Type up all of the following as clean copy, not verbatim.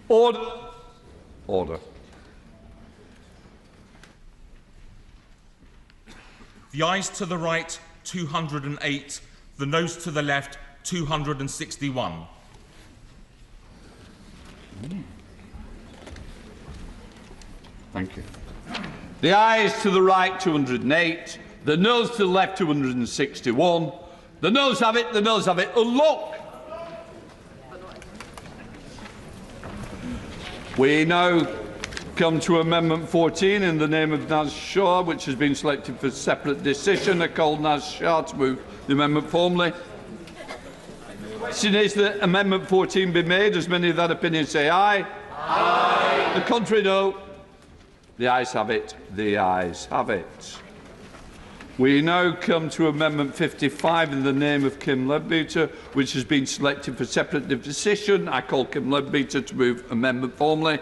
Order. Order. The ayes to the right, 208. The noes to the left, 261. Thank you. The ayes to the right, 208. The noes to the left, 261. The noes have it, the noes have it. Oh, look! We now come to Amendment 14 in the name of Naz Shah, which has been selected for separate decision. I call Naz Shah to move the amendment formally. The question is that Amendment 14 be made. As many of that opinion say aye. Aye. The contrary, no. The ayes have it. The ayes have it. We now come to Amendment 55 in the name of Ms Leadbeater, which has been selected for separate decision. I call Ms Leadbeater to move amendment formally.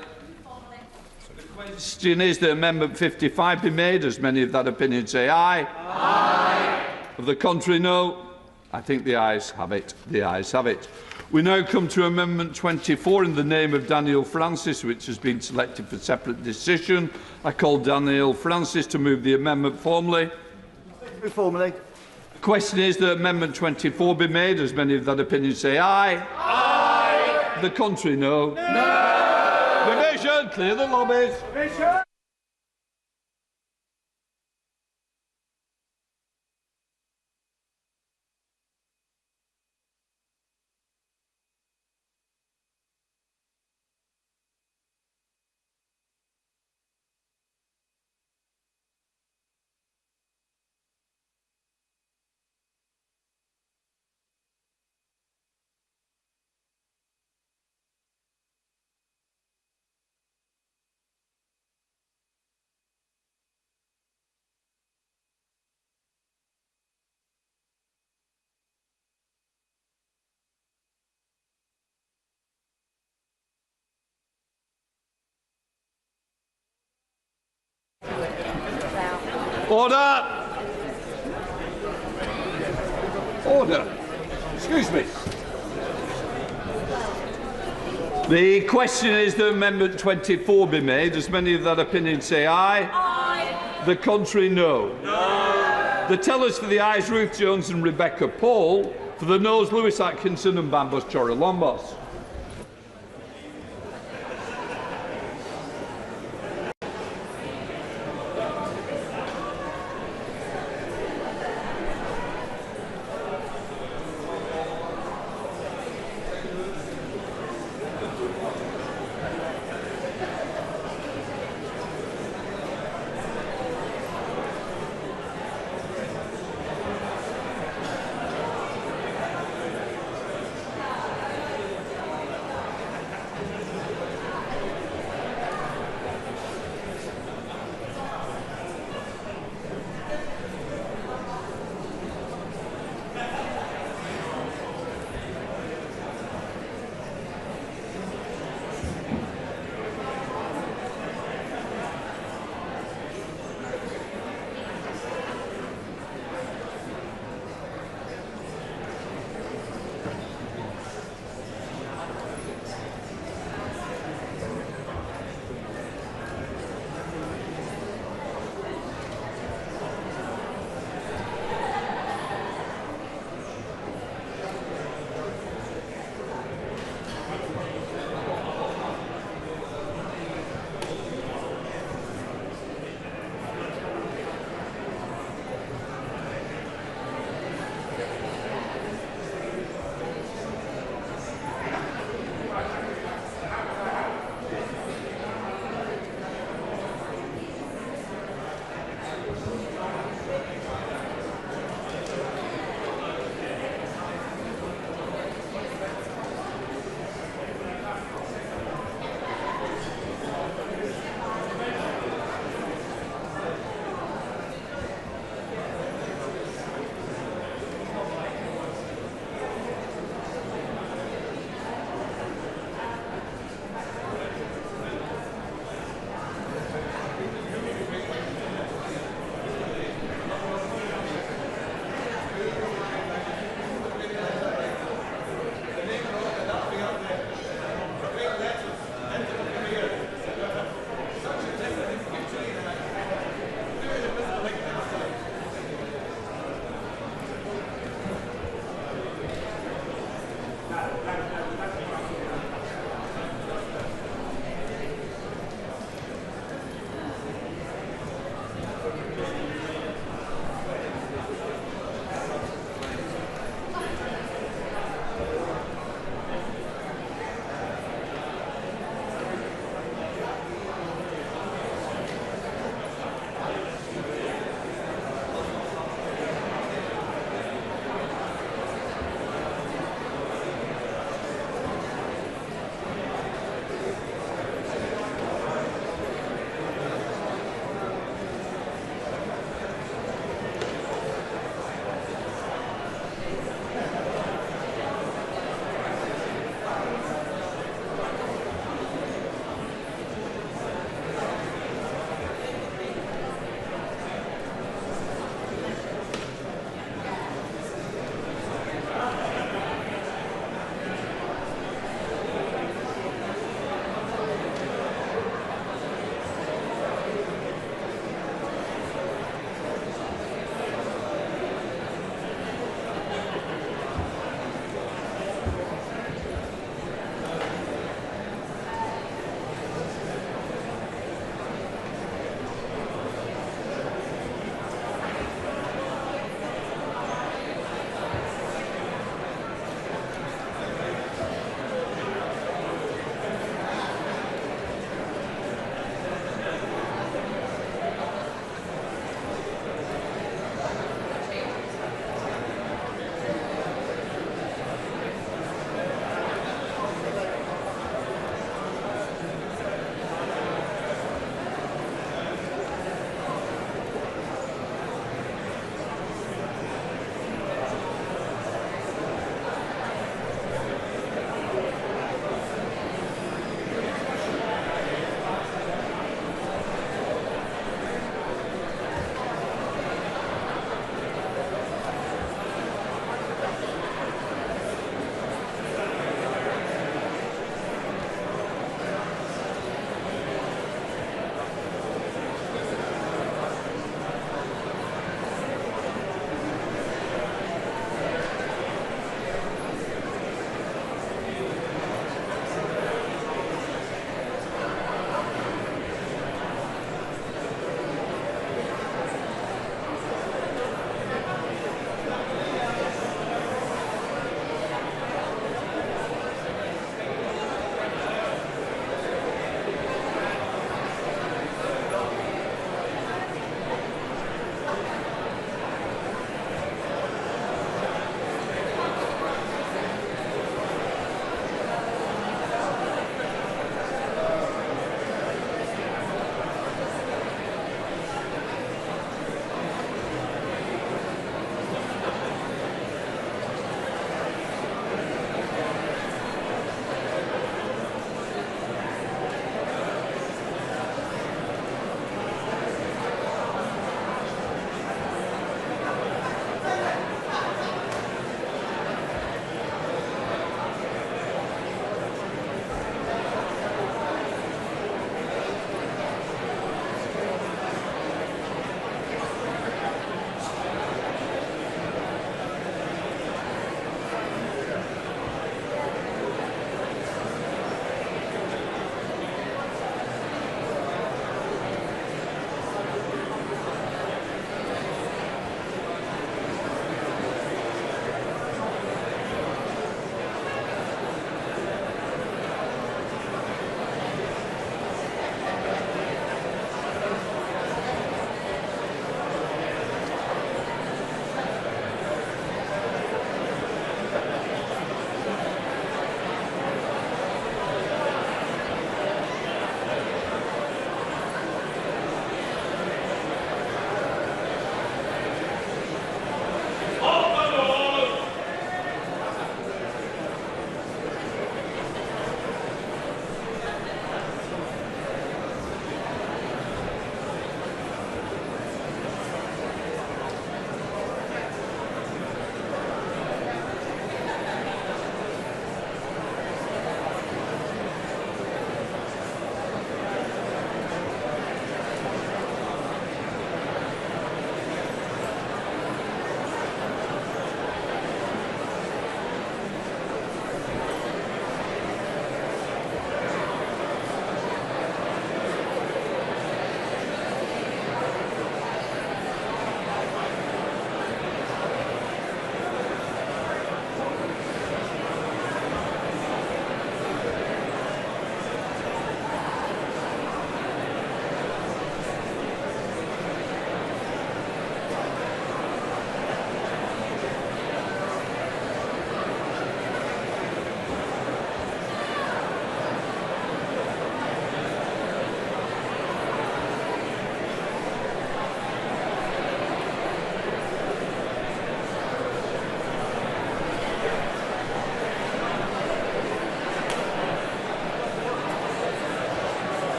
The question is that Amendment 55 be made. As many of that opinion say aye. Aye. Of the contrary, no. I think the ayes have it. The ayes have it. We now come to Amendment 24 in the name of Daniel Francis, which has been selected for separate decision. I call Daniel Francis to move the amendment formally. Formally. The question is that Amendment 24 be made. As many of that opinion say aye. Aye. The contrary, no. No. Revision. Clear the lobbies. Revision. Order! Order! Excuse me. The question is that Amendment 24 be made. As many of that opinion say aye. Aye. The contrary, no. No. The tellers for the ayes, Ruth Jones and Rebecca Paul. For the noes, Lewis Atkinson and Bambos Chorolombos.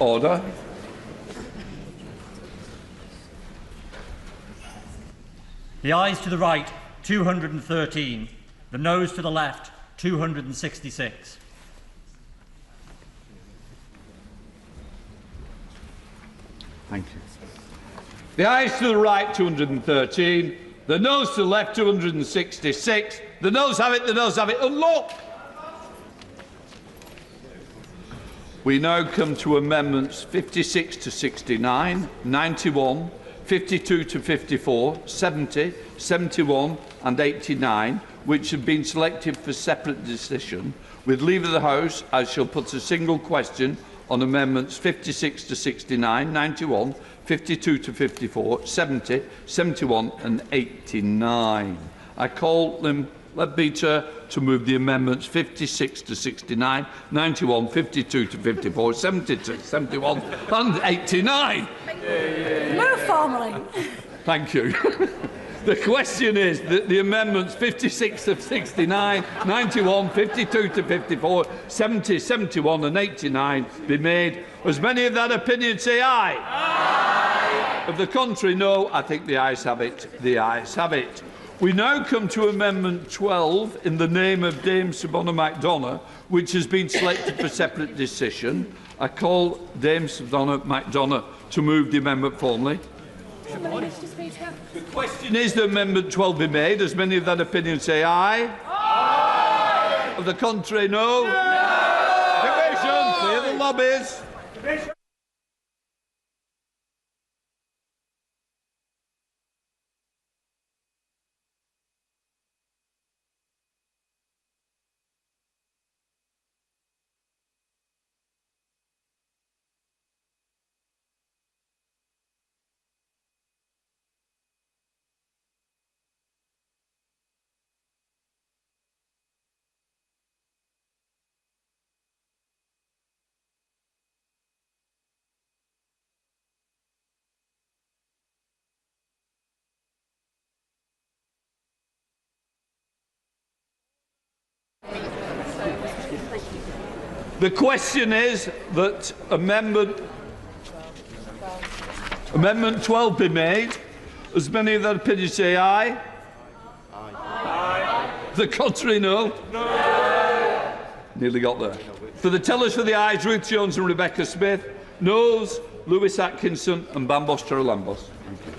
Order. The ayes to the right, 213. The noes to the left, 266. Thank you. The ayes to the right, 213. The noes to the left, 266. The noes have it, the noes have it. And look! We now come to amendments 56 to 69, 91, 52 to 54, 70, 71 and 89, which have been selected for separate decision. With leave of the House, I shall put a single question on amendments 56 to 69, 91, 52 to 54, 70, 71 and 89. I call Ms Leadbeater to move the amendments 56 to 69, 91, 52 to 54, 70 to 71 and 89. Move formally. Thank you. The question is that the amendments 56 to 69, 91, 52 to 54, 70, 71 and 89 be made. As many of that opinion say aye. Aye. Of the contrary, no. I think the ayes have it. The ayes have it. We now come to Amendment 12 in the name of Dame Sabona MacDonagh, which has been selected for separate decision. I call Dame Sabona MacDonagh to move the amendment formally. The question is that Amendment 12 be made. As many of that opinion say aye. Aye. Of the contrary, no. Division. Clear the lobbies. The question is that Amendment 12 be made. As many of that opinion say aye. Aye. The contrary, no. No. Nearly got there. For the tellers for the ayes, Ruth Jones and Rebecca Smith. Noes, Lewis Atkinson and Bambos Charalambos. Thank you.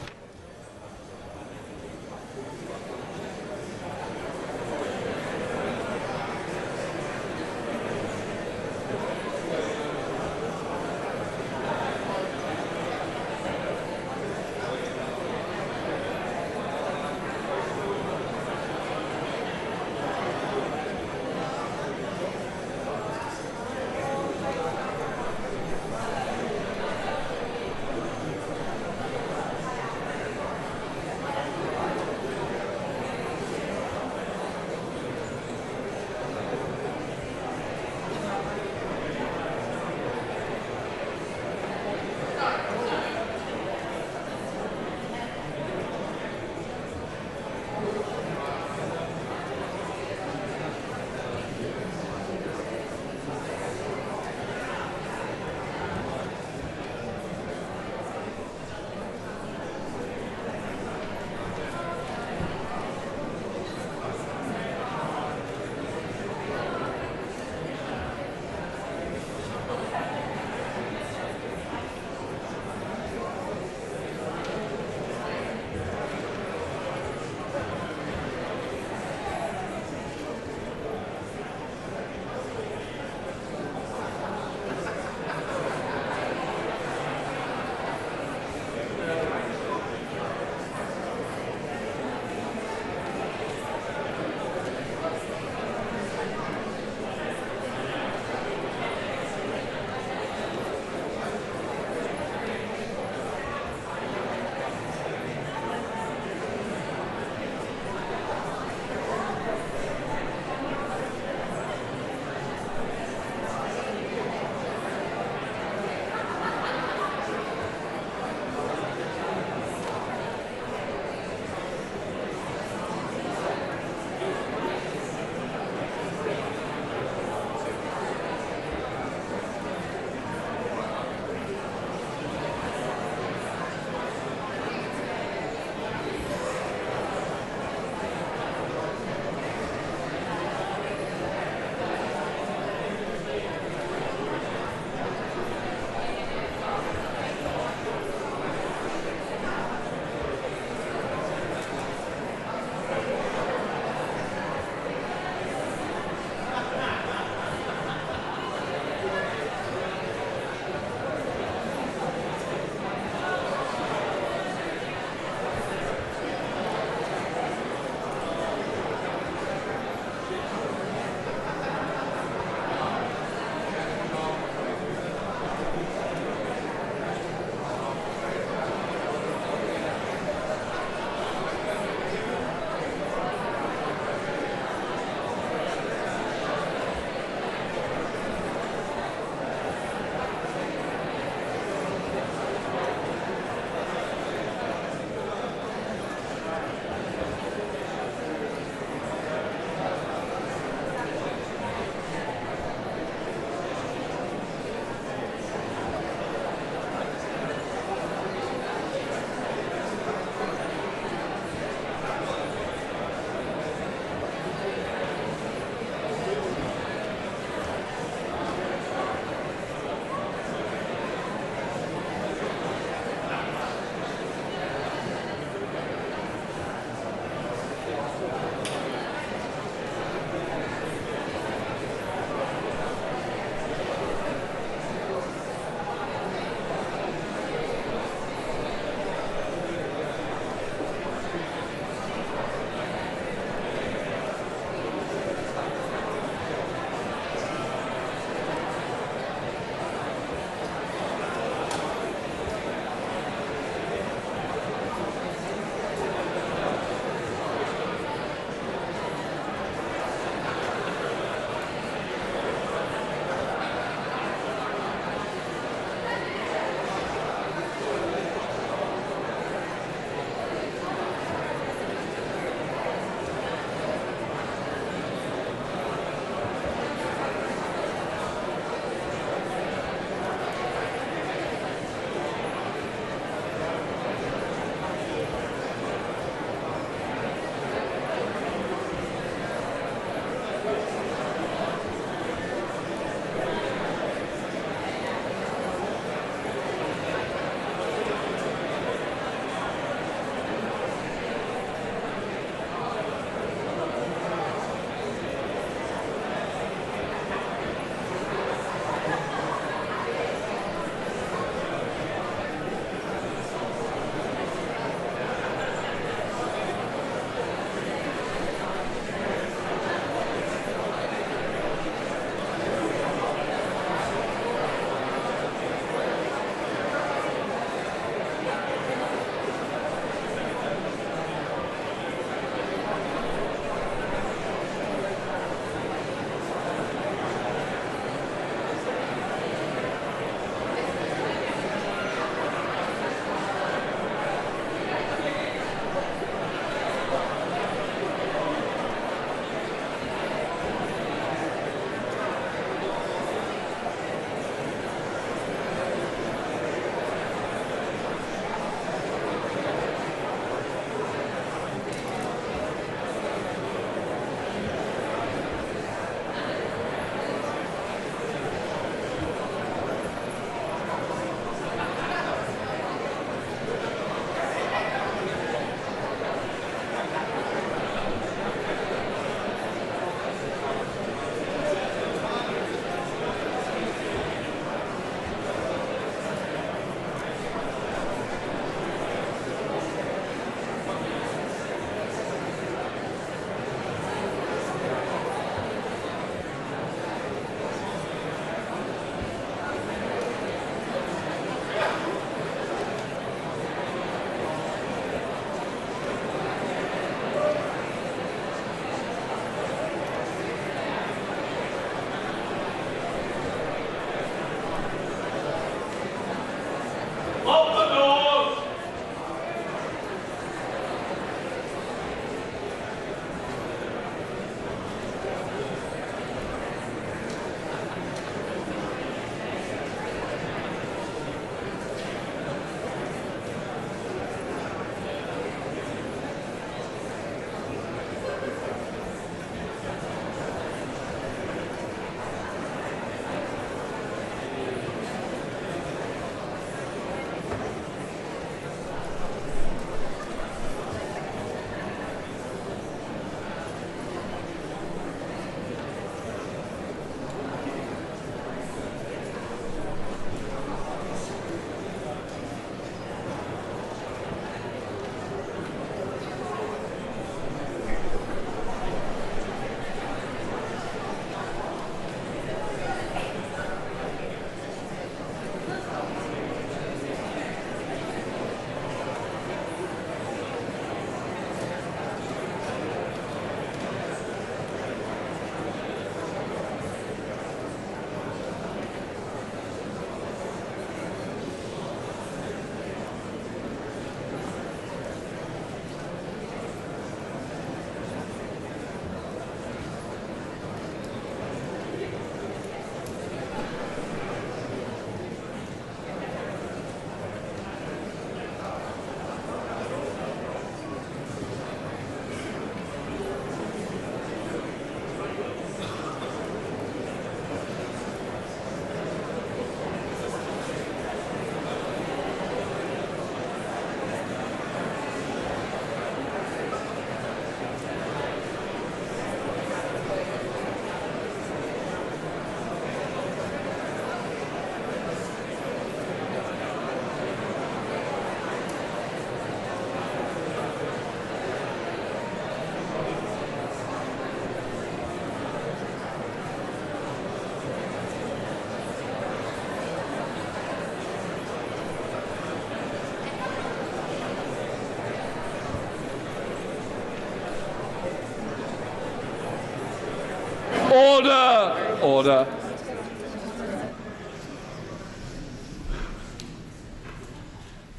Order! Order.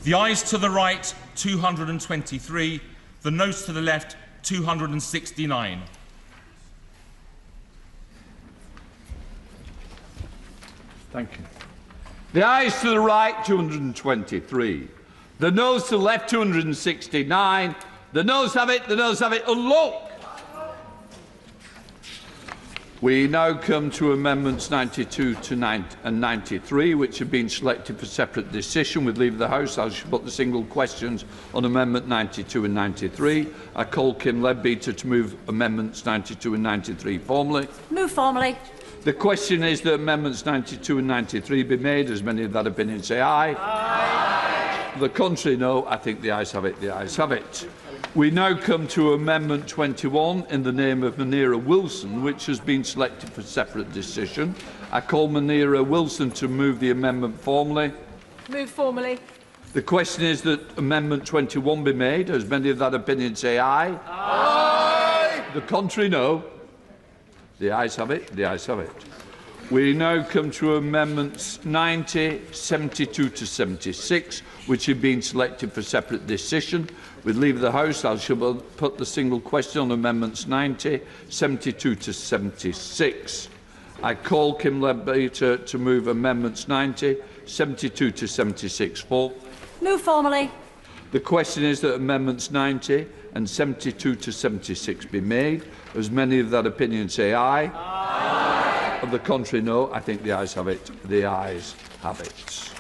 The ayes to the right, 223. The noes to the left, 269. Thank you. The ayes to the right, 223. The noes to the left, 269. The noes have it, the noes have it. And look! We now come to amendments 92 and 93, which have been selected for separate decision. With leave of the House, I shall put the single questions on amendment 92 and 93. I call Ms Leadbeater to move amendments 92 and 93 formally. Move formally. The question is that amendments 92 and 93 be made. As many of that opinion say aye. Aye. The contrary, no. I think the ayes have it. The ayes have it. We now come to Amendment 21 in the name of Munira Wilson, which has been selected for separate decision. I call Munira Wilson to move the amendment formally. Move formally. The question is that Amendment 21 be made. As many of that opinion say aye. Aye. The contrary, no. The ayes have it. The ayes have it. We now come to amendments 90, 72 to 76, which have been selected for separate decision. With leave of the House, I shall put the single question on amendments 90, 72 to 76. I call Ms Leadbeater to move amendments 90, 72 to 76 for. Move formally. The question is that amendments 90 and 72 to 76 be made. As many of that opinion say aye. Aye. Of the contrary, no. I think the ayes have it. The ayes have it.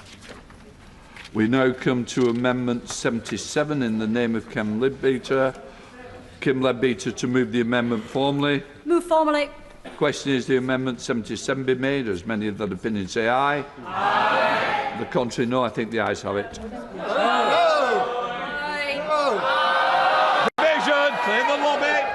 We now come to Amendment 77 in the name of Ms Leadbeater. Ms Leadbeater to move the amendment formally. Move formally. The question is the Amendment 77 be made. As many of that opinion say aye. Aye. The contrary, no. I think the ayes have it. Aye. Division, clear the lobby.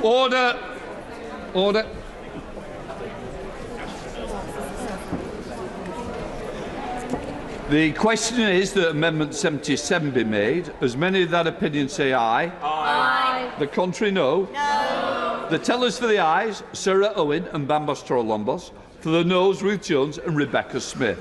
Order. Order. The question is that Amendment 77 be made. As many of that opinion say aye. Aye. The contrary, no. No. The tellers for the ayes, Sarah Owen and Bambos Torolombos. For the noes, Ruth Jones and Rebecca Smith.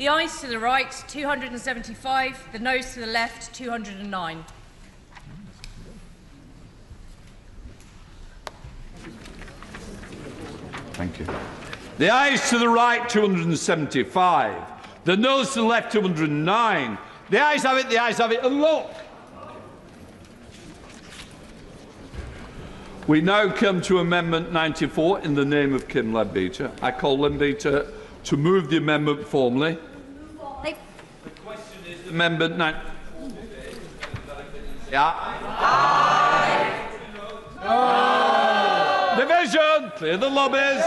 The ayes to the right, 275. The noes to the left, 209. Thank you. The ayes to the right, 275. The noes to the left, 209. The ayes have it, and look. We now come to Amendment 94 in the name of Ms Leadbeater. I call Leadbeater to move the amendment formally. The question is Amendment 9. Yeah. Aye. No. Division. Clear the lobbies.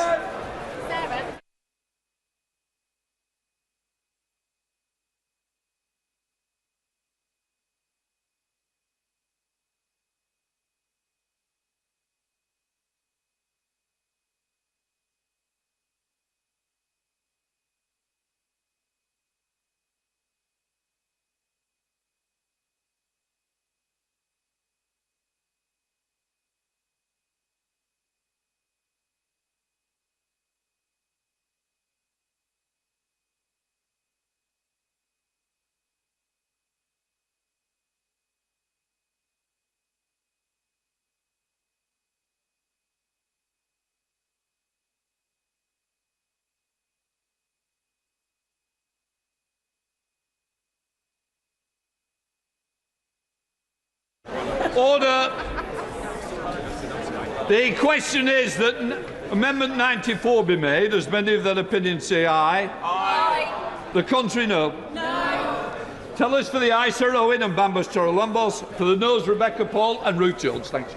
Order. The question is that Amendment 94 be made. As many of that opinion say aye. Aye. The contrary, no. No. Tell us for the aye, Sir Owen and Bambos Torolombos. For the noes, Rebecca Paul and Ruth Jones. Thanks.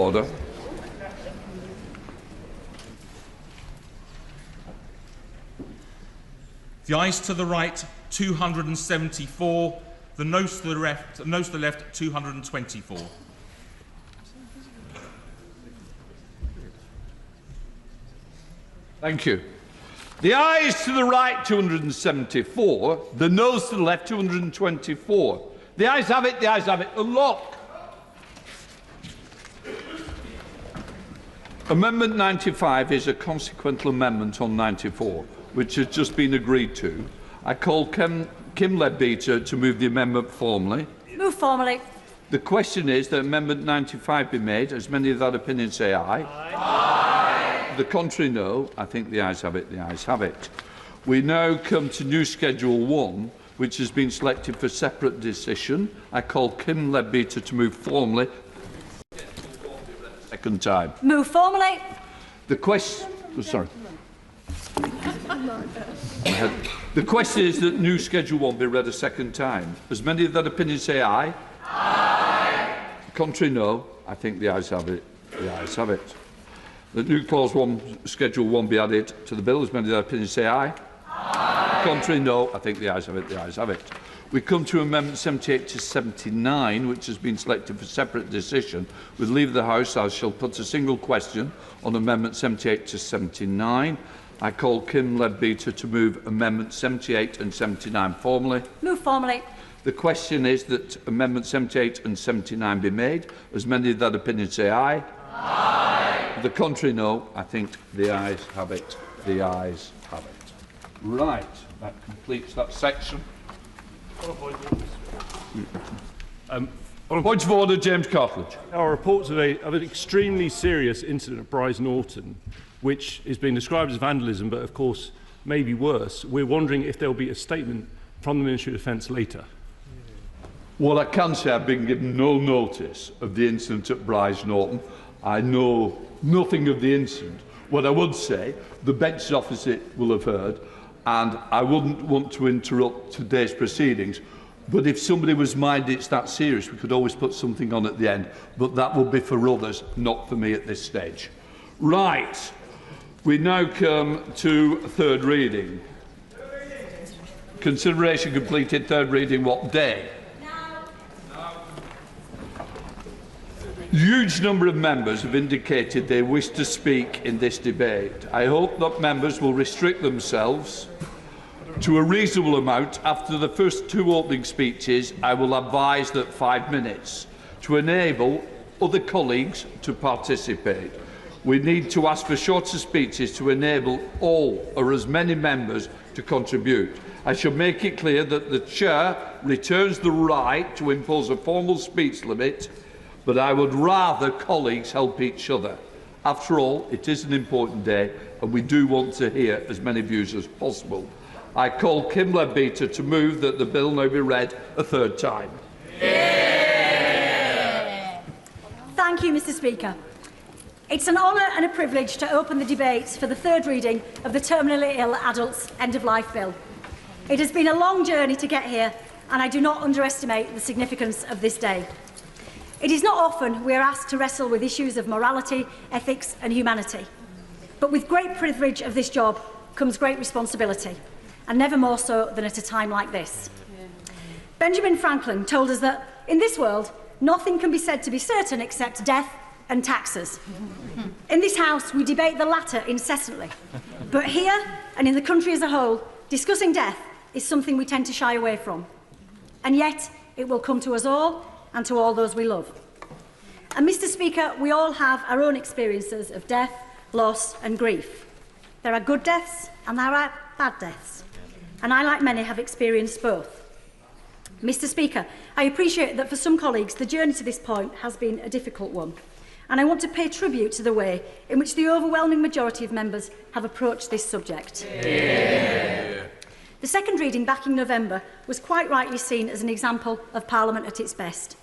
order. The ayes to the right, 274. The noes to the left, 224. Thank you. The ayes to the right, 274. The noes to the left, 224. The ayes have it, the ayes have it. Unlock. Amendment 95 is a consequential amendment on 94, which has just been agreed to. I call Ms Leadbeater to move the amendment formally. Move formally. The question is that Amendment 95 be made. As many of that opinion say aye. Aye. The contrary, no. I think the ayes have it, the ayes have it. We now come to new Schedule 1, which has been selected for separate decision. I call Ms Leadbeater to move formally. Second time. Move formally. The question... Oh, sorry. The question is that new Schedule 1 be read a second time. As many of that opinion say aye. Aye. Contrary, no. I think the ayes have it. The ayes have it. That new Clause 1, Schedule 1 be added to the bill. As many of that opinion say aye. Aye. Contrary, no. I think the ayes have it. The ayes have it. We come to Amendment 78 to 79, which has been selected for separate decision. With leave of the House, I shall put a single question on Amendment 78 to 79. I call Ms Leadbeater to move Amendments 78 and 79 formally. Move formally. The question is that Amendments 78 and 79 be made. As many of that opinion say aye. Aye. The contrary, no. I think the ayes have it. The ayes have it. Right. That completes that section. Point of order, James Cartledge. Our report today of an extremely serious incident at Bryce Norton, which is being described as vandalism, but of course may be worse. We're wondering if there will be a statement from the Ministry of Defence later. Well, I can say I've been given no notice of the incident at Bryce Norton. I know nothing of the incident. What I would say, the benches opposite will have heard, and I wouldn't want to interrupt today's proceedings, but if somebody was minded it's that serious, we could always put something on at the end, but that will be for others, not for me at this stage. Right, we now come to third reading. Consideration completed, third reading, what day? Huge number of members have indicated they wish to speak in this debate. I hope that members will restrict themselves to a reasonable amount. After the first two opening speeches, I will advise that 5 minutes to enable other colleagues to participate. We need to ask for shorter speeches to enable all or as many members to contribute. I shall make it clear that the Chair returns the right to impose a formal speech limit, but I would rather colleagues help each other. After all, it is an important day and we do want to hear as many views as possible. I call Ms Leadbeater to move that the bill now be read a third time. Yeah. Thank you, Mr Speaker. It's an honour and a privilege to open the debate for the third reading of the Terminally Ill Adults End-of-Life Bill. It has been a long journey to get here and I do not underestimate the significance of this day. It is not often we are asked to wrestle with issues of morality, ethics and humanity. But with great privilege of this job comes great responsibility, and never more so than at a time like this. Benjamin Franklin told us that in this world, nothing can be said to be certain except death and taxes. In this House, we debate the latter incessantly. But here, and in the country as a whole, discussing death is something we tend to shy away from. And yet, it will come to us all, and to all those we love. And Mr Speaker, we all have our own experiences of death, loss and grief. There are good deaths and there are bad deaths. And I, like many, have experienced both. Mr Speaker, I appreciate that for some colleagues the journey to this point has been a difficult one. And I want to pay tribute to the way in which the overwhelming majority of members have approached this subject. Yeah. The second reading back in November was quite rightly seen as an example of Parliament at its best.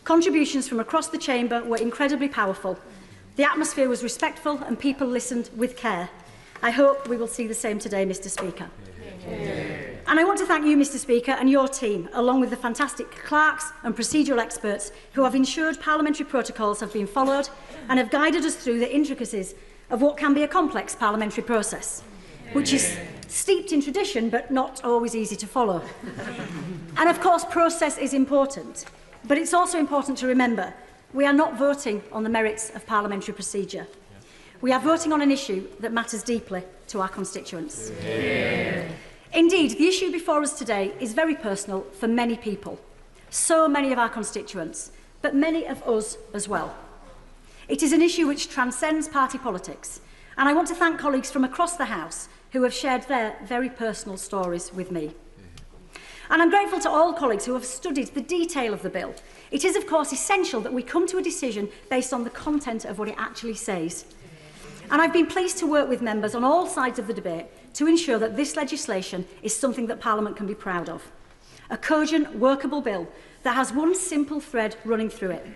Contributions from across the chamber were incredibly powerful. The atmosphere was respectful and people listened with care. I hope we will see the same today, Mr Speaker. Yeah. And I want to thank you, Mr Speaker, and your team, along with the fantastic clerks and procedural experts who have ensured parliamentary protocols have been followed and have guided us through the intricacies of what can be a complex parliamentary process, which is steeped in tradition but not always easy to follow. And of course, process is important, but it's also important to remember we are not voting on the merits of parliamentary procedure. We are voting on an issue that matters deeply to our constituents. Indeed, the issue before us today is very personal for many people, so many of our constituents, but many of us as well. It is an issue which transcends party politics, and I want to thank colleagues from across the House who have shared their very personal stories with me. And I'm grateful to all colleagues who have studied the detail of the bill. It is, of course, essential that we come to a decision based on the content of what it actually says. And I've been pleased to work with members on all sides of the debate to ensure that this legislation is something that Parliament can be proud of. A cogent, workable bill that has one simple thread running through it: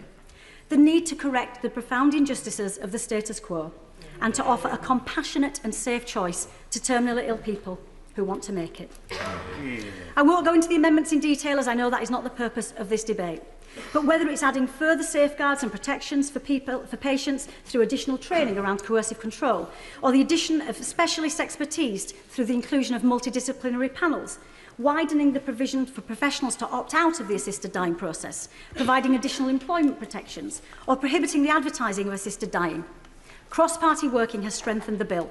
the need to correct the profound injustices of the status quo and to offer a compassionate and safe choice to terminally ill people who want to make it. I won't go into the amendments in detail, as I know that is not the purpose of this debate. But whether it's adding further safeguards and protections for patients through additional training around coercive control, or the addition of specialist expertise through the inclusion of multidisciplinary panels, widening the provision for professionals to opt out of the assisted dying process, providing additional employment protections, or prohibiting the advertising of assisted dying. Cross-party working has strengthened the bill.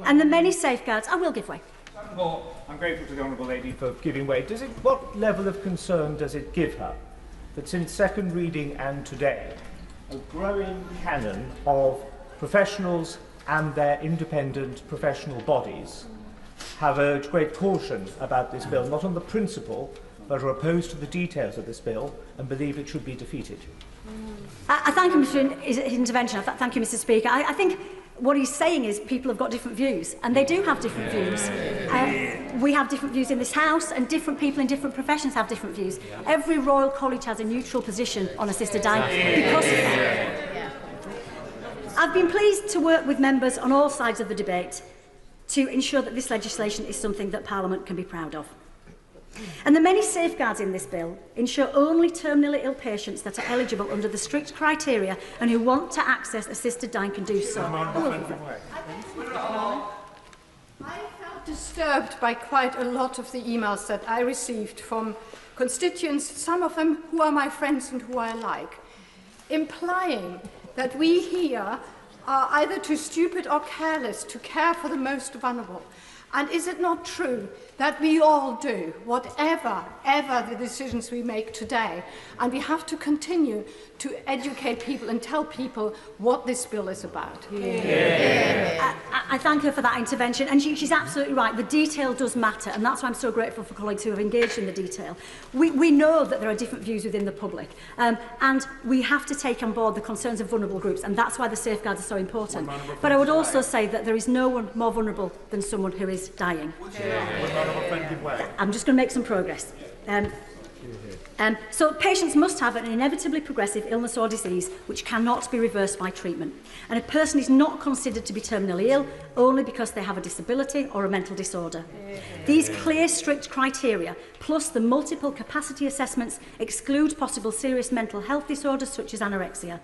And the many safeguards... I will give way. I'm grateful to the Honourable Lady for giving way. What level of concern does it give her that since second reading and today, a growing canon of professionals and their independent professional bodies have urged great caution about this bill, not on the principle, but are opposed to the details of this bill and believe it should be defeated? I thank him for his intervention. Thank you, Mr Speaker. I think what he's saying is people have got different views, and they do have different views. We have different views in this House, and different people in different professions have different views. Every Royal College has a neutral position on assisted dying because of that. I've been pleased to work with members on all sides of the debate to ensure that this legislation is something that Parliament can be proud of. And the many safeguards in this bill ensure only terminally ill patients that are eligible under the strict criteria and who want to access assisted dying can do so. I felt disturbed by quite a lot of the emails that I received from constituents, some of them who are my friends and who I like, implying that we here are either too stupid or careless to care for the most vulnerable. And is it not true that we all do, whatever the decisions we make today, and we have to continue to educate people and tell people what this bill is about? I thank her for that intervention, and she's absolutely right. The detail does matter, and that's why I'm so grateful for colleagues who have engaged in the detail. We know that there are different views within the public, and we have to take on board the concerns of vulnerable groups, and that's why the safeguards are so important. But I would also say that there is no one more vulnerable than someone who is dying. I'm just going to make some progress. So patients must have an inevitably progressive illness or disease which cannot be reversed by treatment. And a person is not considered to be terminally ill only because they have a disability or a mental disorder. These clear, strict criteria, plus the multiple capacity assessments, exclude possible serious mental health disorders such as anorexia.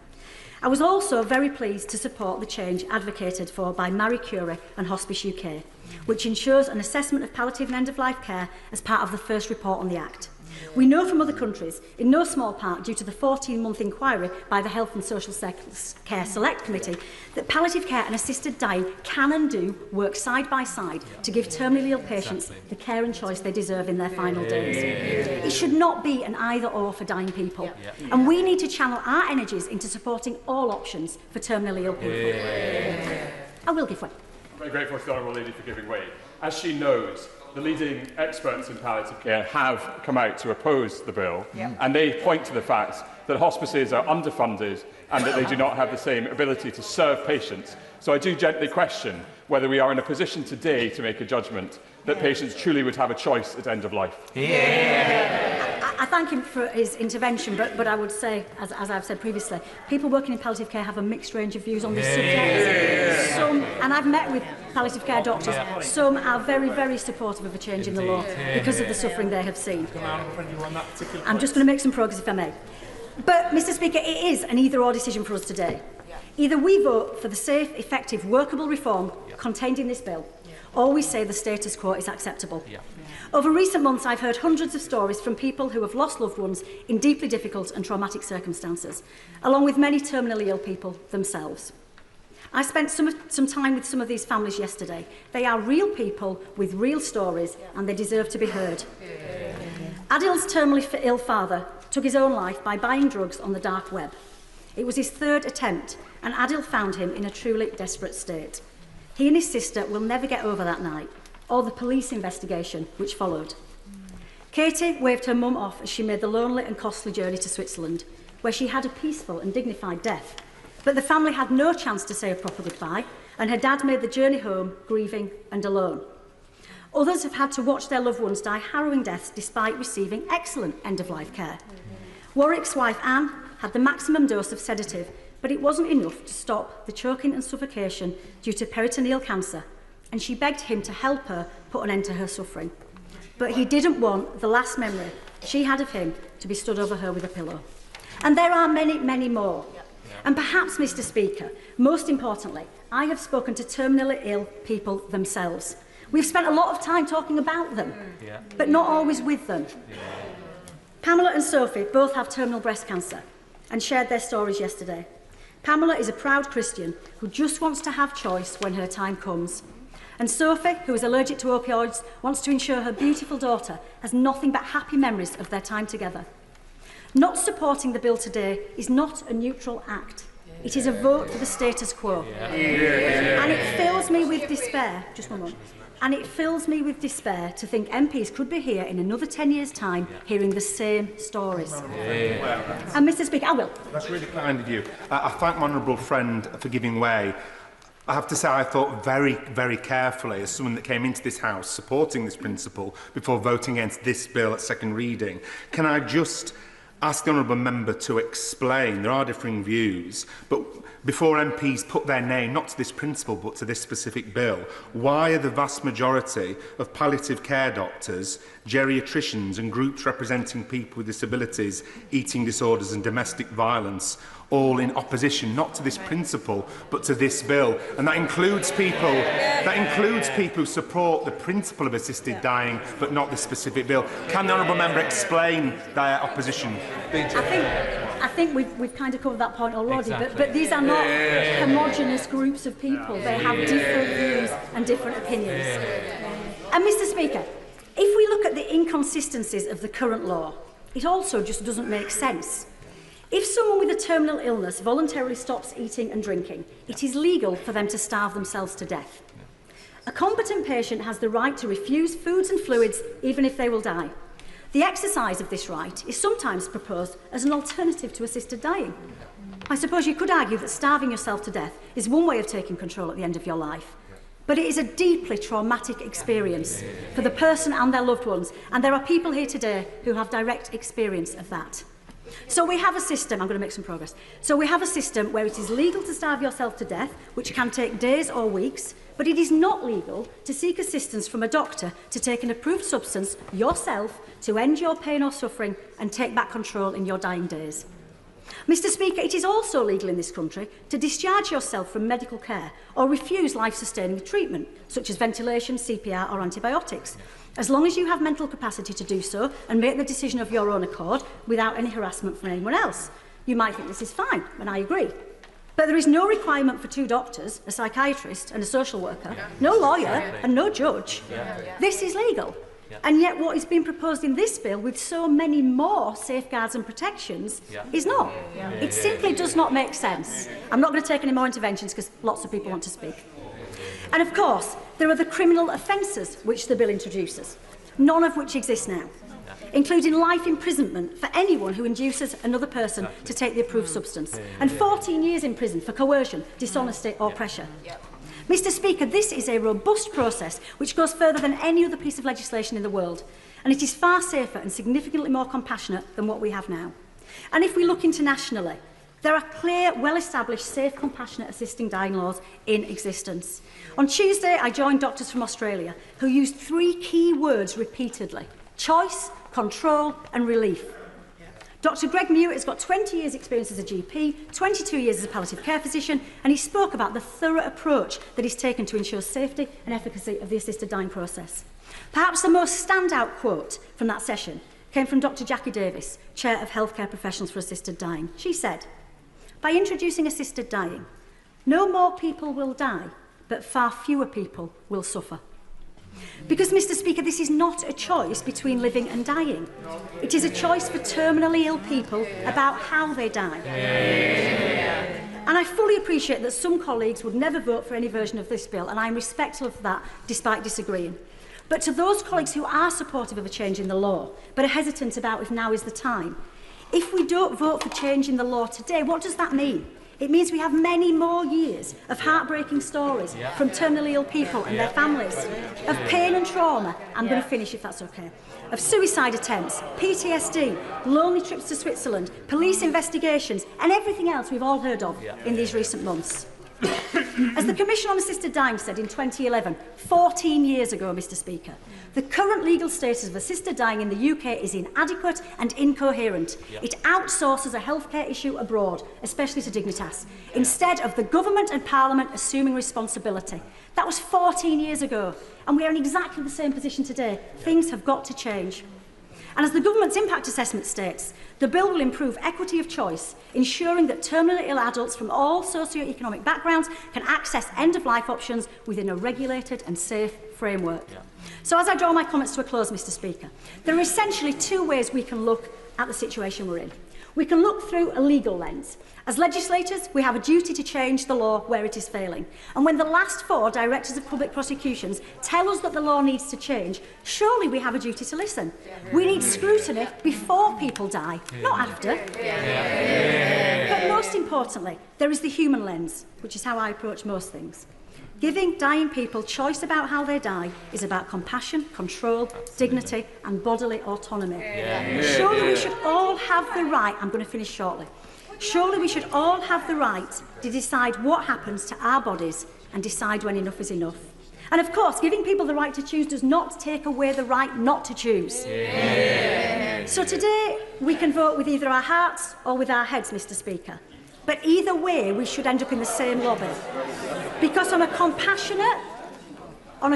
I was also very pleased to support the change advocated for by Marie Curie and Hospice UK, which ensures an assessment of palliative and end-of-life care as part of the first report on the Act. We know from other countries, in no small part due to the 14-month inquiry by the Health and Social Care Select Committee, that palliative care and assisted dying can and do work side by side to give terminally ill patients the care and choice they deserve in their final days. It should not be an either-or for dying people, and we need to channel our energies into supporting all options for terminally ill people. I will give way. I'm very grateful to the Honourable Lady for giving way. As she knows, the leading experts in palliative care have come out to oppose the bill, and they point to the fact that hospices are underfunded and that they do not have the same ability to serve patients. So I do gently question whether we are in a position today to make a judgment that patients truly would have a choice at end of life. I thank him for his intervention, but I would say, as I've said previously, people working in palliative care have a mixed range of views on this subject. And I've met with palliative care doctors. Some are very, very supportive of a change in the law because of the suffering they have seen. I'm just going to make some progress, if I may. But, Mr Speaker, it is an either-or decision for us today. Either we vote for the safe, effective, workable reform contained in this bill, or we say the status quo is acceptable. Over recent months, I've heard hundreds of stories from people who have lost loved ones in deeply difficult and traumatic circumstances, along with many terminally ill people themselves. I spent some time with some of these families yesterday. They are real people with real stories, and they deserve to be heard. Adil's terminally ill father took his own life by buying drugs on the dark web. It was his third attempt, and Adil found him in a truly desperate state. He and his sister will never get over that night, or the police investigation which followed. Katie waved her mum off as she made the lonely and costly journey to Switzerland, where she had a peaceful and dignified death. But the family had no chance to say a proper goodbye, and her dad made the journey home grieving and alone. Others have had to watch their loved ones die harrowing deaths despite receiving excellent end-of-life care. Warwick's wife Anne had the maximum dose of sedative, but it wasn't enough to stop the choking and suffocation due to peritoneal cancer, and she begged him to help her put an end to her suffering. But he didn't want the last memory she had of him to be stood over her with a pillow. And there are many, many more. And perhaps, Mr Speaker, most importantly, I have spoken to terminally ill people themselves. We've spent a lot of time talking about them, but not always with them. Pamela and Sophie both have terminal breast cancer and shared their stories yesterday. Pamela is a proud Christian who just wants to have choice when her time comes. And Sophie, who is allergic to opioids, wants to ensure her beautiful daughter has nothing but happy memories of their time together. Not supporting the bill today is not a neutral act. It is a vote for the status quo. And it fills me with despair, just one moment, and it fills me with despair to think MPs could be here in another 10 years' time hearing the same stories. And Mr Speaker, I will. That's really kind of you. I thank my honourable friend for giving way. I have to say I thought very, very carefully as someone that came into this House supporting this principle before voting against this bill at second reading. Can I just ask the honourable member to explain, there are differing views, but before MPs put their name not to this principle but to this specific bill, why are the vast majority of palliative care doctors, geriatricians and groups representing people with disabilities, eating disorders and domestic violence all in opposition not to this principle but to this bill? And that includes people who support the principle of assisted dying but not the specific bill. Can the honourable member explain their opposition? I think we've kind of covered that point already, but these are not homogenous groups of people. They have different views and different opinions. And Mr Speaker, if we look at the inconsistencies of the current law, it also just doesn't make sense. If someone with a terminal illness voluntarily stops eating and drinking, it is legal for them to starve themselves to death. A competent patient has the right to refuse foods and fluids even if they will die. The exercise of this right is sometimes proposed as an alternative to assisted dying. I suppose you could argue that starving yourself to death is one way of taking control at the end of your life. But it is a deeply traumatic experience for the person and their loved ones, and there are people here today who have direct experience of that. So we have a system, I'm going to make some progress. So we have a system where it is legal to starve yourself to death, which can take days or weeks, but it is not legal to seek assistance from a doctor to take an approved substance yourself to end your pain or suffering and take back control in your dying days. Mr Speaker, it is also legal in this country to discharge yourself from medical care or refuse life-sustaining treatment, such as ventilation, CPR or antibiotics, as long as you have mental capacity to do so and make the decision of your own accord without any harassment from anyone else. You might think this is fine, and I agree. But there is no requirement for two doctors, a psychiatrist and a social worker, no lawyer and no judge. This is legal. And yet what is being proposed in this bill with so many more safeguards and protections is not. It simply does not make sense. I'm not going to take any more interventions because lots of people want to speak. And of course, there are the criminal offences which the bill introduces, none of which exist now, including life imprisonment for anyone who induces another person to take the approved substance, and 14 years in prison for coercion, dishonesty or pressure. Mr Speaker, this is a robust process which goes further than any other piece of legislation in the world, and it is far safer and significantly more compassionate than what we have now. And if we look internationally, There are clear, well-established, safe, compassionate assisting dying laws in existence. On Tuesday, I joined doctors from Australia who used 3 key words repeatedly: choice, control and relief. Dr Greg Mewett has got 20 years' experience as a GP, 22 years as a palliative care physician, and he spoke about the thorough approach that he's taken to ensure safety and efficacy of the assisted dying process. Perhaps the most standout quote from that session came from Dr Jackie Davis, Chair of Healthcare Professionals for Assisted Dying. She said, "By introducing assisted dying, no more people will die, but far fewer people will suffer." Because, Mr Speaker, this is not a choice between living and dying. It is a choice for terminally ill people about how they die. And I fully appreciate that some colleagues would never vote for any version of this bill, and I am respectful of that, despite disagreeing. But to those colleagues who are supportive of a change in the law, but are hesitant about if now is the time, if we don't vote for change in the law today, what does that mean? It means we have many more years of heartbreaking stories from terminally ill people and their families, of pain and trauma, I'm going to finish if that's okay, of suicide attempts, PTSD, lonely trips to Switzerland, police investigations, and everything else we've all heard of in these recent months. As the Commission on Assisted Dying said in 2011, 14 years ago, Mr Speaker, the current legal status of assisted dying in the UK is inadequate and incoherent. It outsources a healthcare issue abroad, especially to Dignitas, instead of the Government and Parliament assuming responsibility. That was 14 years ago, and we are in exactly the same position today. Things have got to change. And as the Government's impact assessment states, the bill will improve equity of choice, ensuring that terminally ill adults from all socio-economic backgrounds can access end-of-life options within a regulated and safe framework. So as I draw my comments to a close, Mr Speaker, there are essentially 2 ways we can look at the situation we're in. We can look through a legal lens. As legislators, we have a duty to change the law where it is failing. And when the last 4 directors of public prosecutions tell us that the law needs to change, surely we have a duty to listen. We need scrutiny before people die, not after. But most importantly, there is the human lens, which is how I approach most things. Giving dying people choice about how they die is about compassion, control, dignity and bodily autonomy. Surely we should all have the right, I'm going to finish shortly, surely we should all have the right to decide what happens to our bodies and decide when enough is enough. And of course, giving people the right to choose does not take away the right not to choose. So today we can vote with either our hearts or with our heads, Mr Speaker. But either way, we should end up in the same lobby. Because on a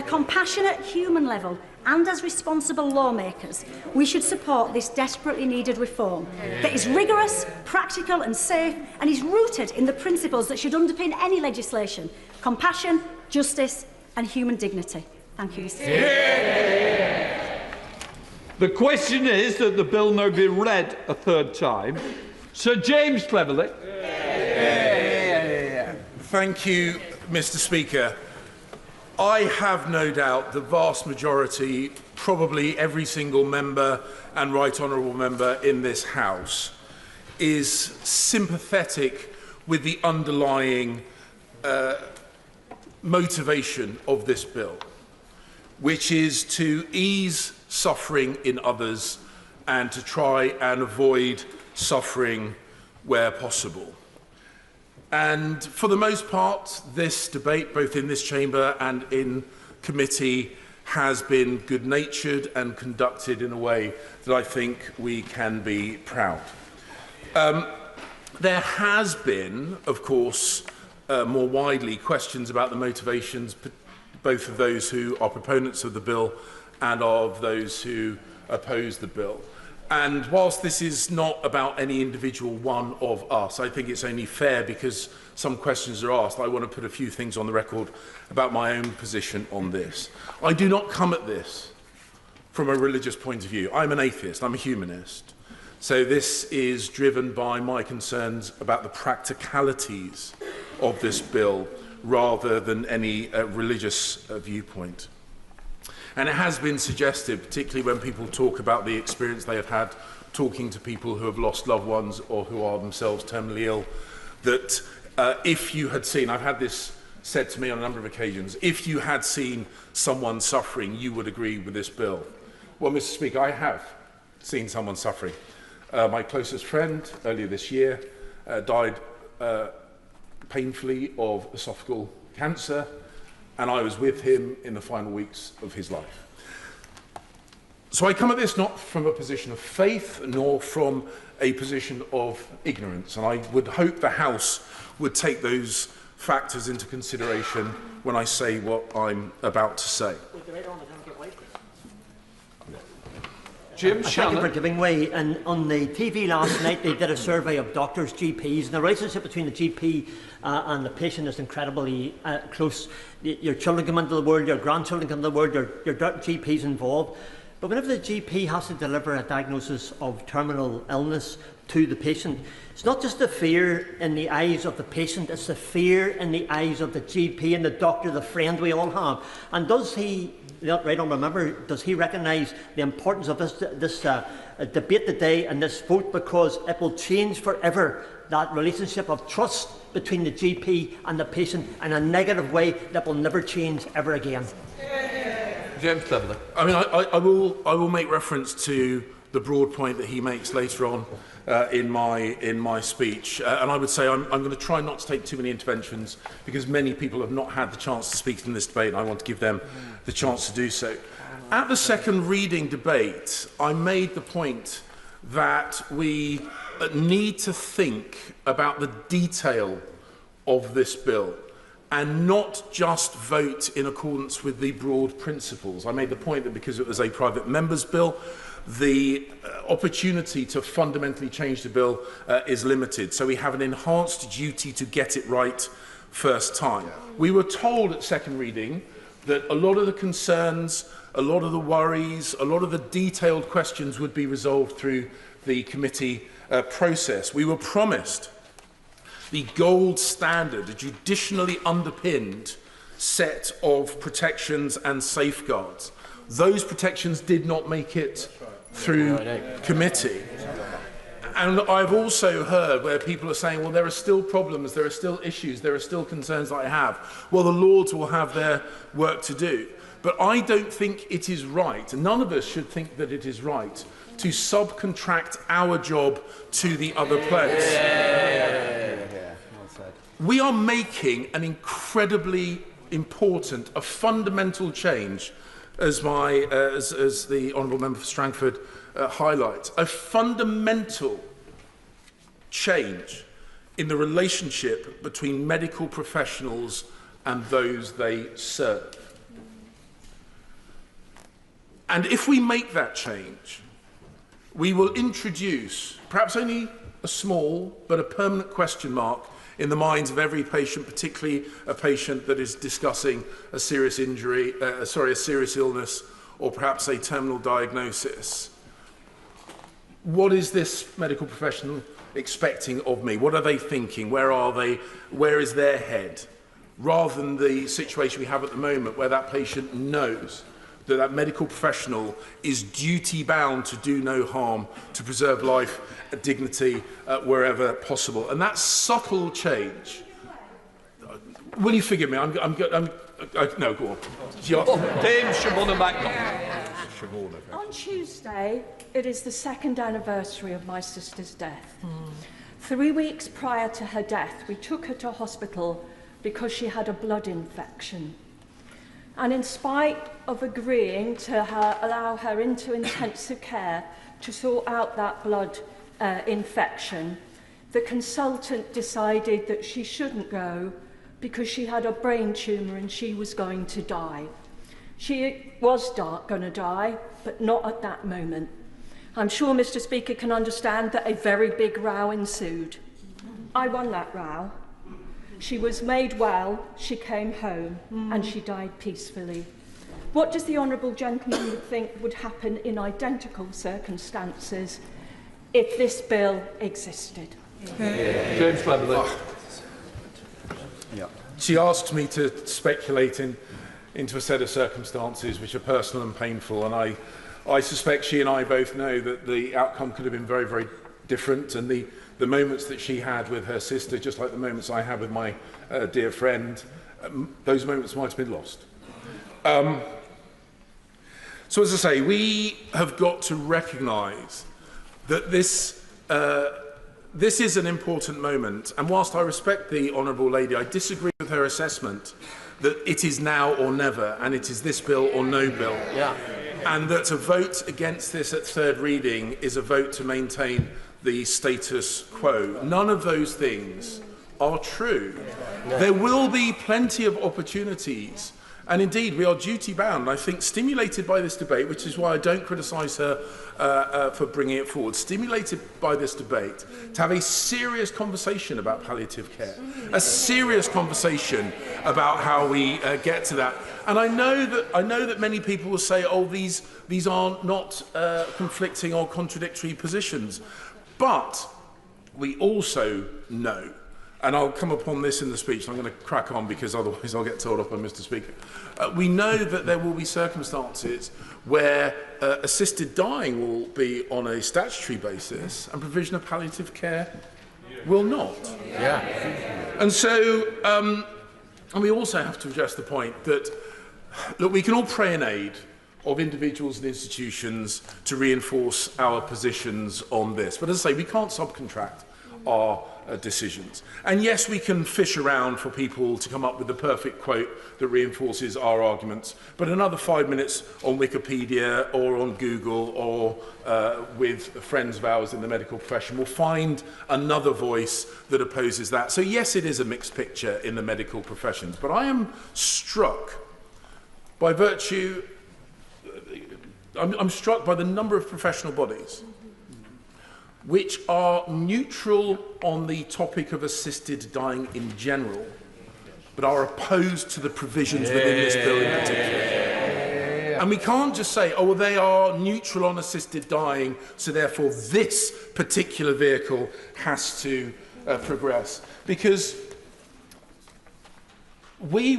compassionate human level, and as responsible lawmakers, we should support this desperately needed reform that is rigorous, practical and safe, and is rooted in the principles that should underpin any legislation: compassion, justice and human dignity. Thank you, Mr Speaker. The question is that the bill now be read a 3rd time. Sir James Cleverly. Thank you, Mr Speaker. I have no doubt the vast majority, probably every single member and right honourable member in this House, is sympathetic with the underlying motivation of this bill, which is to ease suffering in others and to try and avoid suffering where possible. And for the most part, this debate, both in this chamber and in committee, has been good-natured and conducted in a way that I think we can be proud. There has been, of course, more widely, questions about the motivations, both of those who are proponents of the bill and of those who oppose the bill. And whilst this is not about any individual one of us, I think it's only fair, because some questions are asked, I want to put a few things on the record about my own position on this. I do not come at this from a religious point of view. I'm an atheist, I'm a humanist. So this is driven by my concerns about the practicalities of this bill rather than any religious viewpoint. And it has been suggested, particularly when people talk about the experience they have had talking to people who have lost loved ones or who are themselves terminally ill, that if you had seen, I've had this said to me on a number of occasions, if you had seen someone suffering, you would agree with this bill. Well, Mr. Speaker, I have seen someone suffering. My closest friend earlier this year died painfully of esophageal cancer, and I was with him in the final weeks of his life. So I come at this not from a position of faith, nor from a position of ignorance, and I would hope the House would take those factors into consideration when I say what I'm about to say. Jim Shannon. Thank you for giving way. And on the TV last night, they did a survey of doctors, GPs, and the relationship between the GP and the patient is incredibly close. Your children come into the world, your grandchildren come into the world, your GP's involved. But whenever the GP has to deliver a diagnosis of terminal illness to the patient, it's not just the fear in the eyes of the patient, it's the fear in the eyes of the GP and the doctor, the friend we all have. And does he, right on remember, does he recognise the importance of this debate today and this vote, because it will change forever that relationship of trust between the GP and the patient in a negative way that will never change ever again. James Cleverly. I mean, I will make reference to the broad point that he makes later on in my speech, and I would say I'm going to try not to take too many interventions, because many people have not had the chance to speak in this debate, and I want to give them the chance to do so. At the second reading debate, I made the point that we need to think about the detail of this bill and not just vote in accordance with the broad principles. I made the point that because it was a private member's bill, the opportunity to fundamentally change the bill is limited. So we have an enhanced duty to get it right first time. We were told at second reading that a lot of the concerns, a lot of the worries, a lot of the detailed questions would be resolved through the committee process. We were promised the gold standard, a judicially underpinned set of protections and safeguards. Those protections did not make it through committee. And I've also heard where people are saying, well, there are still problems, there are still issues, there are still concerns that I have. Well, the Lords will have their work to do. But I don't think it is right, and none of us should think that it is right, to subcontract our job to the other place. We are making an incredibly important, a fundamental change, as the Honourable Member for Strangford highlights, a fundamental change in the relationship between medical professionals and those they serve. And if we make that change, we will introduce perhaps only a small but a permanent question mark in the minds of every patient, particularly a patient that is discussing a serious injury, a serious illness, or perhaps a terminal diagnosis. What is this medical professional expecting of me? What are they thinking? Where are they? Where is their head? Rather than the situation we have at the moment, where that patient knows that that medical professional is duty-bound to do no harm, to preserve life and dignity wherever possible. And that subtle change, will you forgive me? No, go on. Dame Siobhan McDonald. On Tuesday, it is the second anniversary of my sister's death. 3 weeks prior to her death, we took her to hospital because she had a blood infection. And in spite of agreeing to allow her into intensive care to sort out that blood infection, the consultant decided that she shouldn't go because she had a brain tumour and she was going to die. She was going to die, but not at that moment. I'm sure Mr. Speaker can understand that a very big row ensued. I won that row. She was made well, she came home, and she died peacefully. What does the honourable gentleman think would happen in identical circumstances if this bill existed? James Cleverly. She asked me to speculate into a set of circumstances which are personal and painful, and I suspect she and I both know that the outcome could have been very, very different, and the moments that she had with her sister, just like the moments I had with my dear friend, those moments might have been lost. So as I say, we have got to recognise that this this is an important moment, and whilst I respect the Honourable Lady, I disagree with her assessment that it is now or never, and it is this bill or no bill. Yeah. And that a vote against this at third reading is a vote to maintain the status quo. None of those things are true. No. There will be plenty of opportunities, and indeed we are duty-bound, I think, stimulated by this debate, which is why I don't criticise her for bringing it forward, stimulated by this debate, to have a serious conversation about palliative care, a serious conversation about how we get to that. And I know that many people will say, oh, these are not conflicting or contradictory positions. But we also know, and I'll come upon this in the speech, and I'm going to crack on because otherwise I'll get told off by Mr. Speaker. We know that there will be circumstances where assisted dying will be on a statutory basis and provision of palliative care will not. Yeah. And so, and we also have to address the point that, look, we can all pray in aid of individuals and institutions to reinforce our positions on this. But as I say, we can't subcontract our decisions. And yes, we can fish around for people to come up with the perfect quote that reinforces our arguments, but another 5 minutes on Wikipedia or on Google or with friends of ours in the medical profession will find another voice that opposes that. So yes, it is a mixed picture in the medical professions, but I am struck by virtue, I'm struck by the number of professional bodies which are neutral on the topic of assisted dying in general, but are opposed to the provisions within this bill in particular. And we can't just say, oh, well, they are neutral on assisted dying, so therefore this particular vehicle has to progress. Because we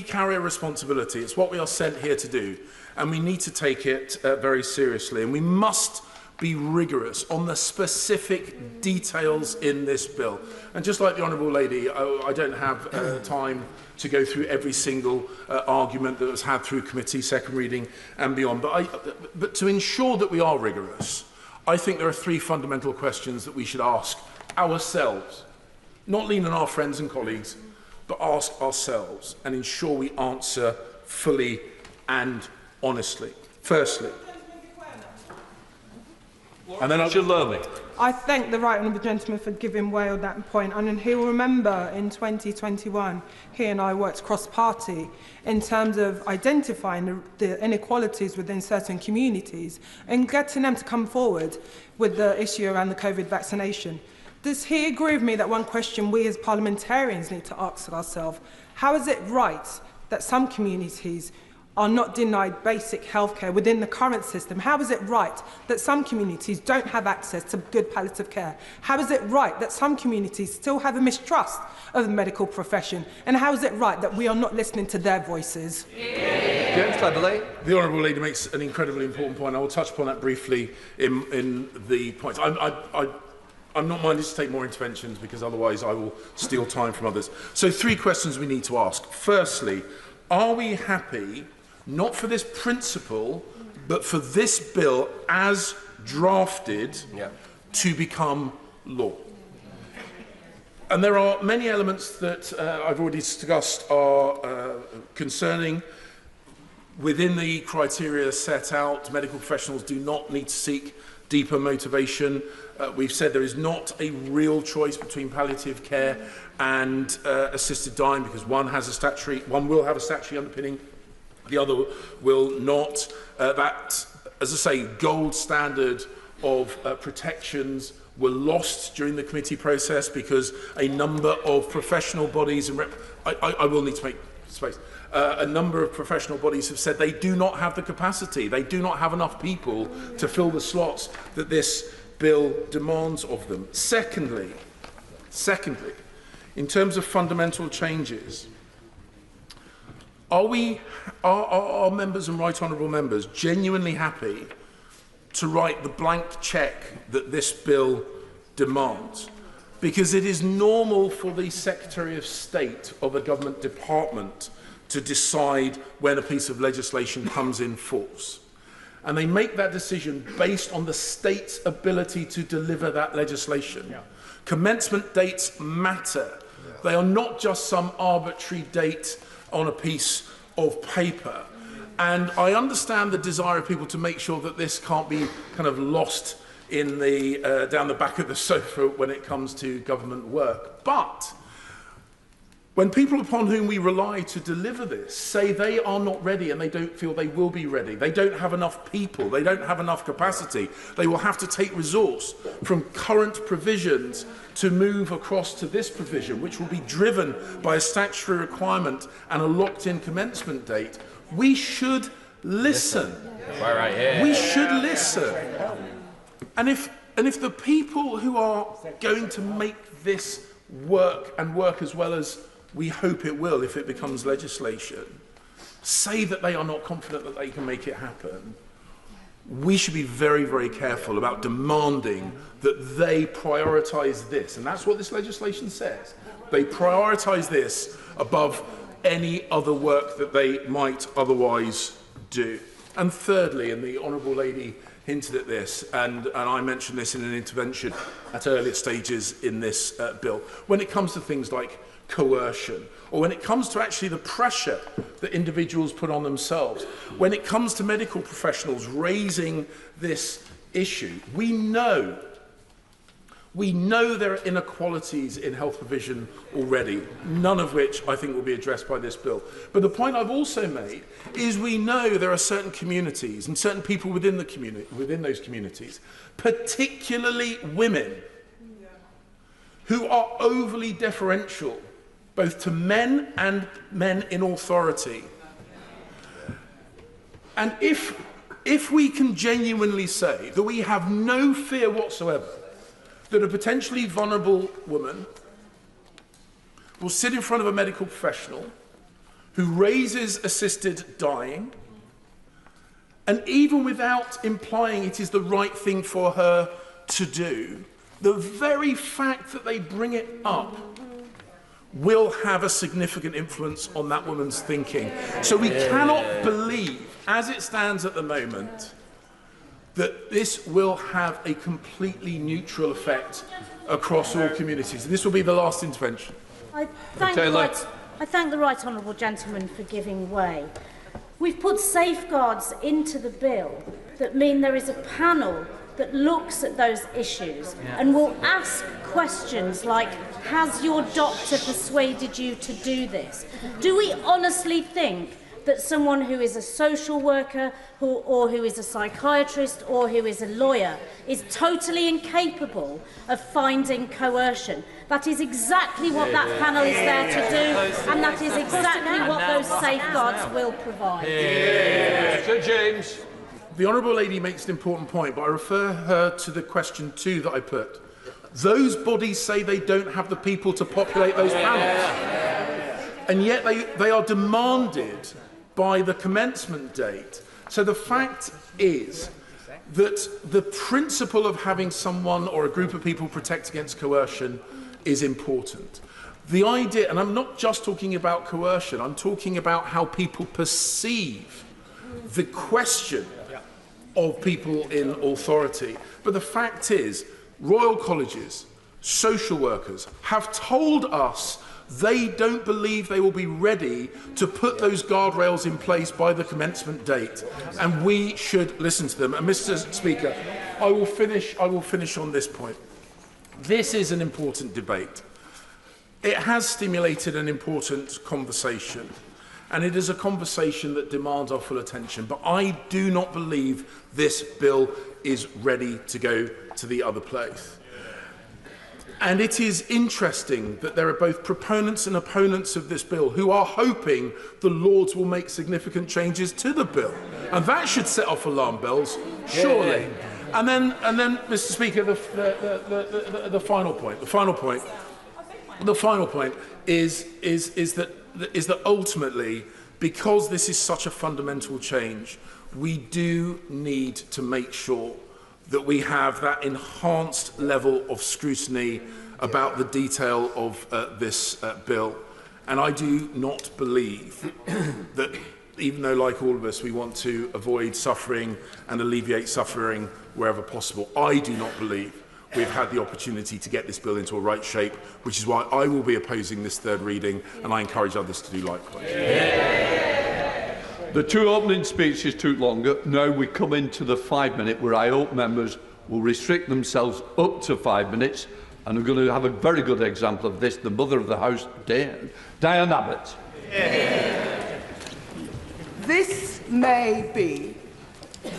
carry a responsibility. It's what we are sent here to do, and we need to take it very seriously. And we must be rigorous on the specific details in this bill. And just like the Honourable Lady, I don't have time to go through every single argument that was had through committee, second reading and beyond. But to ensure that we are rigorous, I think there are three fundamental questions that we should ask ourselves, not lean on our friends and colleagues, but ask ourselves and ensure we answer fully and honestly. Firstly, and then I thank the right honourable gentleman for giving way on that point, and he'll remember in 2021 he and I worked cross-party in terms of identifying the inequalities within certain communities and getting them to come forward with the issue around the COVID vaccination. Does he agree with me that one question we as parliamentarians need to ask ourselves, how is it right that some communities are not denied basic healthcare within the current system? How is it right that some communities don't have access to good palliative care? How is it right that some communities still have a mistrust of the medical profession? And how is it right that we are not listening to their voices? James Cleverly. The Honourable Lady makes an incredibly important point. I will touch upon that briefly in the points. I'm not minded to take more interventions because otherwise I will steal time from others. So 3 questions we need to ask. Firstly, are we happy, not for this principle, but for this bill as drafted to become law? And there are many elements that I've already discussed are concerning. Within the criteria set out, medical professionals do not need to seek deeper motivation. We've said there is not a real choice between palliative care and assisted dying because one will have a statutory underpinning, the other will not. That, as I say, gold standard of protections were lost during the committee process because a number of professional bodies, and I will need to make space, a number of professional bodies have said they do not have the capacity, they do not have enough people to fill the slots that this bill demands of them. Secondly, in terms of fundamental changes, are members and right honourable members genuinely happy to write the blank cheque that this bill demands? Because it is normal for the Secretary of State of a government department to decide when a piece of legislation comes in force. And they make that decision based on the state's ability to deliver that legislation. Yeah. Commencement dates matter. Yeah. They are not just some arbitrary date on a piece of paper. And I understand the desire of people to make sure that this can't be kind of lost in the, down the back of the sofa when it comes to government work. But when people upon whom we rely to deliver this say they are not ready and they don't feel they will be ready, they don't have enough people, they don't have enough capacity, they will have to take resource from current provisions to move across to this provision, which will be driven by a statutory requirement and a locked-in commencement date, we should listen. Right here. We should listen. And if the people who are going to make this work and work as well as we hope it will if it becomes legislation, say that they are not confident that they can make it happen, we should be very, very careful about demanding that they prioritise this. And that's what this legislation says. They prioritise this above any other work that they might otherwise do. And thirdly, and the Honourable Lady hinted at this, and I mentioned this in an intervention at earlier stages in this bill, when it comes to things like coercion, or when it comes to actually the pressure that individuals put on themselves, when it comes to medical professionals raising this issue, we know there are inequalities in health provision already, none of which I think will be addressed by this bill. But the point I've also made is we know there are certain communities and certain people within those communities, particularly women, who are overly deferential both to men and men in authority. And if we can genuinely say that we have no fear whatsoever that a potentially vulnerable woman will sit in front of a medical professional who raises assisted dying, and even without implying it is the right thing for her to do, the very fact that they bring it up will have a significant influence on that woman's thinking. So we cannot believe, as it stands at the moment, that this will have a completely neutral effect across all communities. This will be the last intervention. I thank the right honourable gentleman for giving way. We've put safeguards into the bill that mean there is a panel that looks at those issues and will ask questions like, has your doctor persuaded you to do this? Do we honestly think that someone who is a social worker or who is a psychiatrist or who is a lawyer is totally incapable of finding coercion? That is exactly what that panel is there to do, and that is exactly what those safeguards will provide. Sir James. The Honourable Lady makes an important point, but I refer her to the question 2 that I put. Those bodies say they don't have the people to populate those panels, and yet they are demanded by the commencement date. So the fact is that the principle of having someone or a group of people protect against coercion is important. The idea, and I'm not just talking about coercion, I'm talking about how people perceive the question of people in authority. But the fact is, royal colleges, social workers have told us they don't believe they will be ready to put those guardrails in place by the commencement date, and we should listen to them. And Mr. Speaker, I will finish on this point. This is an important debate. It has stimulated an important conversation, and it is a conversation that demands our full attention. But I do not believe this bill is ready to go to the other place. And it is interesting that there are both proponents and opponents of this bill who are hoping the Lords will make significant changes to the bill. And that should set off alarm bells, surely. And then, Mr. Speaker, the final point. The final point is that ultimately, because this is such a fundamental change, we do need to make sure that we have that enhanced level of scrutiny about the detail of this bill. And I do not believe that even though, like all of us, we want to avoid suffering and alleviate suffering wherever possible, I do not believe we've had the opportunity to get this bill into a right shape, which is why I will be opposing this third reading, and I encourage others to do likewise. The two opening speeches took longer. Now we come into the 5-minute, where I hope members will restrict themselves up to 5 minutes, and we're going to have a very good example of this, the Mother of the House, Diane Abbott. This may be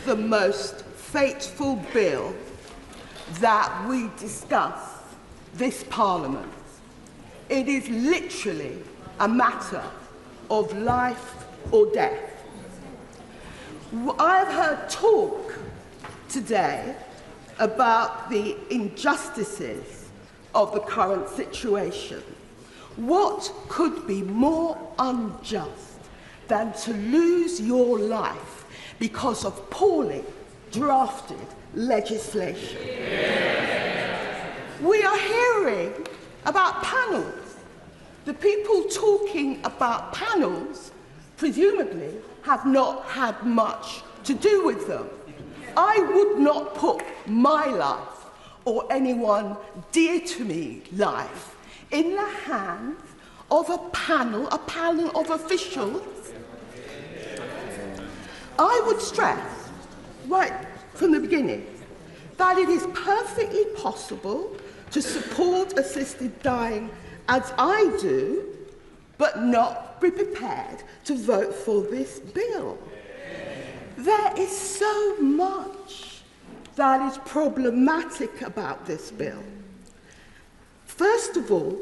the most fateful bill that we discuss this Parliament. It is literally a matter of life or death. I've heard talk today about the injustices of the current situation. What could be more unjust than to lose your life because of poorly drafted legislation? We are hearing about panels. The people talking about panels presumably have not had much to do with them. I would not put my life or anyone dear to me life in the hands of a panel of officials. I would stress right from the beginning that it is perfectly possible to support assisted dying as I do, but not be prepared to vote for this bill. There is so much that is problematic about this bill. First of all,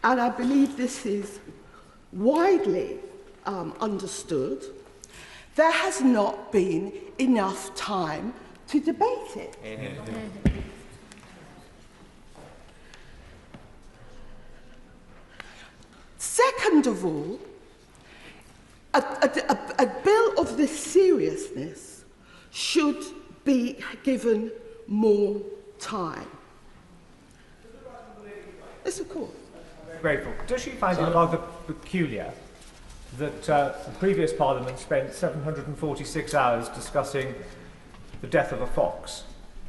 and I believe this is widely understood, there has not been enough time to debate it. Second of all, a bill of this seriousness should be given more time. Yes, of course. Grateful. Does she find it rather peculiar that the previous Parliament spent 746 hours discussing the death of a fox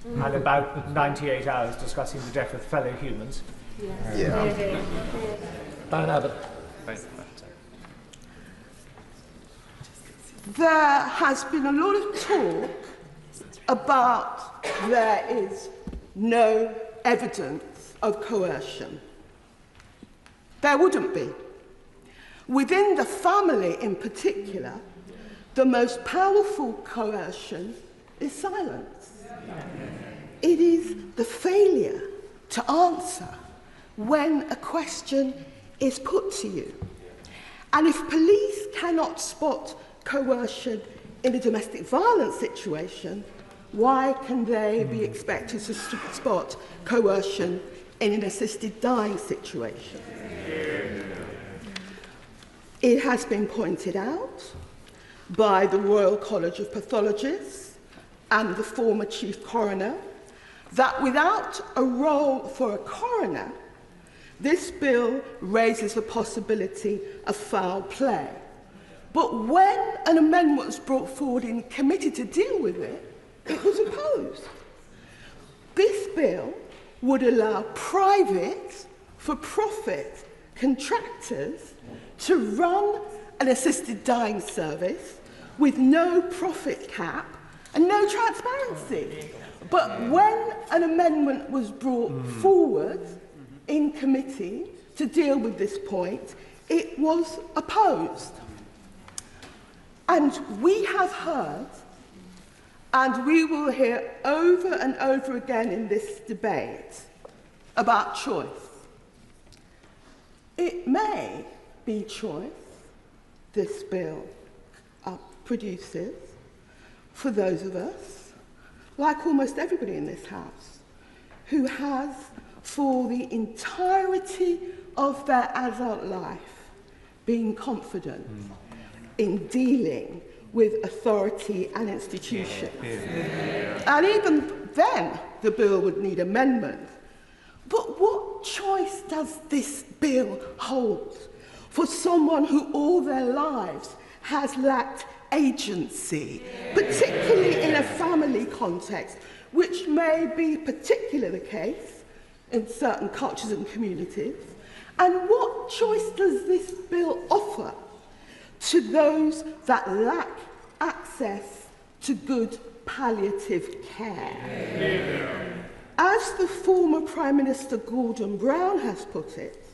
and about 98 hours discussing the death of fellow humans? There has been a lot of talk about there is no evidence of coercion. There wouldn't be. Within the family in particular, the most powerful coercion is silence. It is the failure to answer when a question is put to you. And if police cannot spot coercion in a domestic violence situation, why can they be expected to spot coercion in an assisted dying situation? It has been pointed out by the Royal College of Pathologists and the former Chief Coroner that without a role for a coroner, this bill raises the possibility of foul play. But when an amendment was brought forward in committee to deal with it, it was opposed. This bill would allow private, for-profit contractors to run an assisted dying service with no profit cap and no transparency. But when an amendment was brought forward in committee to deal with this point, it was opposed. And we have heard, and we will hear over and over again in this debate, about choice. It may be choice this bill produces for those of us, like almost everybody in this House, who has, for the entirety of their adult life, been confident in dealing with authority and institutions. And even then, the bill would need amendment. But what choice does this bill hold for someone who all their lives has lacked agency, particularly in a family context, which may be particularly the case in certain cultures and communities. And what choice does this bill offer to those that lack access to good palliative care? As the former Prime Minister Gordon Brown has put it,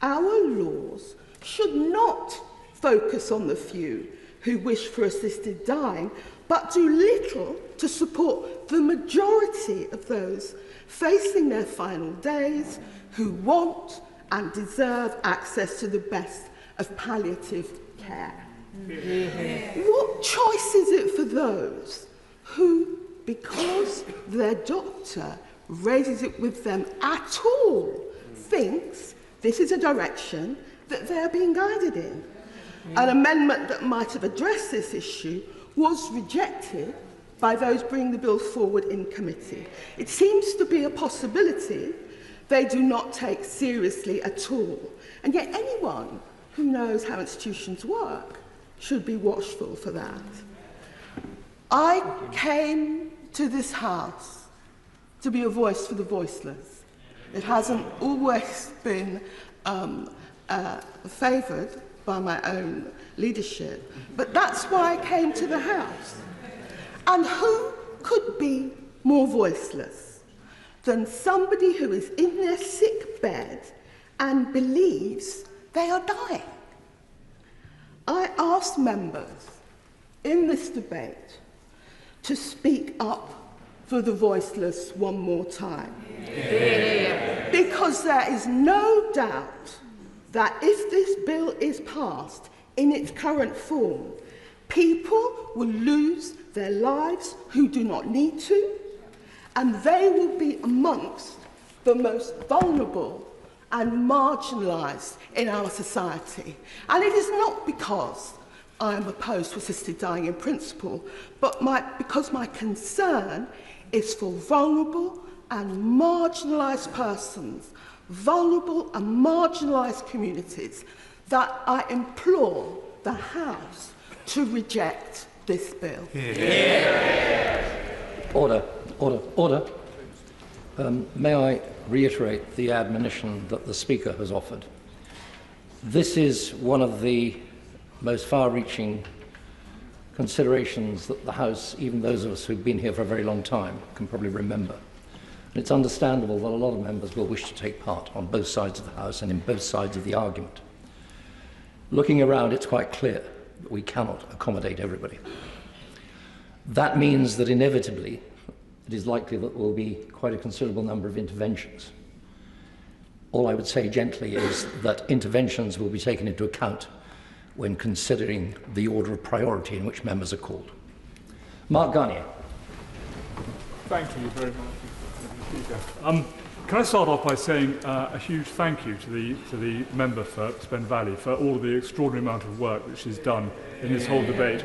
our laws should not focus on the few who wish for assisted dying, but do little to support the majority of those facing their final days who want and deserve access to the best of palliative care. What choice is it for those who, because their doctor raises it with them at all, thinks this is a direction that they're being guided in? An amendment that might have addressed this issue was rejected by those bringing the bill forward in committee. It seems to be a possibility they do not take seriously at all. And yet anyone who knows how institutions work should be watchful for that. I came to this house to be a voice for the voiceless. It hasn't always been favoured by my own leadership, but that's why I came to the house. And who could be more voiceless than somebody who is in their sick bed and believes they are dying? I asked members in this debate to speak up for the voiceless one more time. Because there is no doubt that if this bill is passed in its current form, people will lose their lives who do not need to, and they will be amongst the most vulnerable and marginalised in our society. And it is not because I am opposed to assisted dying in principle, but because my concern is for vulnerable and marginalised persons, vulnerable and marginalised communities, that I implore the House to reject this bill. Order, order, order. May I reiterate the admonition that the Speaker has offered? This is one of the most far-reaching considerations that the House, even those of us who've been here for a very long time, can probably remember. And it's understandable that a lot of members will wish to take part on both sides of the House and in both sides of the argument. Looking around, it's quite clear that we cannot accommodate everybody. That means that inevitably it is likely that there will be quite a considerable number of interventions. All I would say gently is that interventions will be taken into account when considering the order of priority in which members are called. Mark Garnier. Thank you very much, Mr. Speaker. Can I start off by saying a huge thank you to the member for Spen Valley for all of the extraordinary amount of work which she's done in this whole debate.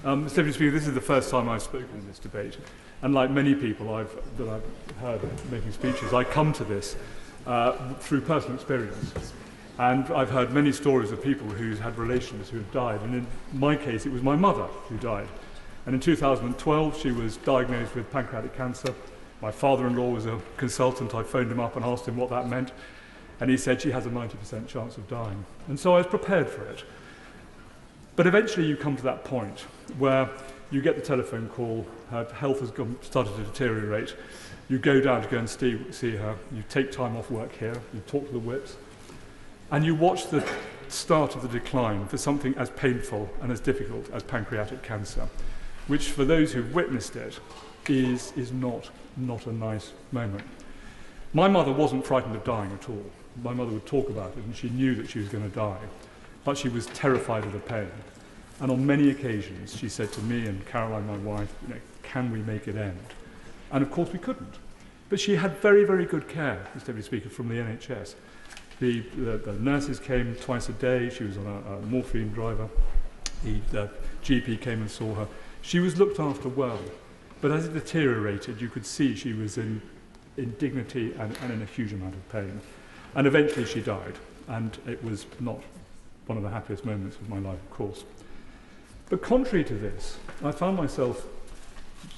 Mr. Deputy Speaker, this is the first time I've spoken in this debate, and like many people that I've heard making speeches, I come to this through personal experience. And I've heard many stories of people who had relations who have died, and in my case it was my mother who died. And in 2012 she was diagnosed with pancreatic cancer. My father-in-law was a consultant. I phoned him up and asked him what that meant, and he said she has a 90% chance of dying. And so I was prepared for it. But eventually you come to that point where you get the telephone call, her health has started to deteriorate, you go down to go and see her, you take time off work here, you talk to the whips, and you watch the start of the decline for something as painful and as difficult as pancreatic cancer, which for those who've witnessed it is not a nice moment. My mother wasn't frightened of dying at all. My mother would talk about it and she knew that she was going to die, but she was terrified of the pain. And on many occasions she said to me and Caroline, my wife, can we make it end? And of course we couldn't. But she had very, very good care, Mr. Deputy Speaker, from the NHS. The nurses came twice a day. She was on a morphine driver. The GP came and saw her. She was looked after well, but as it deteriorated, you could see she was in dignity and in a huge amount of pain. And eventually she died, and it was not one of the happiest moments of my life, of course. But contrary to this, I found myself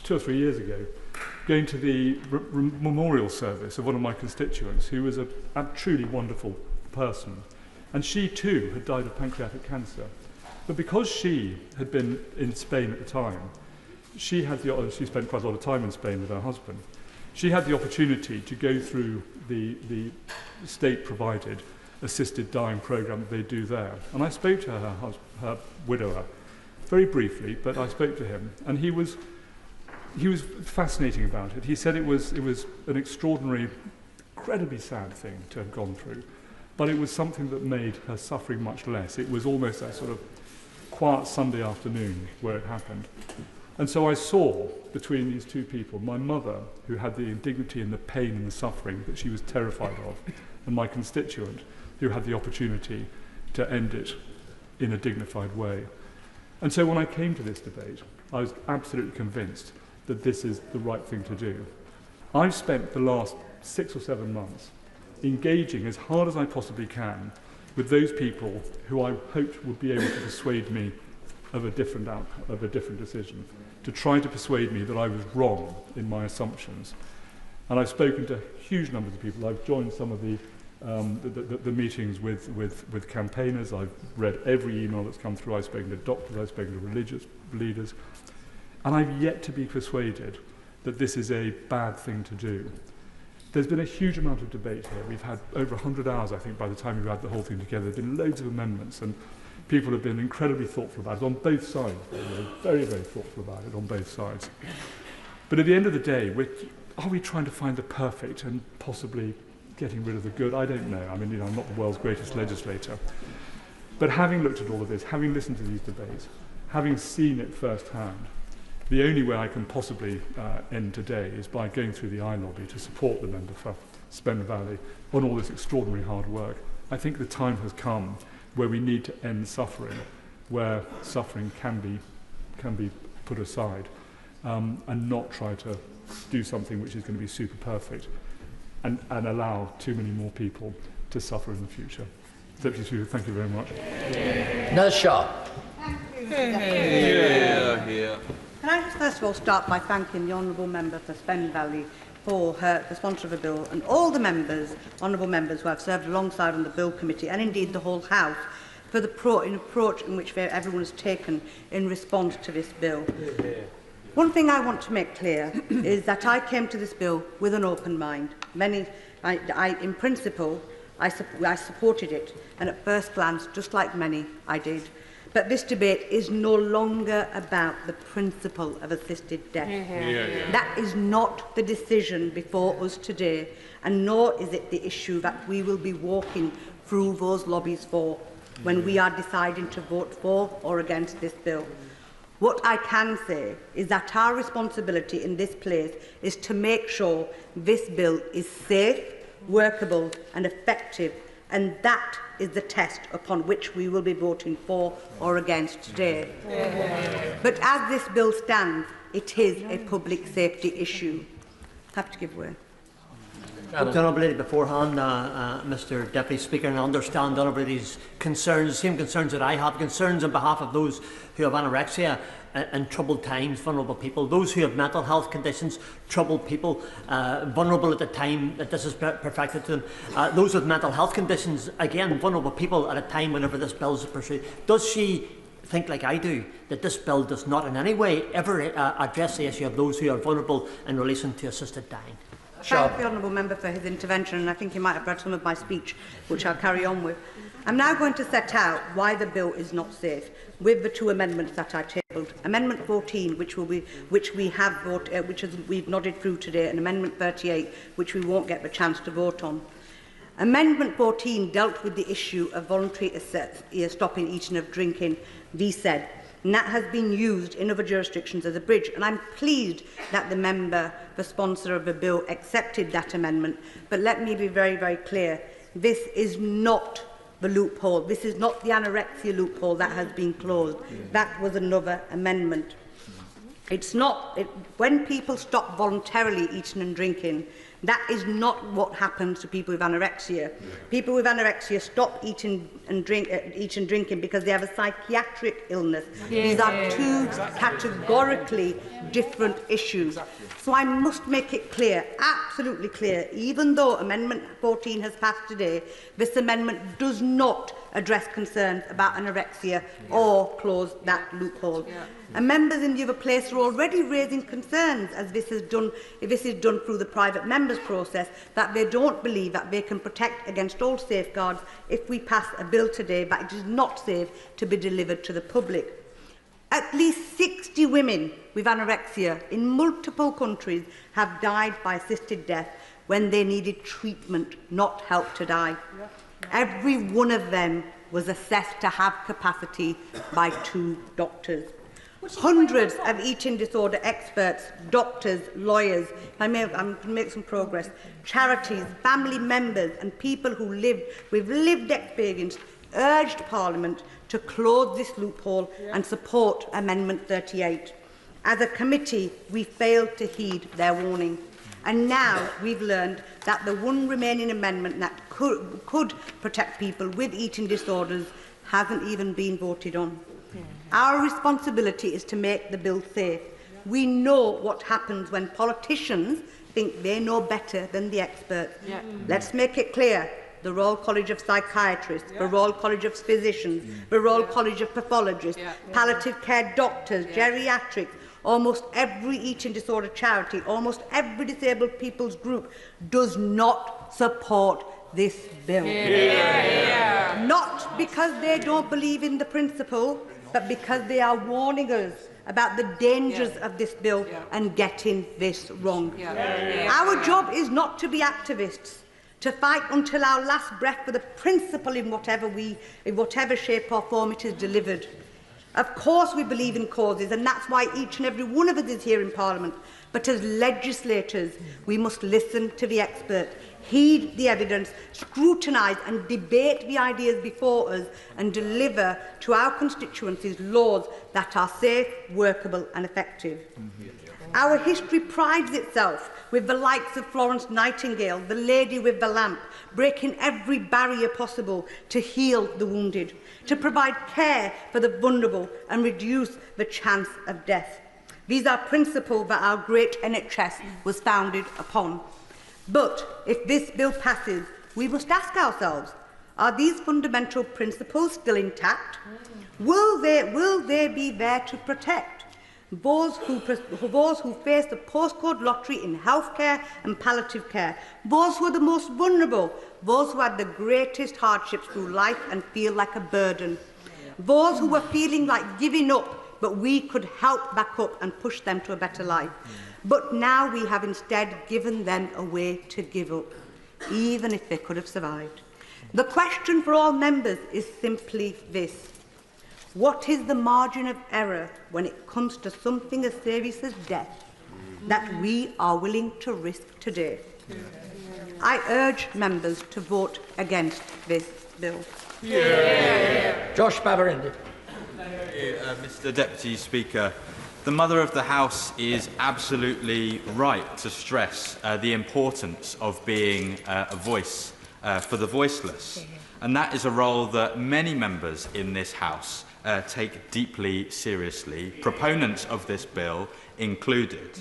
2 or 3 years ago going to the memorial service of one of my constituents who was a truly wonderful person. And she too had died of pancreatic cancer. But because she had been in Spain at the time, she spent quite a lot of time in Spain with her husband. She had the opportunity to go through the state-provided assisted dying program that they do there. And I spoke to her widower very briefly, but I spoke to him, and he was fascinating about it. He said it was an extraordinary, incredibly sad thing to have gone through, but it was something that made her suffering much less. It was almost that sort of quiet Sunday afternoon where it happened. And so I saw between these two people, my mother, who had the indignity and the pain and the suffering that she was terrified of, and my constituent, who had the opportunity to end it in a dignified way. And so when I came to this debate, I was absolutely convinced that this is the right thing to do. I've spent the last 6 or 7 months engaging as hard as I possibly can with those people who I hoped would be able to persuade me of a different outcome, of a different decision, to try to persuade me that I was wrong in my assumptions. And I've spoken to huge numbers of people. I've joined some of the meetings with campaigners. I've read every email that's come through. I've spoken to doctors. I've spoken to religious leaders. And I've yet to be persuaded that this is a bad thing to do. There's been a huge amount of debate here. We've had over 100 hours, I think, by the time we've had the whole thing together. There have been loads of amendments, and people have been incredibly thoughtful about it on both sides. They're very, very thoughtful about it on both sides. But at the end of the day, are we trying to find the perfect and possibly getting rid of the good? I don't know. I mean, I'm not the world's greatest legislator. But having looked at all of this, having listened to these debates, having seen it firsthand, the only way I can possibly end today is by going through the I-lobby to support the member for Spen Valley on all this extraordinary hard work. I think the time has come where we need to end suffering, where suffering can be put aside, and not try to do something which is going to be super perfect and allow too many more people to suffer in the future. Deputy Speaker, thank you very much. Ms Shaw. Can I just first of all start by thanking the Honourable Member for Spen Valley for the sponsor of the bill, and all the members, honourable members who have served alongside on the Bill Committee, and indeed the whole House, for the approach in which everyone has taken in response to this bill. One thing I want to make clear is that I came to this bill with an open mind. In principle, I supported it, and at first glance, just like many, I did. But this debate is no longer about the principle of assisted death. That is not the decision before us today, and nor is it the issue that we will be walking through those lobbies for when we are deciding to vote for or against this bill. What I can say is that our responsibility in this place is to make sure this bill is safe, workable and effective, and that is the test upon which we will be voting for or against today. But as this bill stands, it is a public safety issue. I have to give way. Honourable Lady beforehand, Mr Deputy Speaker, and I understand Honourable Lady's concerns, the same concerns that I have, concerns on behalf of those who have anorexia in troubled times, vulnerable people, those who have mental health conditions, troubled people, vulnerable at the time that this is perfected to them, those with mental health conditions, again, vulnerable people at a time whenever this bill is pursued. Does she think, like I do, that this bill does not in any way ever address the issue of those who are vulnerable in relation to assisted dying? Thank the Honourable Member for his intervention, and I think he might have read some of my speech, which I'll carry on with. I'm now going to set out why the bill is not safe with the 2 amendments that I tabled. Amendment 14, which we've nodded through today, and Amendment 38, which we won't get the chance to vote on. Amendment 14 dealt with the issue of voluntary stopping eating of drinking, VSED, and that has been used in other jurisdictions as a bridge. And I'm pleased that the member, the sponsor of the bill, accepted that amendment. But let me be very, very clear. This is not the loophole. This is not the anorexia loophole that has been closed. That was another amendment. It's not, when people stop voluntarily eating and drinking, that is not what happens to people with anorexia. People with anorexia stop eating and drinking because they have a psychiatric illness. These are two categorically different issues. So I must make it clear, absolutely clear, even though Amendment 14 has passed today, this amendment does not address concerns about anorexia or close that loophole. And members in the other place are already raising concerns, as this is done through the private members process, that they don't believe that they can protect against all safeguards if we pass a bill today, but it is not safe to be delivered to the public. At least 60 women with anorexia in multiple countries have died by assisted death when they needed treatment, not help to die. Every one of them was assessed to have capacity by 2 doctors. Hundreds of eating disorder experts, doctors, lawyers, I'm going to make some progress, charities, family members and people who lived with lived experience urged Parliament to close this loophole and support Amendment 38. As a committee, we failed to heed their warning. And now we've learned that the one remaining amendment that could protect people with eating disorders hasn't even been voted on. Our responsibility is to make the bill safe. We know what happens when politicians think they know better than the experts. Let's make it clear. The Royal College of Psychiatrists, the Royal College of Physicians, the Royal College of Pathologists, palliative care doctors, geriatrics, almost every eating disorder charity, almost every disabled people's group does not support this bill. Not because they don't believe in the principle, but because they are warning us about the dangers of this bill and getting this wrong. Our job is not to be activists, to fight until our last breath for the principle in whatever shape or form it is delivered. Of course we believe in causes, and that's why each and every one of us is here in Parliament. But as legislators, we must listen to the experts, heed the evidence, scrutinise and debate the ideas before us, and deliver to our constituencies laws that are safe, workable and effective. Our history prides itself with the likes of Florence Nightingale, the lady with the lamp, breaking every barrier possible to heal the wounded, to provide care for the vulnerable and reduce the chance of death. These are principles that our great NHS was founded upon. But if this bill passes, we must ask ourselves, are these fundamental principles still intact? Will they be there to protect those who face the postcode lottery in healthcare and palliative care, those who are the most vulnerable, those who had the greatest hardships through life and feel like a burden, those who were feeling like giving up, but we could help back up and push them to a better life. But now we have instead given them a way to give up, even if they could have survived. The question for all members is simply this: what is the margin of error when it comes to something as serious as death that we are willing to risk today? I urge members to vote against this bill. Josh Babarindi. Mr. Deputy Speaker, the Mother of the House is absolutely right to stress the importance of being a voice for the voiceless. And that is a role that many members in this House take deeply seriously, proponents of this bill included.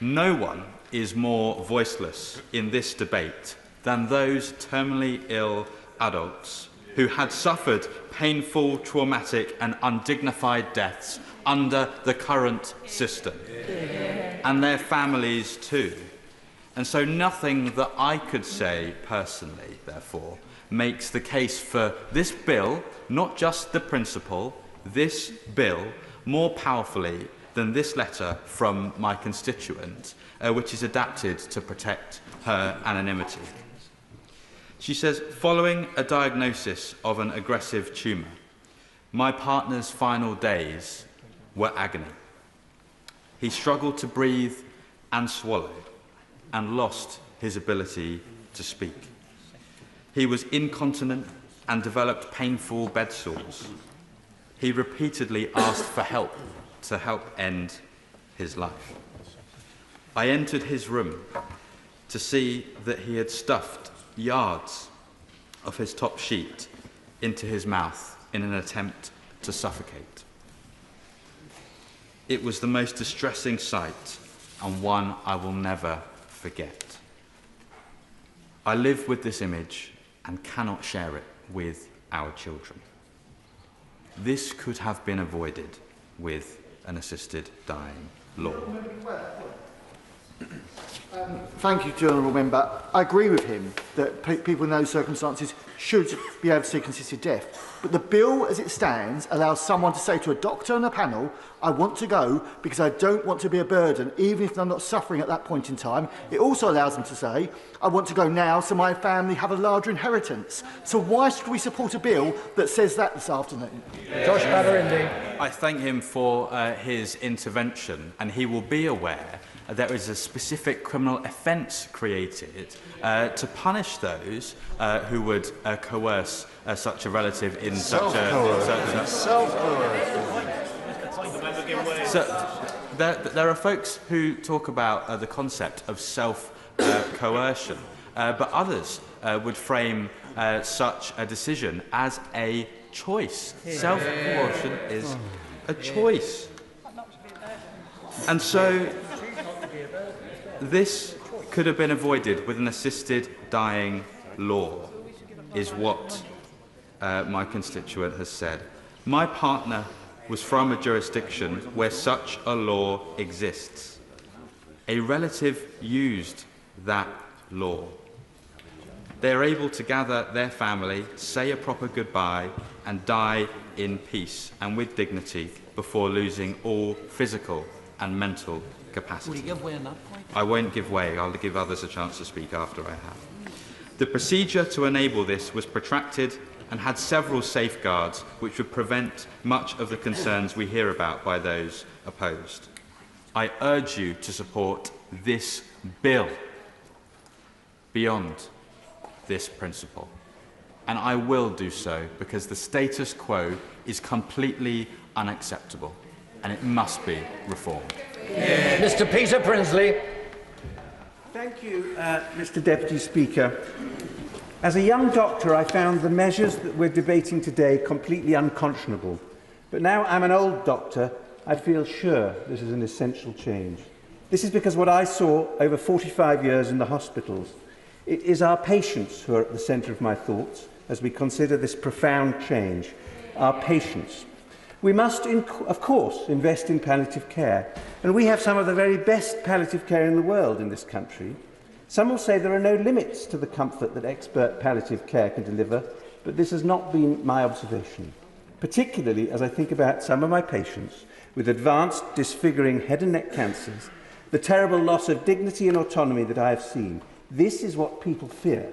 No one is more voiceless in this debate than those terminally ill adults who had suffered painful, traumatic and undignified deaths under the current system, and their families too. And so nothing that I could say personally, therefore, makes the case for this bill, not just the principle, this bill, more powerfully than this letter from my constituent, which is adapted to protect her anonymity. She says, following a diagnosis of an aggressive tumour, my partner's final days were agony. He struggled to breathe and swallow and lost his ability to speak. He was incontinent and developed painful bed sores. He repeatedly asked for help to help end his life. I entered his room to see that he had stuffed yards of his top sheet into his mouth in an attempt to suffocate. It was the most distressing sight, and one I will never forget. I live with this image and cannot share it with our children. This could have been avoided with an assisted dying law. Thank you, Honourable Member. I agree with him that people in those circumstances should be able to seek assisted death. But the bill, as it stands, allows someone to say to a doctor on a panel, I want to go because I don't want to be a burden, even if they're not suffering at that point in time. It also allows them to say, I want to go now so my family have a larger inheritance. So why should we support a bill that says that this afternoon? Josh Bader-Indy. I thank him for his intervention, and he will be aware there is a specific criminal offence created to punish those who would coerce such a relative in such a... So there are folks who talk about the concept of self-coercion, but others would frame such a decision as a choice. Self-coercion is a choice. And so this could have been avoided with an assisted dying law, is what my constituent has said. My partner was from a jurisdiction where such a law exists. A relative used that law. They are able to gather their family, say a proper goodbye, and die in peace and with dignity before losing all physical and mental capacity. Will you give way on that point? I won't give way. I'll give others a chance to speak after I have. The procedure to enable this was protracted and had several safeguards which would prevent much of the concerns we hear about by those opposed. I urge you to support this bill beyond this principle. And I will do so because the status quo is completely unacceptable and it must be reformed. Mr. Peter Prinsley. Thank you, Mr. Deputy Speaker. As a young doctor, I found the measures that we're debating today completely unconscionable. But now I'm an old doctor, I feel sure this is an essential change. This is because what I saw over 45 years in the hospitals. It is our patients who are at the centre of my thoughts as we consider this profound change. Our patients. We must, of course, invest in palliative care, and we have some of the very best palliative care in the world in this country. Some will say there are no limits to the comfort that expert palliative care can deliver, but this has not been my observation, particularly as I think about some of my patients with advanced, disfiguring head and neck cancers, the terrible loss of dignity and autonomy that I have seen. This is what people fear,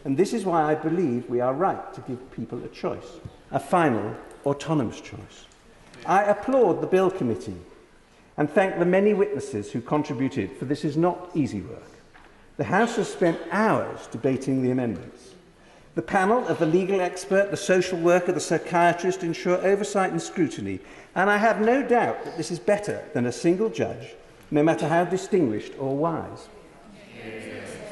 and this is why I believe we are right to give people a choice, a final, autonomous choice. I applaud the Bill Committee and thank the many witnesses who contributed, for this is not easy work. The House has spent hours debating the amendments. The panel of the legal expert, the social worker, the psychiatrist ensure oversight and scrutiny, and I have no doubt that this is better than a single judge, no matter how distinguished or wise.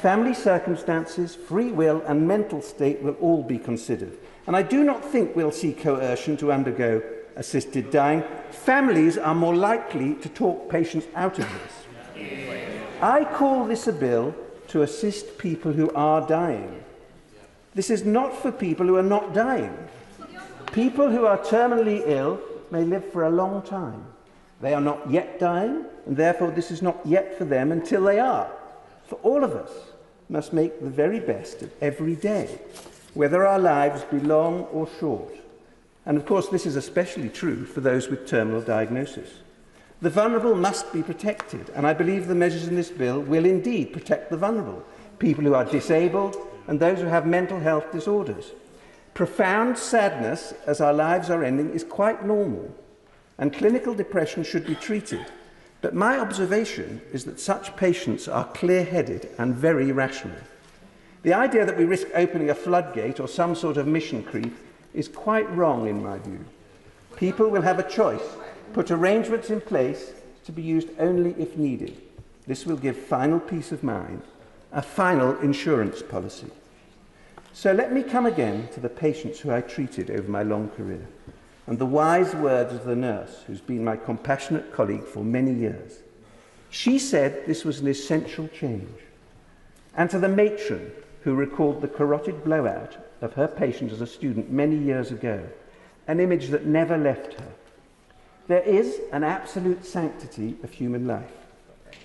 Family circumstances, free will and mental state will all be considered. And I do not think we'll see coercion to undergo assisted dying. Families are more likely to talk patients out of this. I call this a bill to assist people who are dying. This is not for people who are not dying. People who are terminally ill may live for a long time. They are not yet dying, and therefore this is not yet for them until they are. For all of us must make the very best of every day, whether our lives be long or short. And of course, this is especially true for those with terminal diagnosis. The vulnerable must be protected, and I believe the measures in this bill will indeed protect the vulnerable, people who are disabled and those who have mental health disorders. Profound sadness as our lives are ending is quite normal, and clinical depression should be treated. But my observation is that such patients are clear-headed and very rational. The idea that we risk opening a floodgate or some sort of mission creep is quite wrong in my view. People will have a choice, put arrangements in place to be used only if needed. This will give final peace of mind, a final insurance policy. So let me come again to the patients who I treated over my long career, and the wise words of the nurse who's been my compassionate colleague for many years. She said this was an essential change. And to the matron who recalled the carotid blowout of her patient as a student many years ago, an image that never left her. There is an absolute sanctity of human life,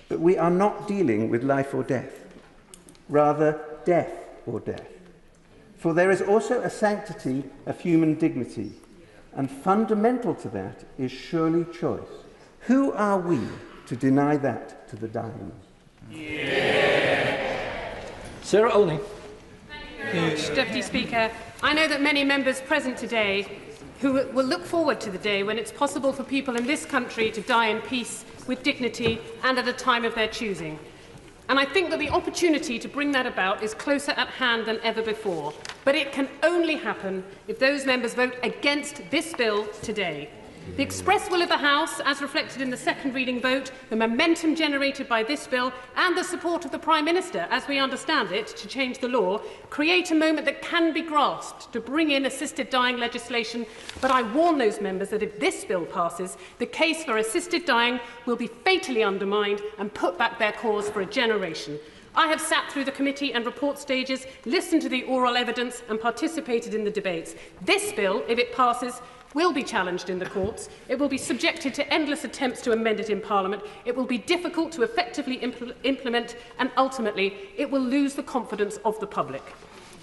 but we are not dealing with life or death, rather death or death. For there is also a sanctity of human dignity, and fundamental to that is surely choice. Who are we to deny that to the dying? Sarah Olney. Thank you very much, Deputy Speaker. I know that many members present today who will look forward to the day when it's possible for people in this country to die in peace, with dignity and at a time of their choosing. And I think that the opportunity to bring that about is closer at hand than ever before. But it can only happen if those members vote against this bill today. The express will of the House, as reflected in the second reading vote, the momentum generated by this bill and the support of the Prime Minister, as we understand it, to change the law, create a moment that can be grasped to bring in assisted dying legislation. But I warn those members that if this bill passes, the case for assisted dying will be fatally undermined and put back their cause for a generation. I have sat through the committee and report stages, listened to the oral evidence and participated in the debates. This bill, if it passes, will be challenged in the courts. It will be subjected to endless attempts to amend it in Parliament. It will be difficult to effectively implement, and ultimately it will lose the confidence of the public.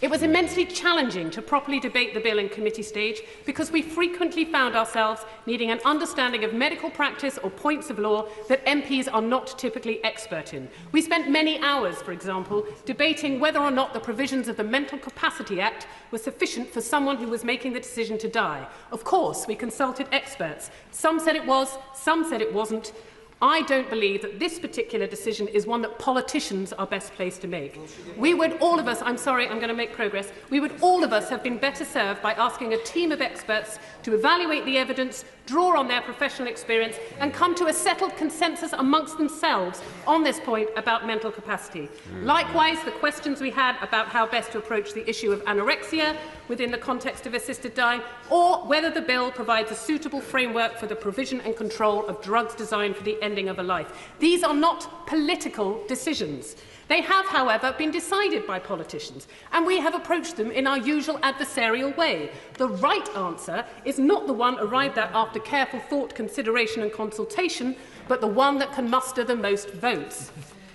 It was immensely challenging to properly debate the bill in committee stage because we frequently found ourselves needing an understanding of medical practice or points of law that MPs are not typically expert in. We spent many hours, for example, debating whether or not the provisions of the Mental Capacity Act were sufficient for someone who was making the decision to die. Of course, we consulted experts. Some said it was, some said it wasn't. I don't believe that this particular decision is one that politicians are best placed to make. We would all of us, I'm sorry, I'm going to make progress, we would all of us have been better served by asking a team of experts to evaluate the evidence, draw on their professional experience and come to a settled consensus amongst themselves on this point about mental capacity. Likewise, the questions we had about how best to approach the issue of anorexia within the context of assisted dying, or whether the bill provides a suitable framework for the provision and control of drugs designed for the ending of a life. These are not political decisions. They have, however, been decided by politicians, and we have approached them in our usual adversarial way. The right answer is not the one arrived at after careful thought, consideration and consultation, but the one that can muster the most votes.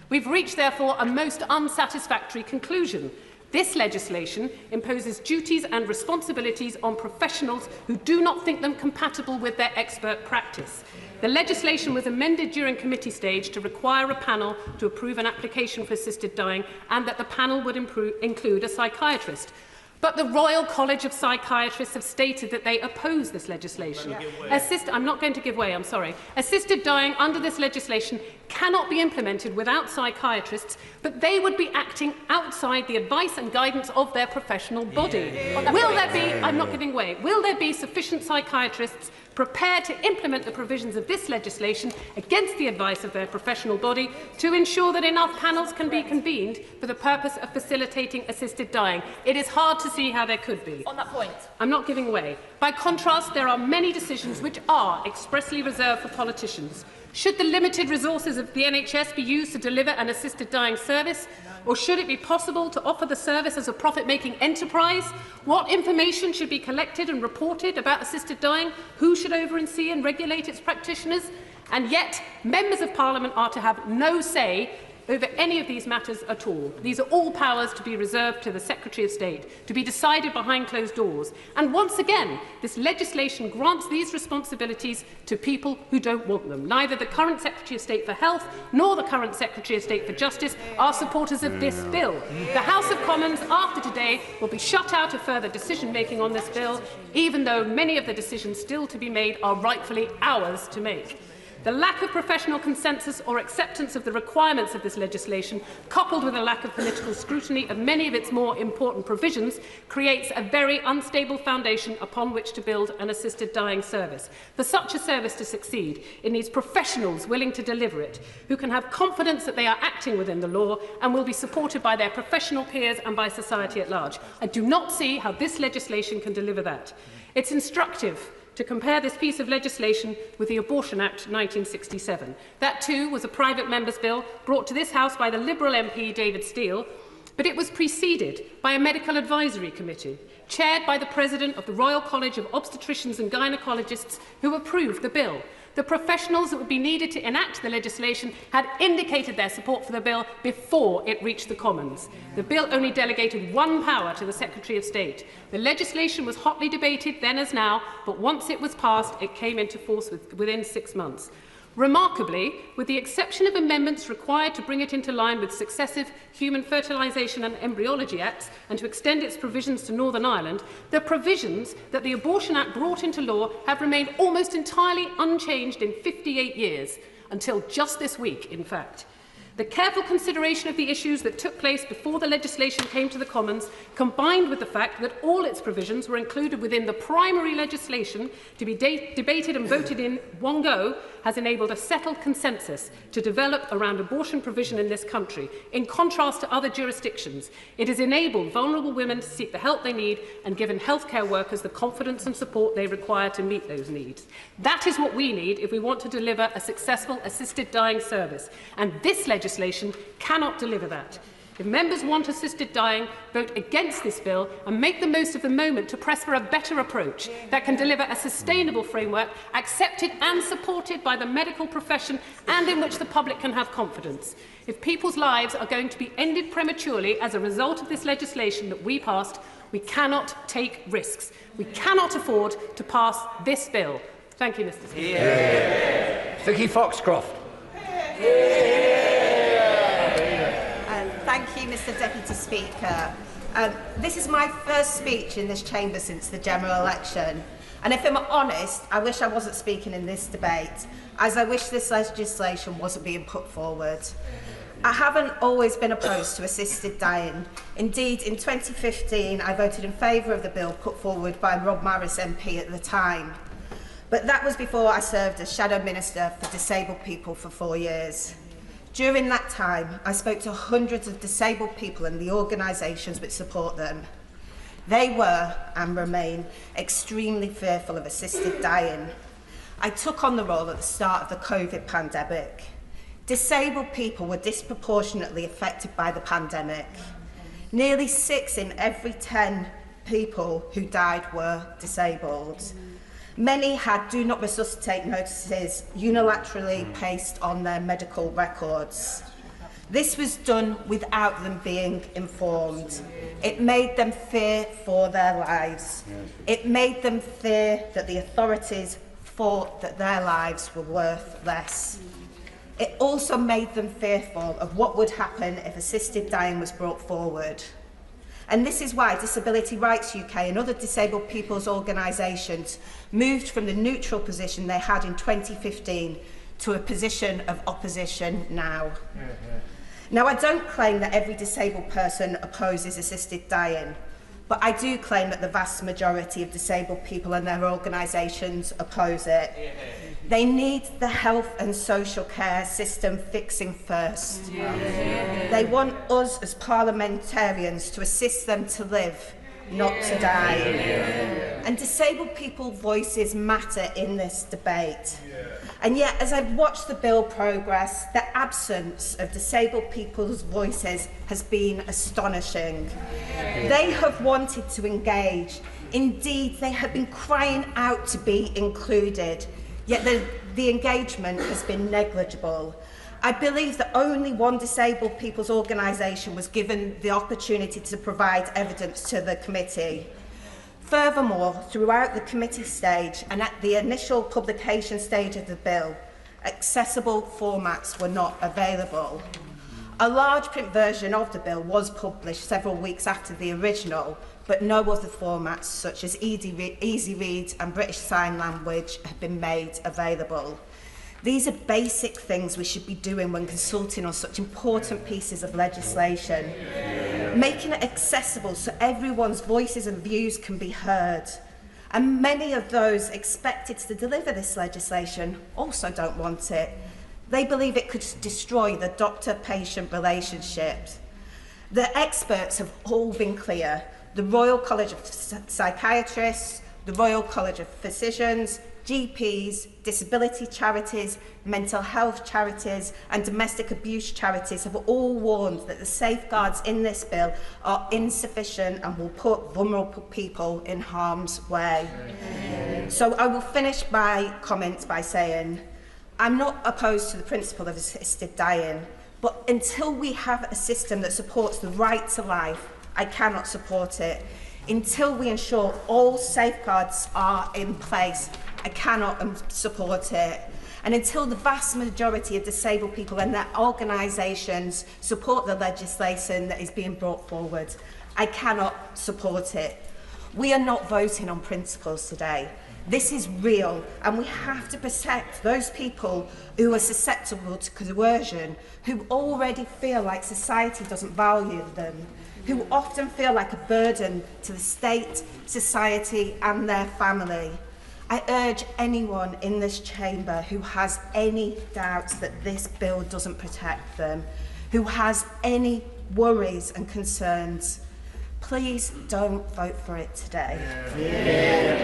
We've reached, therefore, a most unsatisfactory conclusion. This legislation imposes duties and responsibilities on professionals who do not think them compatible with their expert practice. The legislation was amended during committee stage to require a panel to approve an application for assisted dying and that the panel would include a psychiatrist. But the Royal College of Psychiatrists have stated that they oppose this legislation. I'm not going to give way, I'm sorry. Assisted dying under this legislation cannot be implemented without psychiatrists, but they would be acting outside the advice and guidance of their professional body. Will there be, I'm not giving way, will there be sufficient psychiatrists prepared to implement the provisions of this legislation against the advice of their professional body to ensure that enough panels can be convened for the purpose of facilitating assisted dying? It is hard to see how there could be. On that point. I'm not giving way. By contrast, there are many decisions which are expressly reserved for politicians. Should the limited resources of the NHS be used to deliver an assisted dying service? Or should it be possible to offer the service as a profit-making enterprise? What information should be collected and reported about assisted dying? Who should oversee and regulate its practitioners? And yet, members of Parliament are to have no say over any of these matters at all. These are all powers to be reserved to the Secretary of State, to be decided behind closed doors. And once again, this legislation grants these responsibilities to people who don't want them. Neither the current Secretary of State for Health nor the current Secretary of State for Justice are supporters of this bill. The House of Commons, after today, will be shut out of further decision-making on this bill, even though many of the decisions still to be made are rightfully ours to make. The lack of professional consensus or acceptance of the requirements of this legislation, coupled with a lack of political scrutiny of many of its more important provisions, creates a very unstable foundation upon which to build an assisted dying service. For such a service to succeed, it needs professionals willing to deliver it, who can have confidence that they are acting within the law and will be supported by their professional peers and by society at large. I do not see how this legislation can deliver that. It's instructive to compare this piece of legislation with the Abortion Act 1967. That too was a private member's bill brought to this House by the Liberal MP David Steele, but it was preceded by a medical advisory committee chaired by the President of the Royal College of Obstetricians and Gynaecologists, who approved the bill. The professionals that would be needed to enact the legislation had indicated their support for the bill before it reached the Commons. The bill only delegated one power to the Secretary of State. The legislation was hotly debated then as now, but once it was passed, it came into force within 6 months. Remarkably, with the exception of amendments required to bring it into line with successive Human Fertilisation and Embryology Acts and to extend its provisions to Northern Ireland, the provisions that the Abortion Act brought into law have remained almost entirely unchanged in 58 years, until just this week, in fact. The careful consideration of the issues that took place before the legislation came to the Commons, combined with the fact that all its provisions were included within the primary legislation to be debated and voted in one go, has enabled a settled consensus to develop around abortion provision in this country. In contrast to other jurisdictions, it has enabled vulnerable women to seek the help they need and given healthcare workers the confidence and support they require to meet those needs. That is what we need if we want to deliver a successful assisted dying service, and this legislation cannot deliver that. If members want assisted dying, vote against this bill and make the most of the moment to press for a better approach that can deliver a sustainable framework accepted and supported by the medical profession and in which the public can have confidence. If people's lives are going to be ended prematurely as a result of this legislation that we passed, we cannot take risks. We cannot afford to pass this bill. Thank you, Mr. Speaker. Yeah. Vicky Foxcroft. Thank you, Mr. Deputy Speaker. This is my first speech in this chamber since the general election. And if I'm honest, I wish I wasn't speaking in this debate, as I wish this legislation wasn't being put forward. I haven't always been opposed to assisted dying. Indeed, in 2015, I voted in favour of the bill put forward by Rob Marris MP at the time. But that was before I served as Shadow Minister for Disabled People for 4 years. During that time, I spoke to hundreds of disabled people and the organisations which support them. They were, and remain, extremely fearful of assisted dying. I took on the role at the start of the COVID pandemic. Disabled people were disproportionately affected by the pandemic. Nearly 6 in every 10 people who died were disabled. Many had do not resuscitate notices unilaterally placed on their medical records. This was done without them being informed. It made them fear for their lives. It made them fear that the authorities thought that their lives were worth less. It also made them fearful of what would happen if assisted dying was brought forward. And this is why Disability Rights UK and other disabled people's organisations moved from the neutral position they had in 2015 to a position of opposition now. Now, I don't claim that every disabled person opposes assisted dying, but I do claim that the vast majority of disabled people and their organisations oppose it. They need the health and social care system fixing first. They want us as parliamentarians to assist them to live, not to die. And disabled people's voices matter in this debate. And yet, as I've watched the bill progress, the absence of disabled people's voices has been astonishing. They have wanted to engage. Indeed, they have been crying out to be included. Yet the engagement has been negligible. I believe that only one disabled people's organisation was given the opportunity to provide evidence to the committee. Furthermore, throughout the committee stage and at the initial publication stage of the bill, accessible formats were not available. A large print version of the bill was published several weeks after the original, but no other formats such as Easy Read and British Sign Language have been made available. These are basic things we should be doing when consulting on such important pieces of legislation. Making it accessible so everyone's voices and views can be heard. And many of those expected to deliver this legislation also don't want it. They believe it could destroy the doctor-patient relationships. The experts have all been clear. The Royal College of Psychiatrists, the Royal College of Physicians, GPs, disability charities, mental health charities and domestic abuse charities have all warned that the safeguards in this bill are insufficient and will put vulnerable people in harm's way. So I will finish my comments by saying I'm not opposed to the principle of assisted dying, but until we have a system that supports the right to life, I cannot support it. Until we ensure all safeguards are in place, I cannot support it. And until the vast majority of disabled people and their organisations support the legislation that is being brought forward, I cannot support it. We are not voting on principles today. This is real, and we have to protect those people who are susceptible to coercion, who already feel like society doesn't value them, who often feel like a burden to the state, society and their family. I urge anyone in this chamber who has any doubts that this bill doesn't protect them, who has any worries and concerns, please don't vote for it today.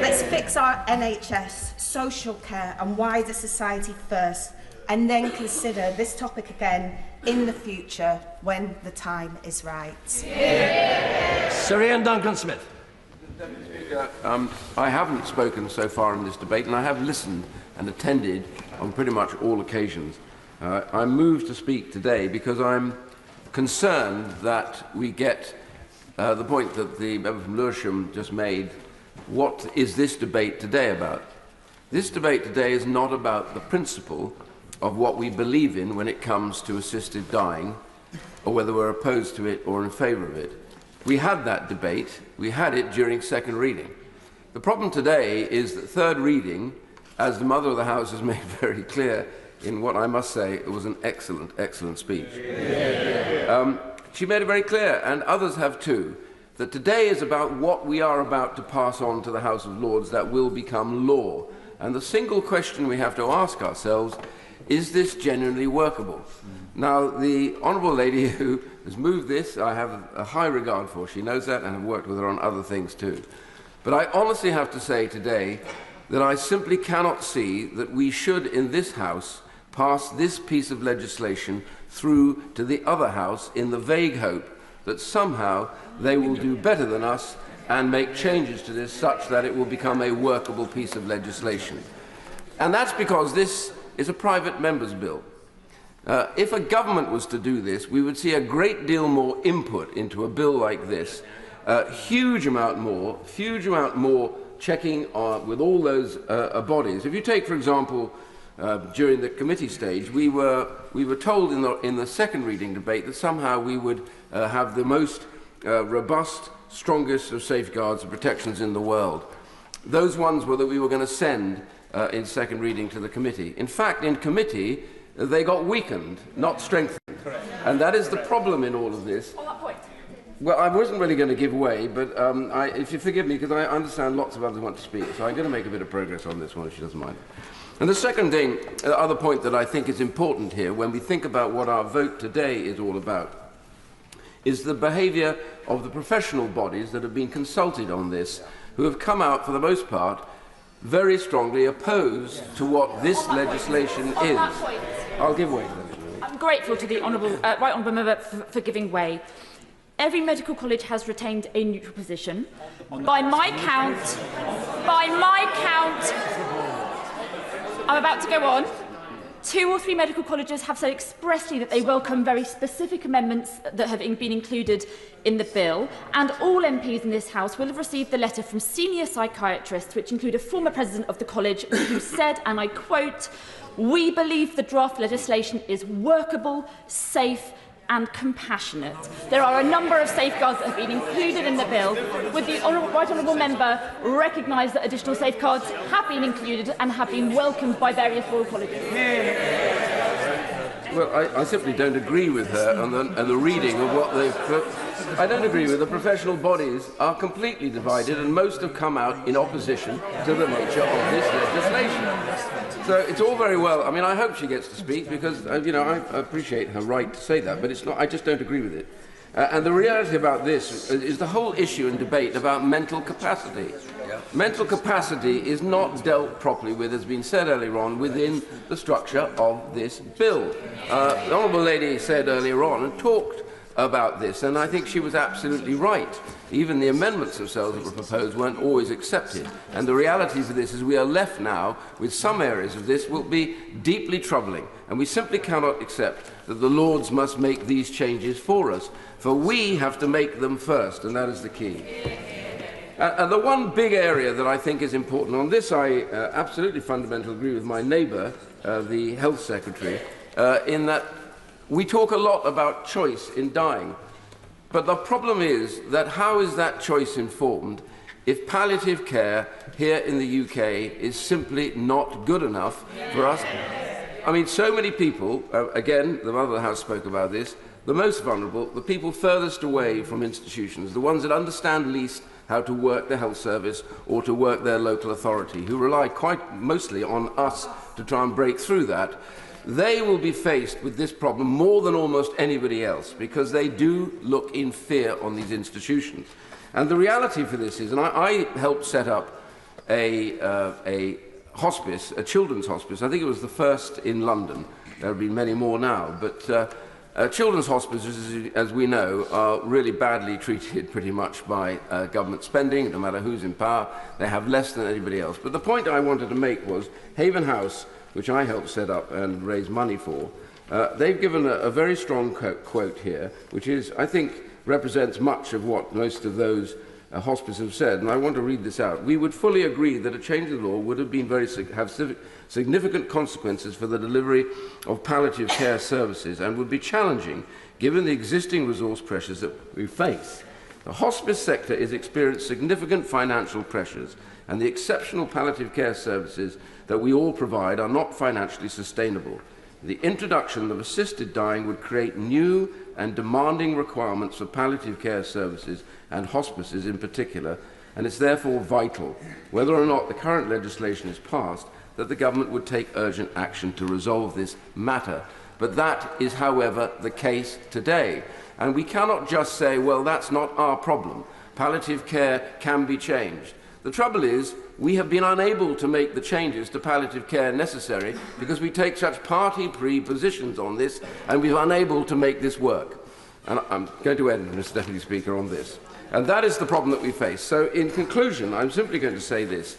Let's fix our NHS, social care and wider society first, and then consider this topic again in the future when the time is right. Sir Ian Duncan-Smith. I haven't spoken so far in this debate, and I have listened and attended on pretty much all occasions. I'm moved to speak today because I'm concerned that we get the point that the member from Lewisham just made. What is this debate today about? This debate today is not about the principle of what we believe in when it comes to assisted dying, or whether we're opposed to it or in favour of it. We had that debate. We had it during second reading. The problem today is that third reading, as the Mother of the House has made very clear in what I must say, it was an excellent, excellent speech. She made it very clear, and others have too, that today is about what we are about to pass on to the House of Lords that will become law. And the single question we have to ask ourselves, is this genuinely workable? Now, the Honourable Lady who has moved this, I have a high regard for. She knows that, and I've worked with her on other things too. But I honestly have to say today that I simply cannot see that we should, in this House, pass this piece of legislation through to the other House in the vague hope that somehow they will do better than us and make changes to this such that it will become a workable piece of legislation. And that's because this is a private member's bill. If a government was to do this, we would see a great deal more input into a bill like this, huge amount more checking with all those bodies. If you take, for example, during the committee stage, we were told in the second reading debate that somehow we would have the most robust, strongest of safeguards and protections in the world. Those ones were that we were going to send in second reading to the committee. In fact, in committee, they got weakened, not strengthened. Correct. And that is the problem in all of this. On that point. Well, I wasn't really going to give way, but if you forgive me, because I understand lots of others want to speak, so I'm going to make a bit of progress on this one, if she doesn't mind. And the second thing, other point that I think is important here, when we think about what our vote today is all about, is the behaviour of the professional bodies that have been consulted on this, who have come out, for the most part, very strongly opposed to what this legislation is. I'll give way to that. I'm grateful to the right honourable member for giving way. Every medical college has retained a neutral position. By my count, I'm about to go on. 2 or 3 medical colleges have said expressly that they welcome very specific amendments that have been included in the bill, and all MPs in this House will have received the letter from senior psychiatrists, which include a former president of the college, who said, and I quote, "We believe the draft legislation is workable, safe and compassionate. There are a number of safeguards that have been included in the bill. Would the right honourable member recognise that additional safeguards have been included and have been welcomed by various royal colleges? Well, I simply don't agree with her on the reading of what they've... I don't agree with the professional bodies are completely divided, and most have come out in opposition to the nature of this legislation. So it's all very well. I mean, I hope she gets to speak because, you know, I appreciate her right to say that, but it's not. I just don't agree with it. And the reality about this is the whole issue and debate about mental capacity. Mental capacity is not dealt properly with, as has been said earlier on, within the structure of this bill. The Honourable Lady said earlier on and talked about this, and I think she was absolutely right. Even the amendments themselves that were proposed weren't always accepted. And the reality for this is we are left now with some areas of this will be deeply troubling, and we simply cannot accept that the Lords must make these changes for us, for we have to make them first, and that is the key. And the one big area that I think is important on this, I absolutely fundamentally agree with my neighbour, the Health Secretary, in that we talk a lot about choice in dying. But the problem is that how is that choice informed if palliative care here in the UK is simply not good enough for us? I mean, so many people, again, the Mother of the House spoke about this, the most vulnerable, the people furthest away from institutions, the ones that understand least how to work the health service or to work their local authority, who rely quite mostly on us to try and break through that, they will be faced with this problem more than almost anybody else because they do look in fear on these institutions. And the reality for this is, and I helped set up a hospice, a children's hospice. I think it was the first in London. There have been many more now, but children's hospices, as we know, are really badly treated pretty much by government spending, no matter who's in power. They have less than anybody else. But the point I wanted to make was Haven House, which I helped set up and raise money for, they've given a very strong quote here, which is, I think, represents much of what most of those hospices have said, and I want to read this out. We would fully agree that a change of the law would have been have significant consequences for the delivery of palliative care services and would be challenging given the existing resource pressures that we face. The hospice sector is experiencing significant financial pressures, and the exceptional palliative care services that we all provide are not financially sustainable. The introduction of assisted dying would create new and demanding requirements for palliative care services and hospices in particular, and it's therefore vital, whether or not the current legislation is passed, that the government would take urgent action to resolve this matter. But that is, however, the case today. And we cannot just say, well, that's not our problem. Palliative care can be changed. The trouble is, we have been unable to make the changes to palliative care necessary because we take such party-pre positions on this, and we're unable to make this work. And I'm going to end, Mr. Deputy Speaker, on this. And that is the problem that we face. So, in conclusion, I'm simply going to say this.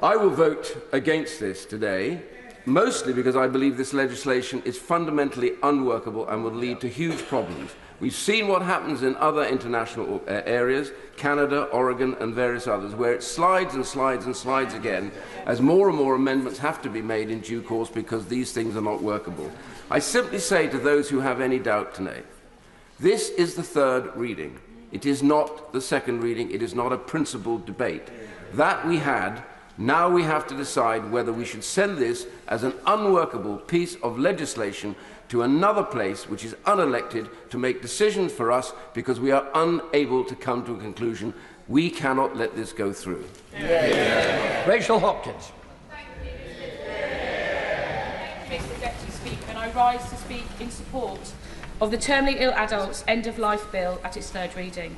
I will vote against this today, mostly because I believe this legislation is fundamentally unworkable and will lead to huge problems. We've seen what happens in other international areas, Canada, Oregon, and various others, where it slides and slides and slides again, as more and more amendments have to be made in due course because these things are not workable. I simply say to those who have any doubt tonight, this is the third reading. It is not the second reading. It is not a principled debate. That we had. Now we have to decide whether we should send this as an unworkable piece of legislation to another place which is unelected to make decisions for us because we are unable to come to a conclusion. We cannot let this go through. Rachel Hopkins. Thank you, Mr. Deputy Speaker, and I rise to speak in support of the Terminally Ill Adults End of Life Bill at its third reading.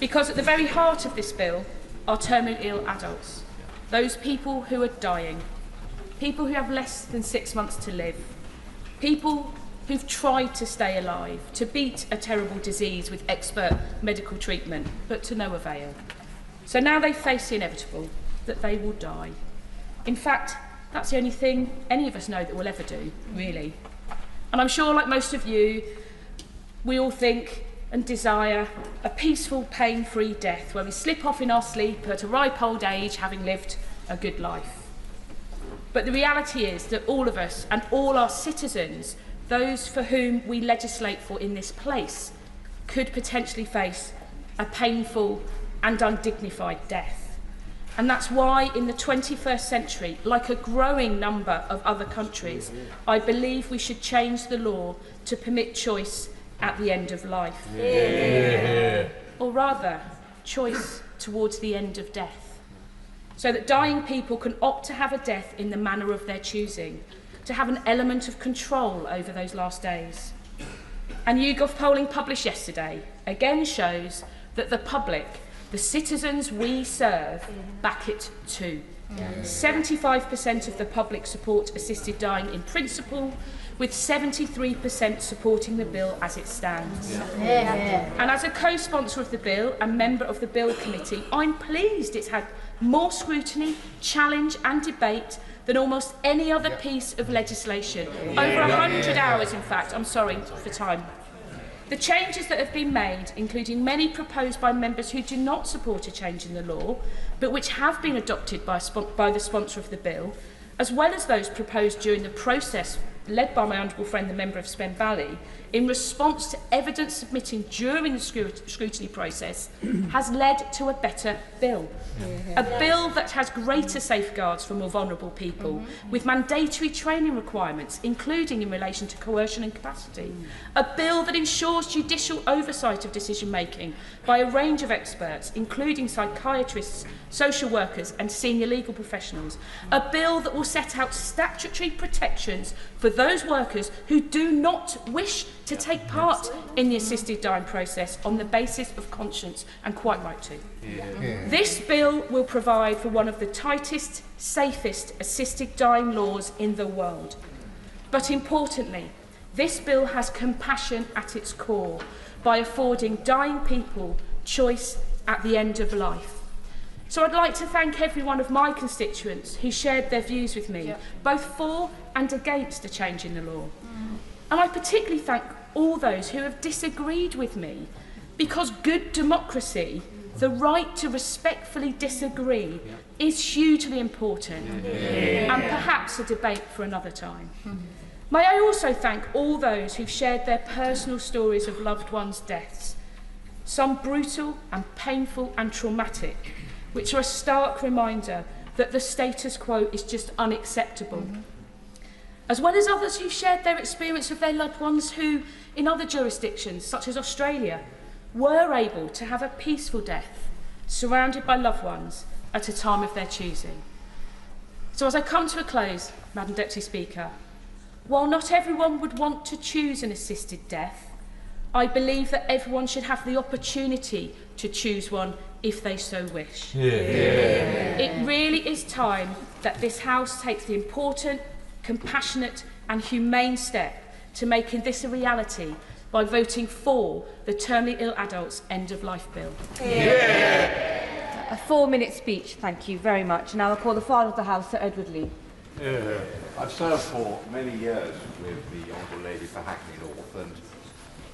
Because at the very heart of this bill are terminally ill adults. Those people who are dying, people who have less than 6 months to live, people who've tried to stay alive, to beat a terrible disease with expert medical treatment, but to no avail. So now they face the inevitable, that they will die. In fact, that's the only thing any of us know that we'll ever do, really. And I'm sure, like most of you, we all think and desire a peaceful, pain-free death where we slip off in our sleep at a ripe old age, having lived a good life. But the reality is that all of us and all our citizens those for whom we legislate for in this place could potentially face a painful and undignified death. And that's why in the 21st century, like a growing number of other countries, I believe we should change the law to permit choice at the end of life. Yeah. Or rather, choice towards the end of death. So that dying people can opt to have a death in the manner of their choosing, to have an element of control over those last days. And YouGov polling published yesterday again shows that the public, the citizens we serve, back it too. 75% of the public support assisted dying in principle, with 73% supporting the bill as it stands. And as a co-sponsor of the bill and member of the Bill Committee, I'm pleased it's had more scrutiny, challenge and debate than almost any other piece of legislation. Over 100 hours, in fact. I'm sorry for time. The changes that have been made, including many proposed by members who do not support a change in the law, but which have been adopted by the sponsor of the bill, as well as those proposed during the process led by my honourable friend, the member of Spen Valley, in response to evidence submitting during the scrutiny process, has led to a better bill. A bill that has greater safeguards for more vulnerable people, with mandatory training requirements, including in relation to coercion and capacity. A bill that ensures judicial oversight of decision-making by a range of experts, including psychiatrists, social workers and senior legal professionals. A bill that will set out statutory protections for those workers who do not wish to take part in the assisted dying process on the basis of conscience, and quite right too. This bill will provide for one of the tightest, safest assisted dying laws in the world. But importantly, this bill has compassion at its core by affording dying people choice at the end of life. So I'd like to thank every one of my constituents who shared their views with me, both for and against a change in the law. And I particularly thank all those who have disagreed with me, because good democracy, the right to respectfully disagree, is hugely important, and perhaps a debate for another time. May I also thank all those who've shared their personal stories of loved ones' deaths, some brutal and painful and traumatic, which are a stark reminder that the status quo is just unacceptable. As well as others who shared their experience of their loved ones who, in other jurisdictions, such as Australia, were able to have a peaceful death, surrounded by loved ones at a time of their choosing. So as I come to a close, Madam Deputy Speaker, while not everyone would want to choose an assisted death, I believe that everyone should have the opportunity to choose one if they so wish. It really is time that this House takes the important, compassionate and humane step to making this a reality by voting for the Terminally Ill Adults End of Life Bill. A 4-minute speech, thank you very much. Now I'll call the Father of the House, Sir Edward Lee. I've served for many years with the Honourable Lady for Hackney North, and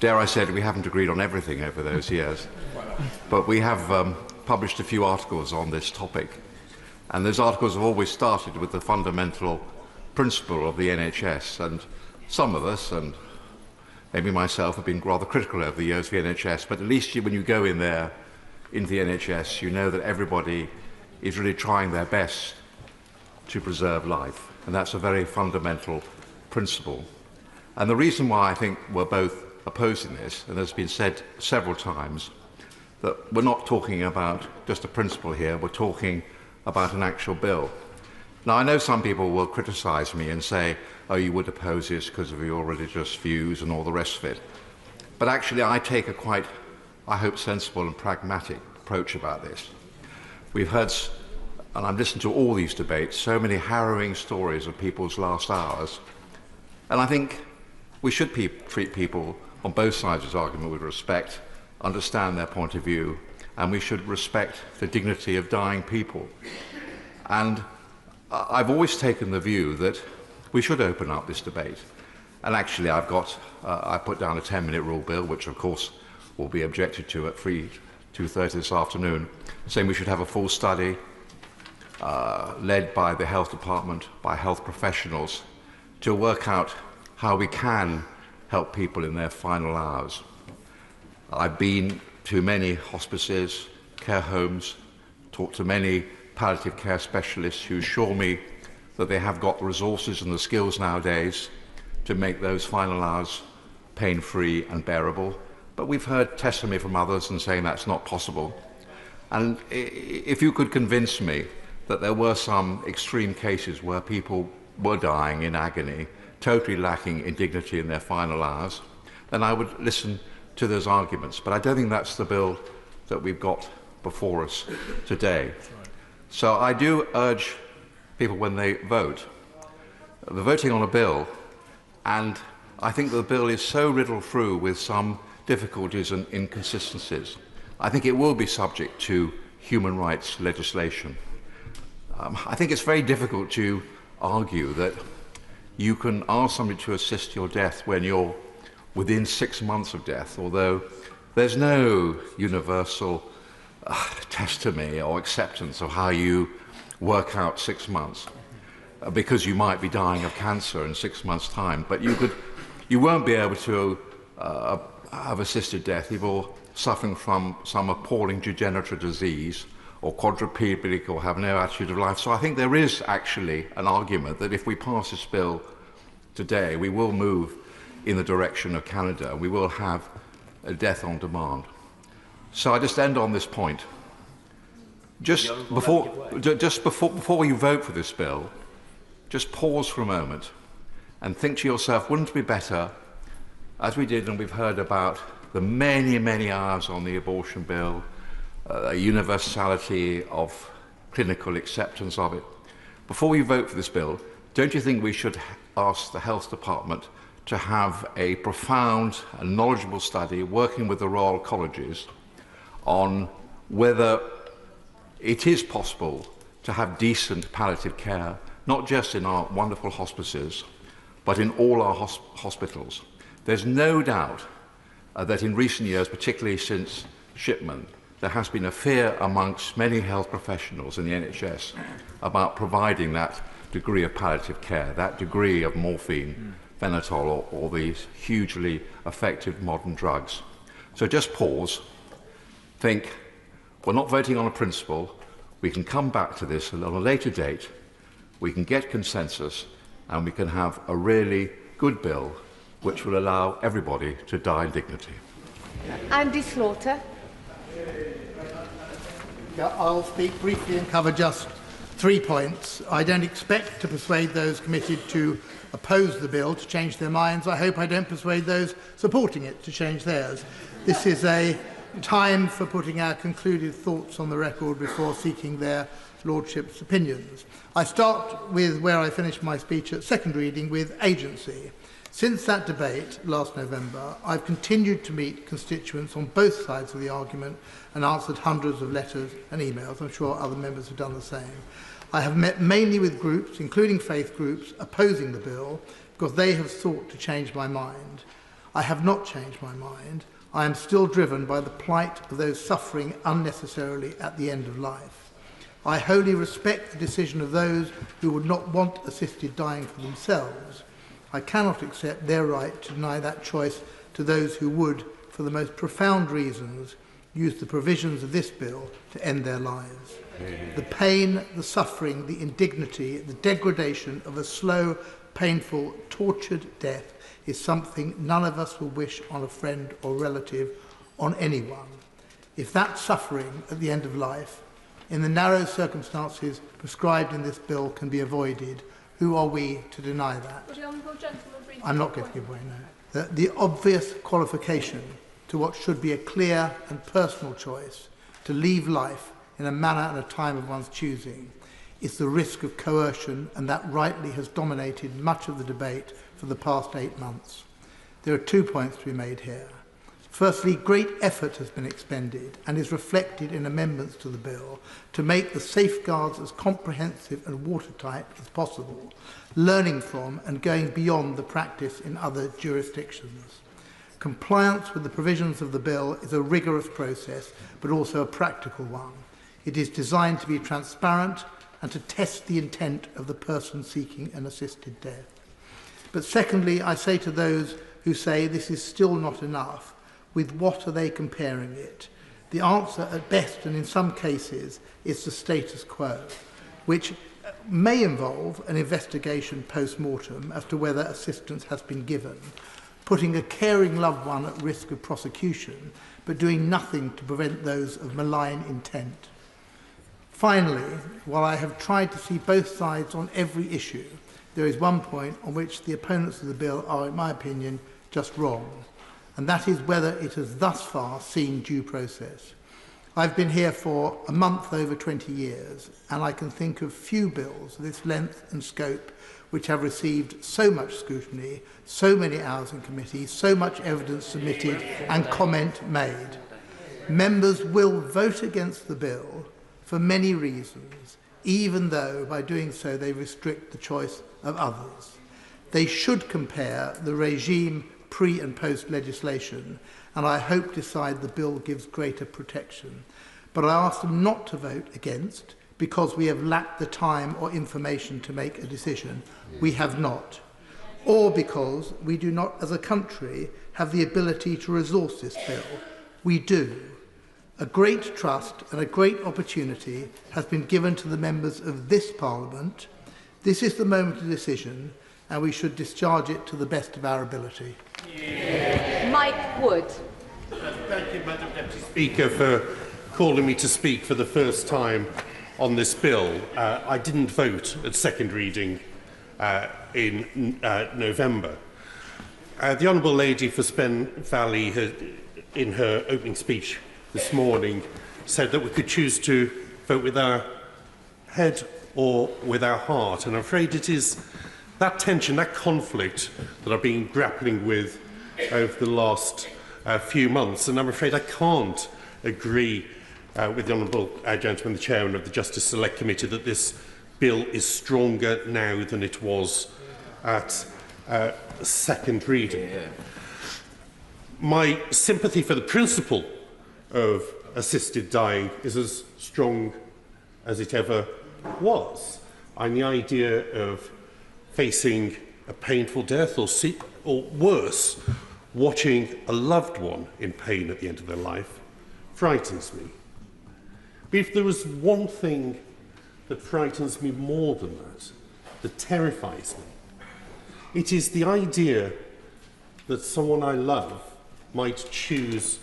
dare I say it, we haven't agreed on everything over those years, but we have published a few articles on this topic, and those articles have always started with the fundamental principle of the NHS, and some of us, and maybe myself, have been rather critical over the years of the NHS, but at least when you go in there, into the NHS, you know that everybody is really trying their best to preserve life, and that's a very fundamental principle. And the reason why I think we're both opposing this, and it's been said several times, that we're not talking about just a principle here, we're talking about an actual bill. Now, I know some people will criticise me and say, oh, you would oppose this because of your religious views and all the rest of it. But actually, I take a quite, I hope, sensible and pragmatic approach about this. We've heard, and I've listened to all these debates, so many harrowing stories of people's last hours. And I think we should treat people on both sides of this argument with respect, understand their point of view, and we should respect the dignity of dying people. And I've always taken the view that we should open up this debate. And actually, I put down a 10-minute rule bill, which of course will be objected to at 2:30 this afternoon, saying we should have a full study led by the health department, by health professionals, to work out how we can help people in their final hours. I've been to many hospices, care homes, talked to many palliative care specialists who assure me that they have got the resources and the skills nowadays to make those final hours pain-free and bearable. But we've heard testimony from others and saying that's not possible. And if you could convince me that there were some extreme cases where people were dying in agony, totally lacking in dignity in their final hours, then I would listen to those arguments. But I don't think that's the bill that we've got before us today. So I do urge people when they vote, they're voting on a bill, and I think the bill is so riddled through with some difficulties and inconsistencies. I think it will be subject to human rights legislation. I think it's very difficult to argue that you can ask somebody to assist your death when you're within 6 months of death, although there's no universal testimony or acceptance of how you work out 6 months, because you might be dying of cancer in 6 months' time, but you won't be able to have assisted death if you're suffering from some appalling degenerative disease or quadriplegic or have no attitude of life. So I think there is actually an argument that if we pass this bill today, we will move in the direction of Canada. We will have a death on demand. So I just end on this point. Just before you vote for this bill, just pause for a moment and think to yourself, wouldn't it be better, as we did and we've heard about the many, many hours on the abortion bill, a universality of clinical acceptance of it. Before we vote for this bill, don't you think we should ask the Health Department to have a profound and knowledgeable study working with the Royal Colleges on whether it is possible to have decent palliative care, not just in our wonderful hospices, but in all our hospitals. There's no doubt that in recent years, particularly since Shipman, there has been a fear amongst many health professionals in the NHS about providing that degree of palliative care, that degree of morphine, Phenatol, or these hugely effective modern drugs. So just pause, think, we're not voting on a principle, we can come back to this on a later date, we can get consensus, and we can have a really good bill which will allow everybody to die in dignity. Andy Slaughter. Yeah, I'll speak briefly and cover just 3 points. I don't expect to persuade those committed to oppose the bill to change their minds. I hope I don't persuade those supporting it to change theirs. This is a time for putting our concluded thoughts on the record before seeking their Lordship's opinions. I start with where I finished my speech at second reading, with agency. Since that debate last November, I've continued to meet constituents on both sides of the argument and answered hundreds of letters and emails. I'm sure other members have done the same. I have met mainly with groups, including faith groups, opposing the bill because they have sought to change my mind. I have not changed my mind. I am still driven by the plight of those suffering unnecessarily at the end of life. I wholly respect the decision of those who would not want assisted dying for themselves. I cannot accept their right to deny that choice to those who would, for the most profound reasons, use the provisions of this bill to end their lives. The pain, the suffering, the indignity, the degradation of a slow, painful, tortured death is something none of us will wish on a friend or relative, on anyone. If that suffering at the end of life, in the narrow circumstances prescribed in this bill, can be avoided, who are we to deny that? I'm not going to give away now. The obvious qualification to what should be a clear and personal choice to leave life in a manner and a time of one's choosing is the risk of coercion, and that rightly has dominated much of the debate for the past 8 months. There are 2 points to be made here. Firstly, great effort has been expended and is reflected in amendments to the bill to make the safeguards as comprehensive and watertight as possible, learning from and going beyond the practice in other jurisdictions. Compliance with the provisions of the bill is a rigorous process, but also a practical one. It is designed to be transparent and to test the intent of the person seeking an assisted death. But secondly, I say to those who say this is still not enough, with what are they comparing it? The answer at best, and in some cases, is the status quo, which may involve an investigation post-mortem as to whether assistance has been given, putting a caring loved one at risk of prosecution, but doing nothing to prevent those of malign intent. Finally, while I have tried to see both sides on every issue, there is one point on which the opponents of the bill are, in my opinion, just wrong, and that is whether it has thus far seen due process. I've been here for a month over 20 years, and I can think of few bills of this length and scope which have received so much scrutiny, so many hours in committee, so much evidence submitted and comment made. Members will vote against the bill for many reasons, even though by doing so they restrict the choice of others. They should compare the regime pre- and post-legislation, and I hope decide the bill gives greater protection. But I ask them not to vote against because we have lacked the time or information to make a decision. We have not. Or because we do not, as a country, have the ability to resource this bill. We do. A great trust and a great opportunity has been given to the members of this Parliament. This is the moment of decision, and we should discharge it to the best of our ability. Mike Wood. Thank you, Madam Deputy Speaker, for calling me to speak for the first time on this bill. I didn't vote at second reading in November. The Honourable Lady for Spen Valley, in her opening speech this morning, said that we could choose to vote with our head or with our heart. And I'm afraid it is that tension, that conflict that I've been grappling with over the last few months. And I'm afraid I can't agree with the Honourable Gentleman, the Chairman of the Justice Select Committee, that this bill is stronger now than it was at second reading. My sympathy for the principle of assisted dying is as strong as it ever was. And the idea of facing a painful death or worse, watching a loved one in pain at the end of their life frightens me. But if there was one thing that frightens me more than that terrifies me, it is the idea that someone I love might choose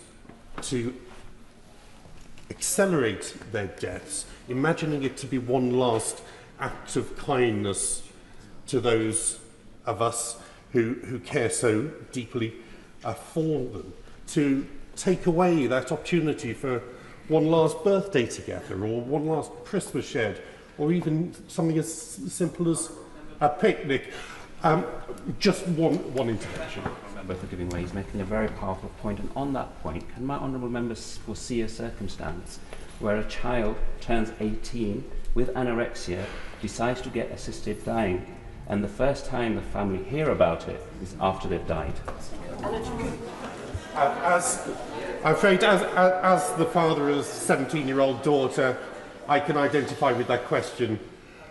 to accelerate their deaths, imagining it to be one last act of kindness to those of us who care so deeply for them, to take away that opportunity for one last birthday together, or one last Christmas shared, or even something as simple as a picnic. Just one intervention. Member for giving way. He's making a very powerful point, and on that point, can my honourable members foresee a circumstance where a child turns 18 with anorexia, decides to get assisted dying, and the first time the family hear about it is after they've died? I'm afraid, as the father of a 17-year-old daughter, I can identify with that question.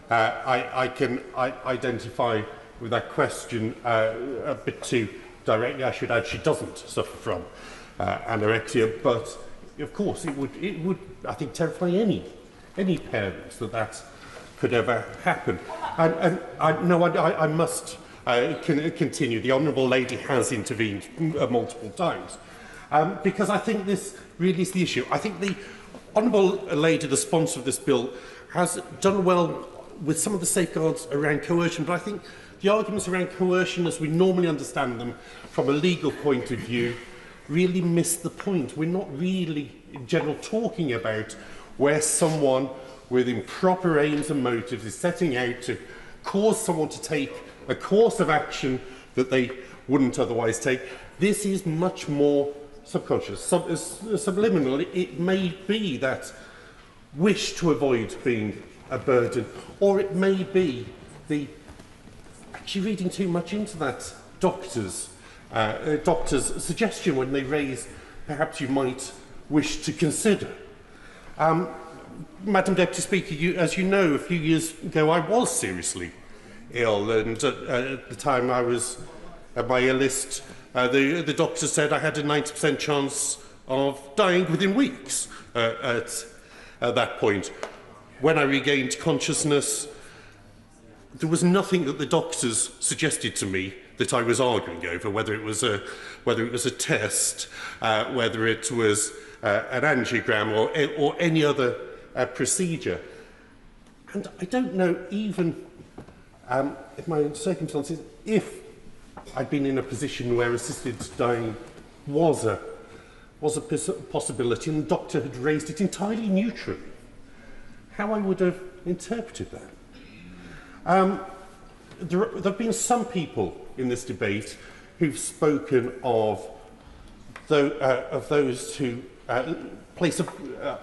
I can identify with that question a bit too directly. I should add, she doesn't suffer from anorexia, but of course it would, I think, terrify any parents that could ever happen. And I must continue. The Honourable Lady has intervened multiple times, because I think this really is the issue. I think the Honourable Lady, the sponsor of this bill, has done well with some of the safeguards around coercion, but I think the arguments around coercion, as we normally understand them from a legal point of view, really miss the point. We're not really, in general, talking about where someone with improper aims and motives is setting out to cause someone to take a course of action that they wouldn't otherwise take. This is much more subconscious, subliminal. It may be that wish to avoid being a burden, or it may be the actually reading too much into that doctor's suggestion when they raise perhaps you might wish to consider. Madam Deputy Speaker, as you know, a few years ago I was seriously ill, and at the time I was at my illest, the doctor said I had a 90% chance of dying within weeks at that point. When I regained consciousness, there was nothing that the doctors suggested to me that I was arguing over, whether it was a test, whether it was an angiogram or any other procedure. And I don't know, even in my own circumstances, if I'd been in a position where assisted dying was a possibility and the doctor had raised it entirely neutrally, how I would have interpreted that. There have been some people in this debate who've spoken of those who place a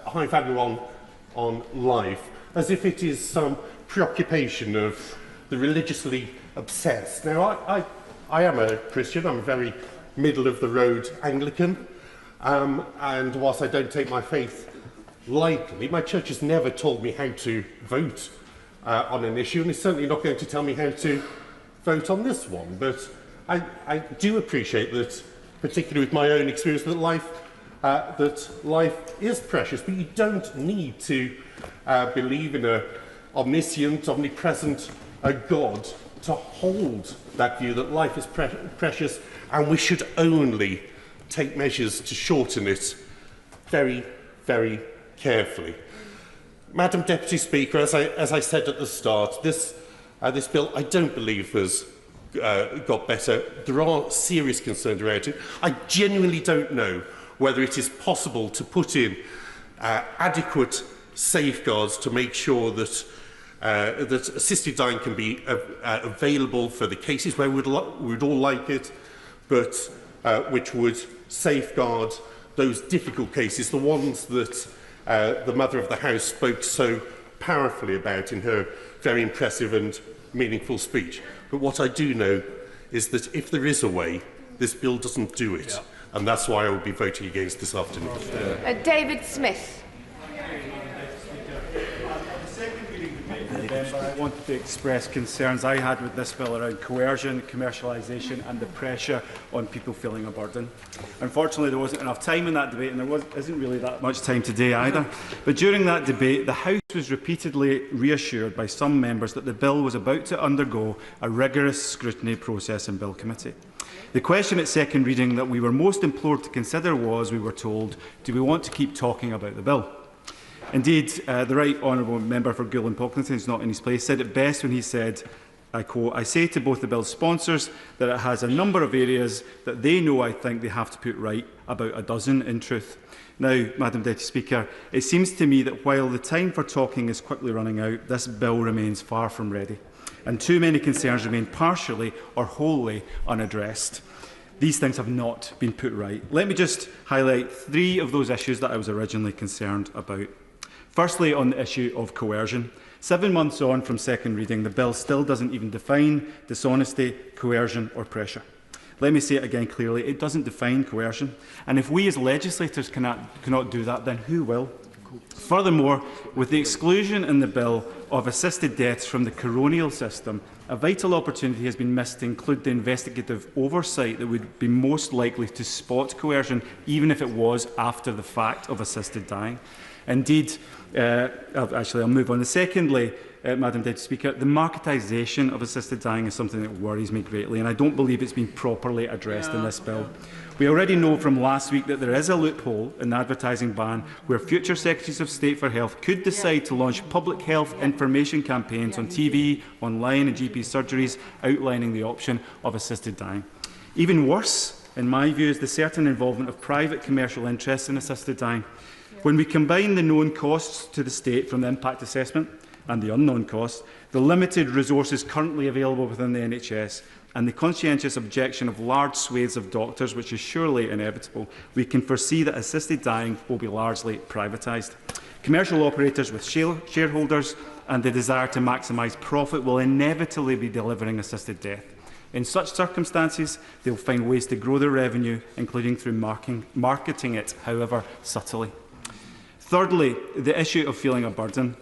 high value on life, as if it is some preoccupation of the religiously obsessed. Now, I am a Christian. I'm a very middle-of-the-road Anglican, and whilst I don't take my faith lightly, my church has never told me how to vote on an issue, and it's certainly not going to tell me how to vote on this one. But I do appreciate that, particularly with my own experience, that life is precious, but you don't need to believe in an omniscient, omnipresent God to hold that view that life is precious, and we should only take measures to shorten it very, very carefully. Madam Deputy Speaker, as I said at the start, this bill I don't believe has got better. There are serious concerns around it. I genuinely don't know whether it is possible to put in adequate safeguards to make sure that that assisted dying can be available for the cases where we would all like it, but which would safeguard those difficult cases, the ones that the Mother of the House spoke so powerfully about in her very impressive and meaningful speech. But what I do know is that if there is a way, this bill doesn't do it. Yeah. And that's why I will be voting against this afternoon. David Smith. I wanted to express concerns I had with this bill around coercion, commercialisation and the pressure on people feeling a burden. Unfortunately, there wasn't enough time in that debate, and there isn't really that much time today either. But during that debate, the House was repeatedly reassured by some members that the bill was about to undergo a rigorous scrutiny process in Bill Committee. The question at second reading that we were most implored to consider was, we were told, do we want to keep talking about the bill? Indeed, the Right Honourable Member for Goulin Pocklington, who's not in his place, said it best when he said, I quote, I say to both the bill's sponsors that it has a number of areas that they know I think they have to put right, about a dozen in truth. Now, Madam Deputy Speaker, it seems to me that while the time for talking is quickly running out, this bill remains far from ready, and too many concerns remain partially or wholly unaddressed. These things have not been put right. Let me just highlight three of those issues that I was originally concerned about. Firstly, on the issue of coercion. 7 months on from second reading, the bill still doesn't even define dishonesty, coercion or pressure. Let me say it again clearly, it doesn't define coercion. And if we as legislators cannot do that, then who will? Furthermore, with the exclusion in the bill of assisted deaths from the coronial system, a vital opportunity has been missed to include the investigative oversight that would be most likely to spot coercion, even if it was after the fact of assisted dying. Indeed, I'll move on. Secondly, Madam Deputy Speaker, the marketisation of assisted dying is something that worries me greatly, and I don't believe it's been properly addressed in this bill. We already know from last week that there is a loophole in the advertising ban where future Secretaries of State for Health could decide to launch public health information campaigns on TV, online and GP surgeries outlining the option of assisted dying. Even worse, in my view, is the certain involvement of private commercial interests in assisted dying. When we combine the known costs to the state from the impact assessment and the unknown costs, the limited resources currently available within the NHS and the conscientious objection of large swathes of doctors, which is surely inevitable, we can foresee that assisted dying will be largely privatised. Commercial operators with shareholders and the desire to maximise profit will inevitably be delivering assisted death. In such circumstances, they will find ways to grow their revenue, including through marketing it, however subtly. Thirdly, the issue of feeling a burden.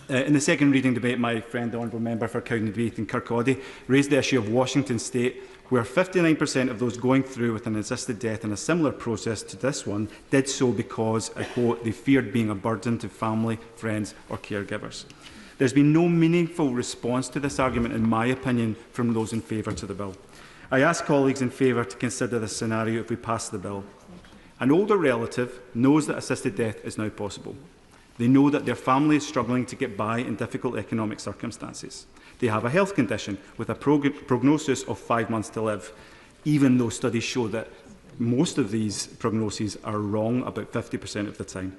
In the second reading debate, my friend, the Honourable Member for Cowdenbeath and Kirkcaldy, raised the issue of Washington State, where 59% of those going through with an assisted death in a similar process to this one did so because, I quote, they feared being a burden to family, friends or caregivers. There's been no meaningful response to this argument, in my opinion, from those in favour to the bill. I ask colleagues in favour to consider this scenario if we pass the bill. An older relative knows that assisted death is now possible. They know that their family is struggling to get by in difficult economic circumstances. They have a health condition with a prognosis of 5 months to live, even though studies show that most of these prognoses are wrong about 50% of the time.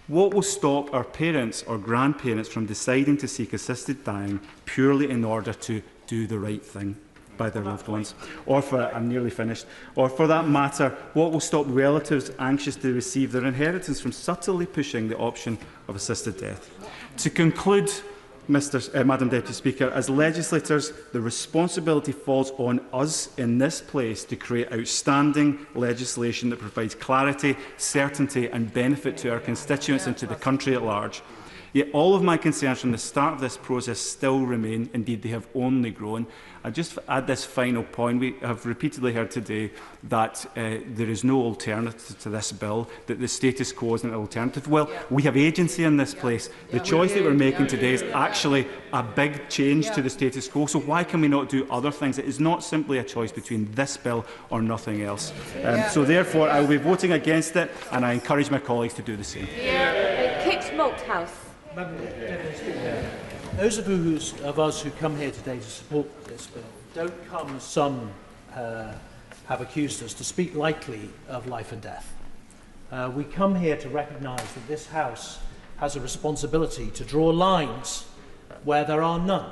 What will stop our parents or grandparents from deciding to seek assisted dying purely in order to do the right thing by their loved ones? Or I'm nearly finished. Or for that matter, what will stop relatives anxious to receive their inheritance from subtly pushing the option of assisted death? To conclude, Madam Deputy Speaker, as legislators, the responsibility falls on us in this place to create outstanding legislation that provides clarity, certainty and benefit to our constituents and to the country at large. Yet all of my concerns from the start of this process still remain. Indeed, they have only grown. I just add this final point. We have repeatedly heard today that there is no alternative to this bill, that the status quo is an alternative. Well, we have agency in this place. The choice that we're making today is actually a big change to the status quo. So why can we not do other things? It is not simply a choice between this bill or nothing else. So therefore, I will be voting against it, and I encourage my colleagues to do the same. Kit Malthouse. Those of us who come here today to support this bill don't come, as some have accused us, to speak lightly of life and death. We come here to recognise that this House has a responsibility to draw lines where there are none.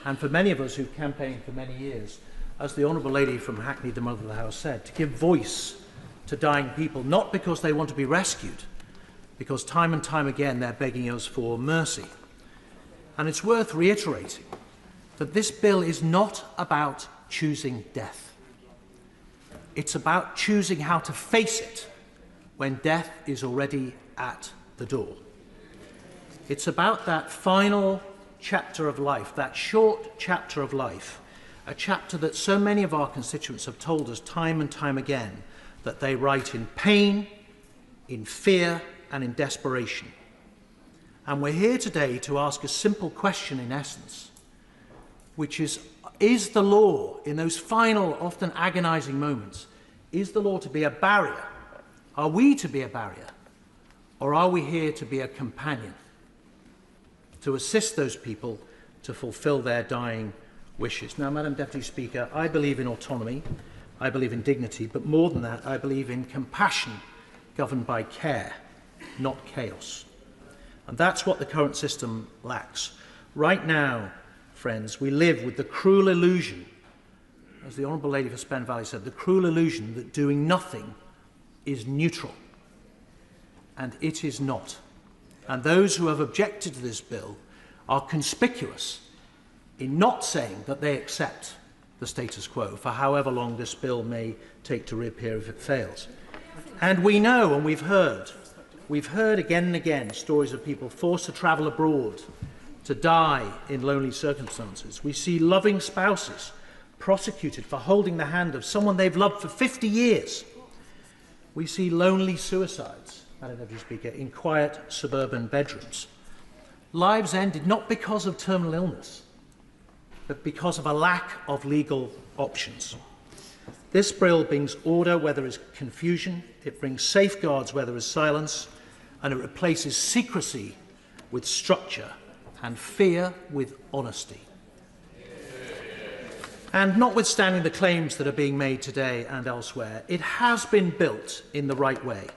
And for many of us who've campaigned for many years, as the Honourable Lady from Hackney, the Mother of the House, said, to give voice to dying people, not because they want to be rescued, because time and time again they're begging us for mercy. And it's worth reiterating that this bill is not about choosing death. It's about choosing how to face it when death is already at the door. It's about that final chapter of life, that short chapter of life, a chapter that so many of our constituents have told us time and time again that they write in pain, in fear, and in desperation. And we're here today to ask a simple question in essence, which is the law, in those final, often agonising moments, is the law to be a barrier? Are we to be a barrier? Or are we here to be a companion? To assist those people to fulfil their dying wishes? Now, Madam Deputy Speaker, I believe in autonomy, I believe in dignity, but more than that, I believe in compassion governed by care, not chaos. And that's what the current system lacks. Right now, friends, we live with the cruel illusion, as the Honourable Lady for Spen Valley said, the cruel illusion that doing nothing is neutral. And it is not. And those who have objected to this bill are conspicuous in not saying that they accept the status quo for however long this bill may take to reappear if it fails. And we know, and we've heard again and again stories of people forced to travel abroad, to die in lonely circumstances. We see loving spouses prosecuted for holding the hand of someone they've loved for 50 years. We see lonely suicides, Madam Deputy Speaker, in quiet suburban bedrooms. Lives ended not because of terminal illness, but because of a lack of legal options. This bill brings order where there is confusion, it brings safeguards where there is silence, and it replaces secrecy with structure and fear with honesty. And notwithstanding the claims that are being made today and elsewhere, it has been built in the right way.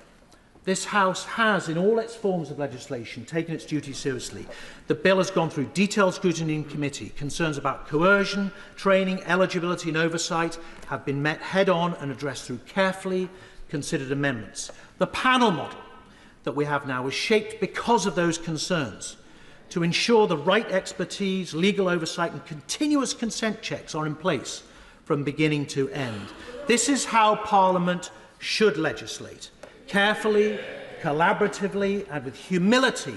This House has, in all its forms of legislation, taken its duty seriously. The bill has gone through detailed scrutiny in committee. Concerns about coercion, training, eligibility and oversight have been met head-on and addressed through carefully considered amendments. The panel model that we have now is shaped because of those concerns to ensure the right expertise, legal oversight and continuous consent checks are in place from beginning to end. This is how Parliament should legislate. Carefully, collaboratively and with humility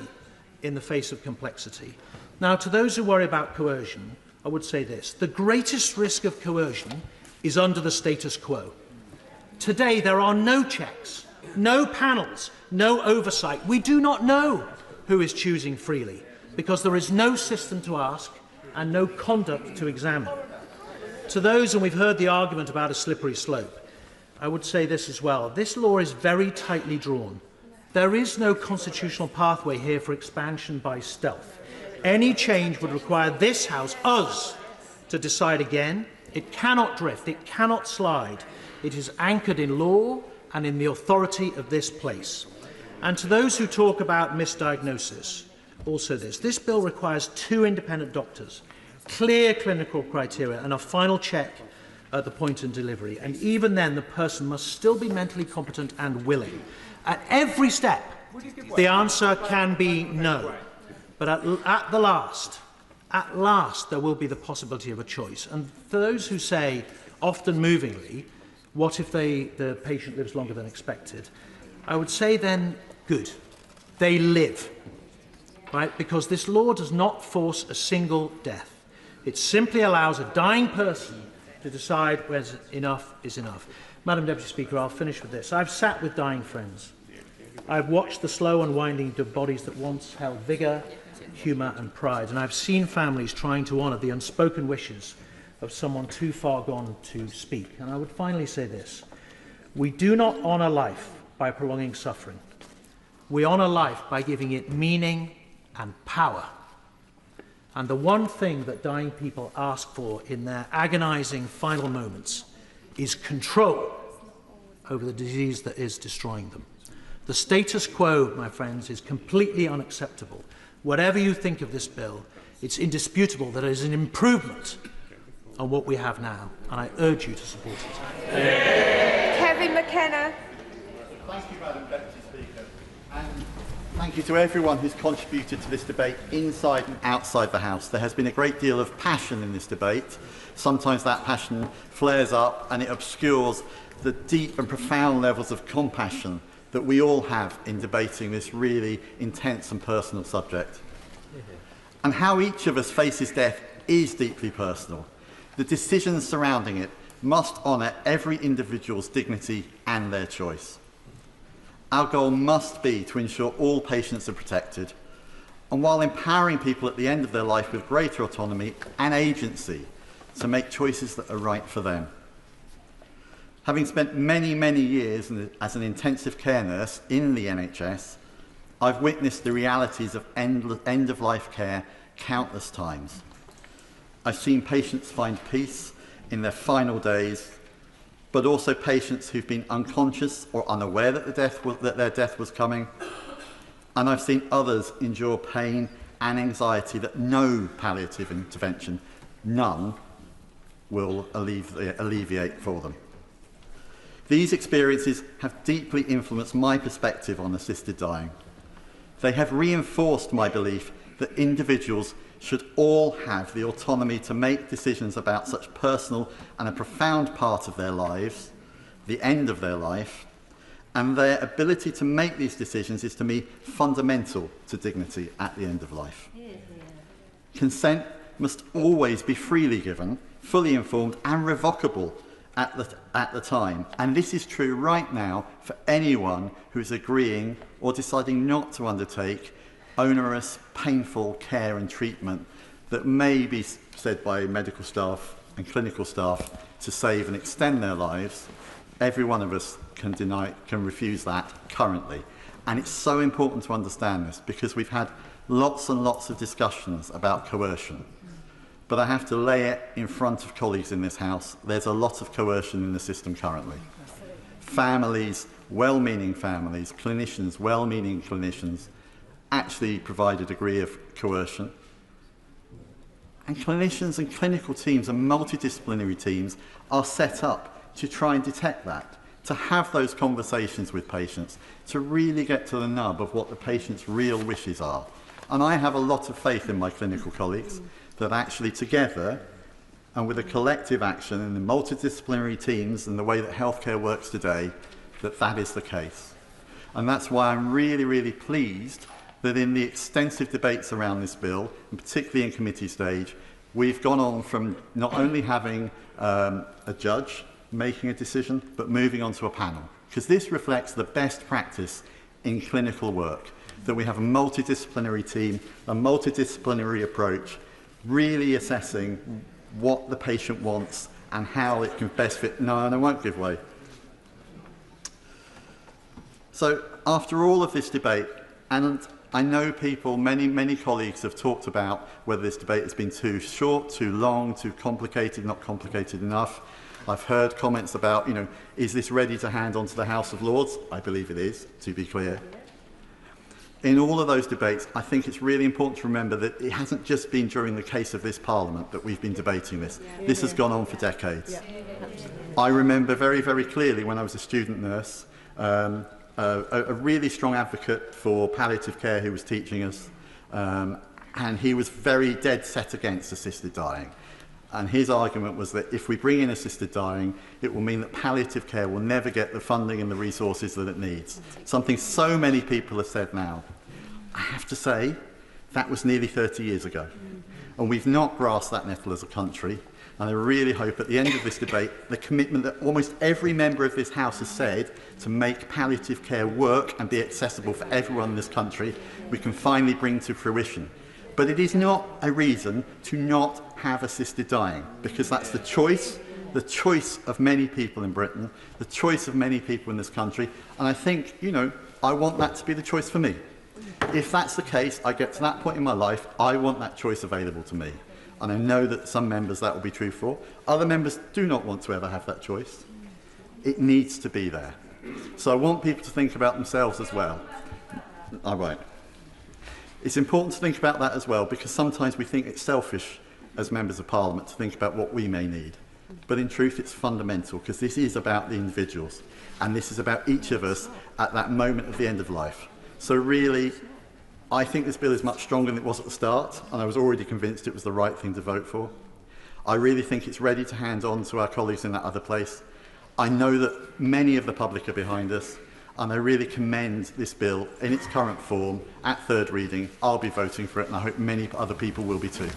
in the face of complexity. Now, to those who worry about coercion, I would say this. The greatest risk of coercion is under the status quo. Today, there are no checks, no panels, no oversight. We do not know who is choosing freely because there is no system to ask and no conduct to examine. To those, and we've heard the argument about a slippery slope, I would say this as well. This law is very tightly drawn. There is no constitutional pathway here for expansion by stealth. Any change would require this House, us, to decide again. It cannot drift, it cannot slide. It is anchored in law and in the authority of this place. And to those who talk about misdiagnosis, also this bill requires 2 independent doctors, clear clinical criteria and a final check at the point of delivery. And even then, the person must still be mentally competent and willing. At every step, the answer can be no. But at last, there will be the possibility of a choice. And for those who say, often movingly, what if the patient lives longer than expected? I would say then, good. They live, right? Because this law does not force a single death. It simply allows a dying person to decide when enough is enough. Madam Deputy Speaker, I'll finish with this. I've sat with dying friends. I've watched the slow unwinding of bodies that once held vigour, humour and pride, and I've seen families trying to honour the unspoken wishes of someone too far gone to speak. And I would finally say this. We do not honour life by prolonging suffering. We honour life by giving it meaning and power. And the one thing that dying people ask for in their agonising final moments is control over the disease that is destroying them. The status quo, my friends, is completely unacceptable. Whatever you think of this bill, it's indisputable that it is an improvement on what we have now, and I urge you to support it. Kevin McKenna. Thank you, Madam Deputy Speaker. And thank you to everyone who's contributed to this debate inside and outside the House. There has been a great deal of passion in this debate. Sometimes that passion flares up and it obscures the deep and profound levels of compassion that we all have in debating this really intense and personal subject. And how each of us faces death is deeply personal. The decisions surrounding it must honour every individual's dignity and their choice. Our goal must be to ensure all patients are protected, and while empowering people at the end of their life with greater autonomy and agency to make choices that are right for them. Having spent many, many years as an intensive care nurse in the NHS, I've witnessed the realities of end-of-life care countless times. I've seen patients find peace in their final days, but also patients who've been unconscious or unaware that their death was coming. And I've seen others endure pain and anxiety that no palliative intervention, none, will alleviate for them. These experiences have deeply influenced my perspective on assisted dying. They have reinforced my belief that individuals should all have the autonomy to make decisions about such personal and a profound part of their lives, the end of their life, and their ability to make these decisions is to me fundamental to dignity at the end of life. Consent must always be freely given, fully informed and revocable at the time, and this is true right now for anyone who is agreeing or deciding not to undertake onerous, painful care and treatment that may be said by medical staff and clinical staff to save and extend their lives. Every one of us can refuse that currently. And it's so important to understand this because we've had lots and lots of discussions about coercion. But I have to lay it in front of colleagues in this House. There's a lot of coercion in the system currently. Families, well-meaning families, clinicians, well-meaning clinicians, actually provide a degree of coercion. And clinicians and clinical teams and multidisciplinary teams are set up to try and detect that, to have those conversations with patients, to really get to the nub of what the patient's real wishes are. And I have a lot of faith in my clinical colleagues that actually together and with a collective action in the multidisciplinary teams and the way that healthcare works today, that is the case. And that's why I'm really, really pleased that in the extensive debates around this bill, and particularly in committee stage, we've gone on from not only having a judge making a decision, but moving on to a panel. Because this reflects the best practice in clinical work, that we have a multidisciplinary team, a multidisciplinary approach, really assessing what the patient wants and how it can best fit. No, and I won't give way. So after all of this debate, and I know people, many colleagues have talked about whether this debate has been too short, too long, too complicated, not complicated enough. I've heard comments about, is this ready to hand on to the House of Lords? I believe it is, to be clear. In all of those debates, I think it's really important to remember that it hasn't just been during the case of this Parliament that we've been debating this. This has gone on for decades. I remember very, very clearly when I was a student nurse, a really strong advocate for palliative care who was teaching us, and he was very dead set against assisted dying. And his argument was that if we bring in assisted dying, it will mean that palliative care will never get the funding and the resources that it needs. Something so many people have said now. I have to say, that was nearly 30 years ago. And we've not grasped that nettle as a country. And I really hope at the end of this debate, the commitment that almost every member of this House has said to make palliative care work and be accessible for everyone in this country, we can finally bring to fruition. But it is not a reason to not have assisted dying, because that's the choice of many people in Britain, the choice of many people in this country, and I think, I want that to be the choice for me. If that's the case, I get to that point in my life, I want that choice available to me. And I know that some members that will be true for. Other members do not want to ever have that choice. It needs to be there. So I want people to think about themselves as well. All right. It's important to think about that as well, because sometimes we think it's selfish as members of Parliament to think about what we may need. But in truth, it's fundamental, because this is about the individuals, and this is about each of us at that moment of the end of life. So really, I think this bill is much stronger than it was at the start, and I was already convinced it was the right thing to vote for. I really think it's ready to hand on to our colleagues in that other place. I know that many of the public are behind us, and I really commend this bill in its current form at third reading. I'll be voting for it, and I hope many other people will be too.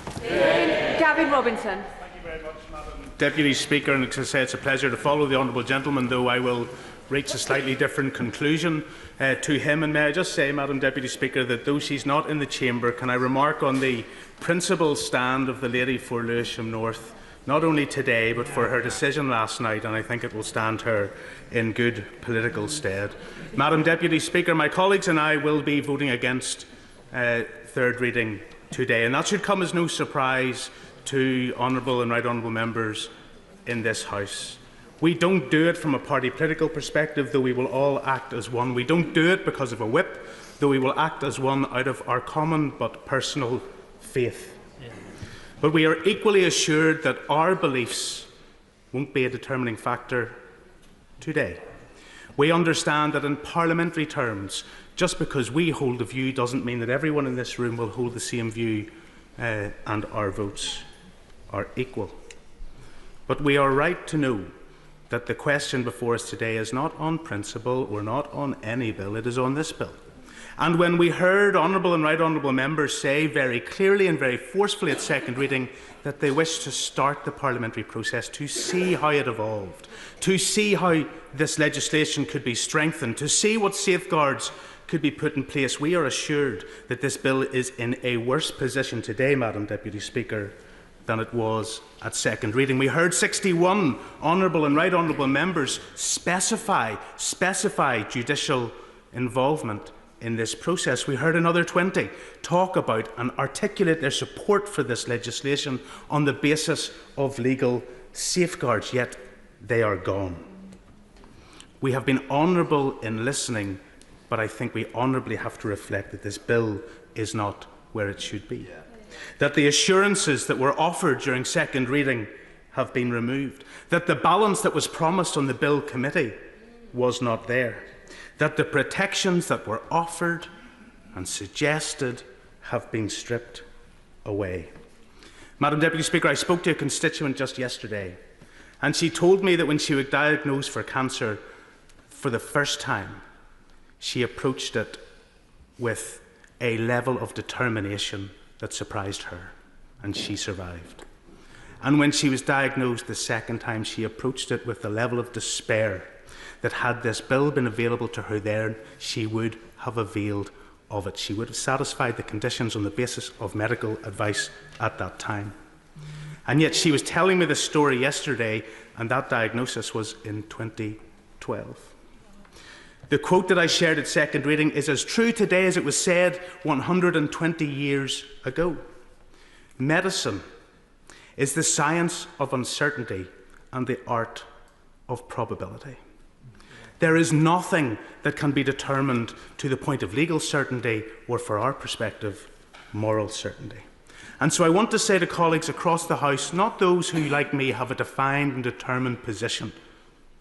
Gavin Robinson. Thank you very much, Madam Deputy Speaker. And as I say, it's a pleasure to follow the honourable gentleman, though I will reach a slightly different conclusion to him. And may I just say, Madam Deputy Speaker, that though she's not in the chamber, can I remark on the principled stand of the lady for Lewisham North, not only today, but for her decision last night, and I think it will stand her in good political stead. Madam Deputy Speaker, my colleagues and I will be voting against third reading today, and that should come as no surprise to honourable and right honourable members in this House. We don't do it from a party political perspective, though we will all act as one. We don't do it because of a whip, though we will act as one out of our common but personal faith. But we are equally assured that our beliefs won't be a determining factor today. We understand that in parliamentary terms, just because we hold a view doesn't mean that everyone in this room will hold the same view, and our votes are equal. But we are right to know that the question before us today is not on principle or not on any bill, it is on this bill. And when we heard honourable and right honourable members say very clearly and very forcefully at second reading that they wish to start the parliamentary process to see how it evolved, to see how this legislation could be strengthened, to see what safeguards could be put in place, we are assured that this bill is in a worse position today, Madam Deputy Speaker, than it was at second reading. We heard 61 honourable and right honourable members specify judicial involvement in this process. We heard another 20 talk about and articulate their support for this legislation on the basis of legal safeguards, yet they are gone. We have been honourable in listening, but I think we honourably have to reflect that this bill is not where it should be. That the assurances that were offered during second reading have been removed. That the balance that was promised on the bill committee was not there. That the protections that were offered and suggested have been stripped away. Madam Deputy Speaker, I spoke to a constituent just yesterday, and she told me that when she was diagnosed for cancer for the first time, she approached it with a level of determination that surprised her, and she survived. And when she was diagnosed the second time, she approached it with a level of despair that had this bill been available to her then, she would have availed of it. She would have satisfied the conditions on the basis of medical advice at that time. And yet she was telling me this story yesterday, and that diagnosis was in 2012. The quote that I shared at second reading is as true today as it was said 120 years ago. Medicine is the science of uncertainty and the art of probability. There is nothing that can be determined to the point of legal certainty or, for our perspective, moral certainty. And so I want to say to colleagues across the House, not those who, like me, have a defined and determined position,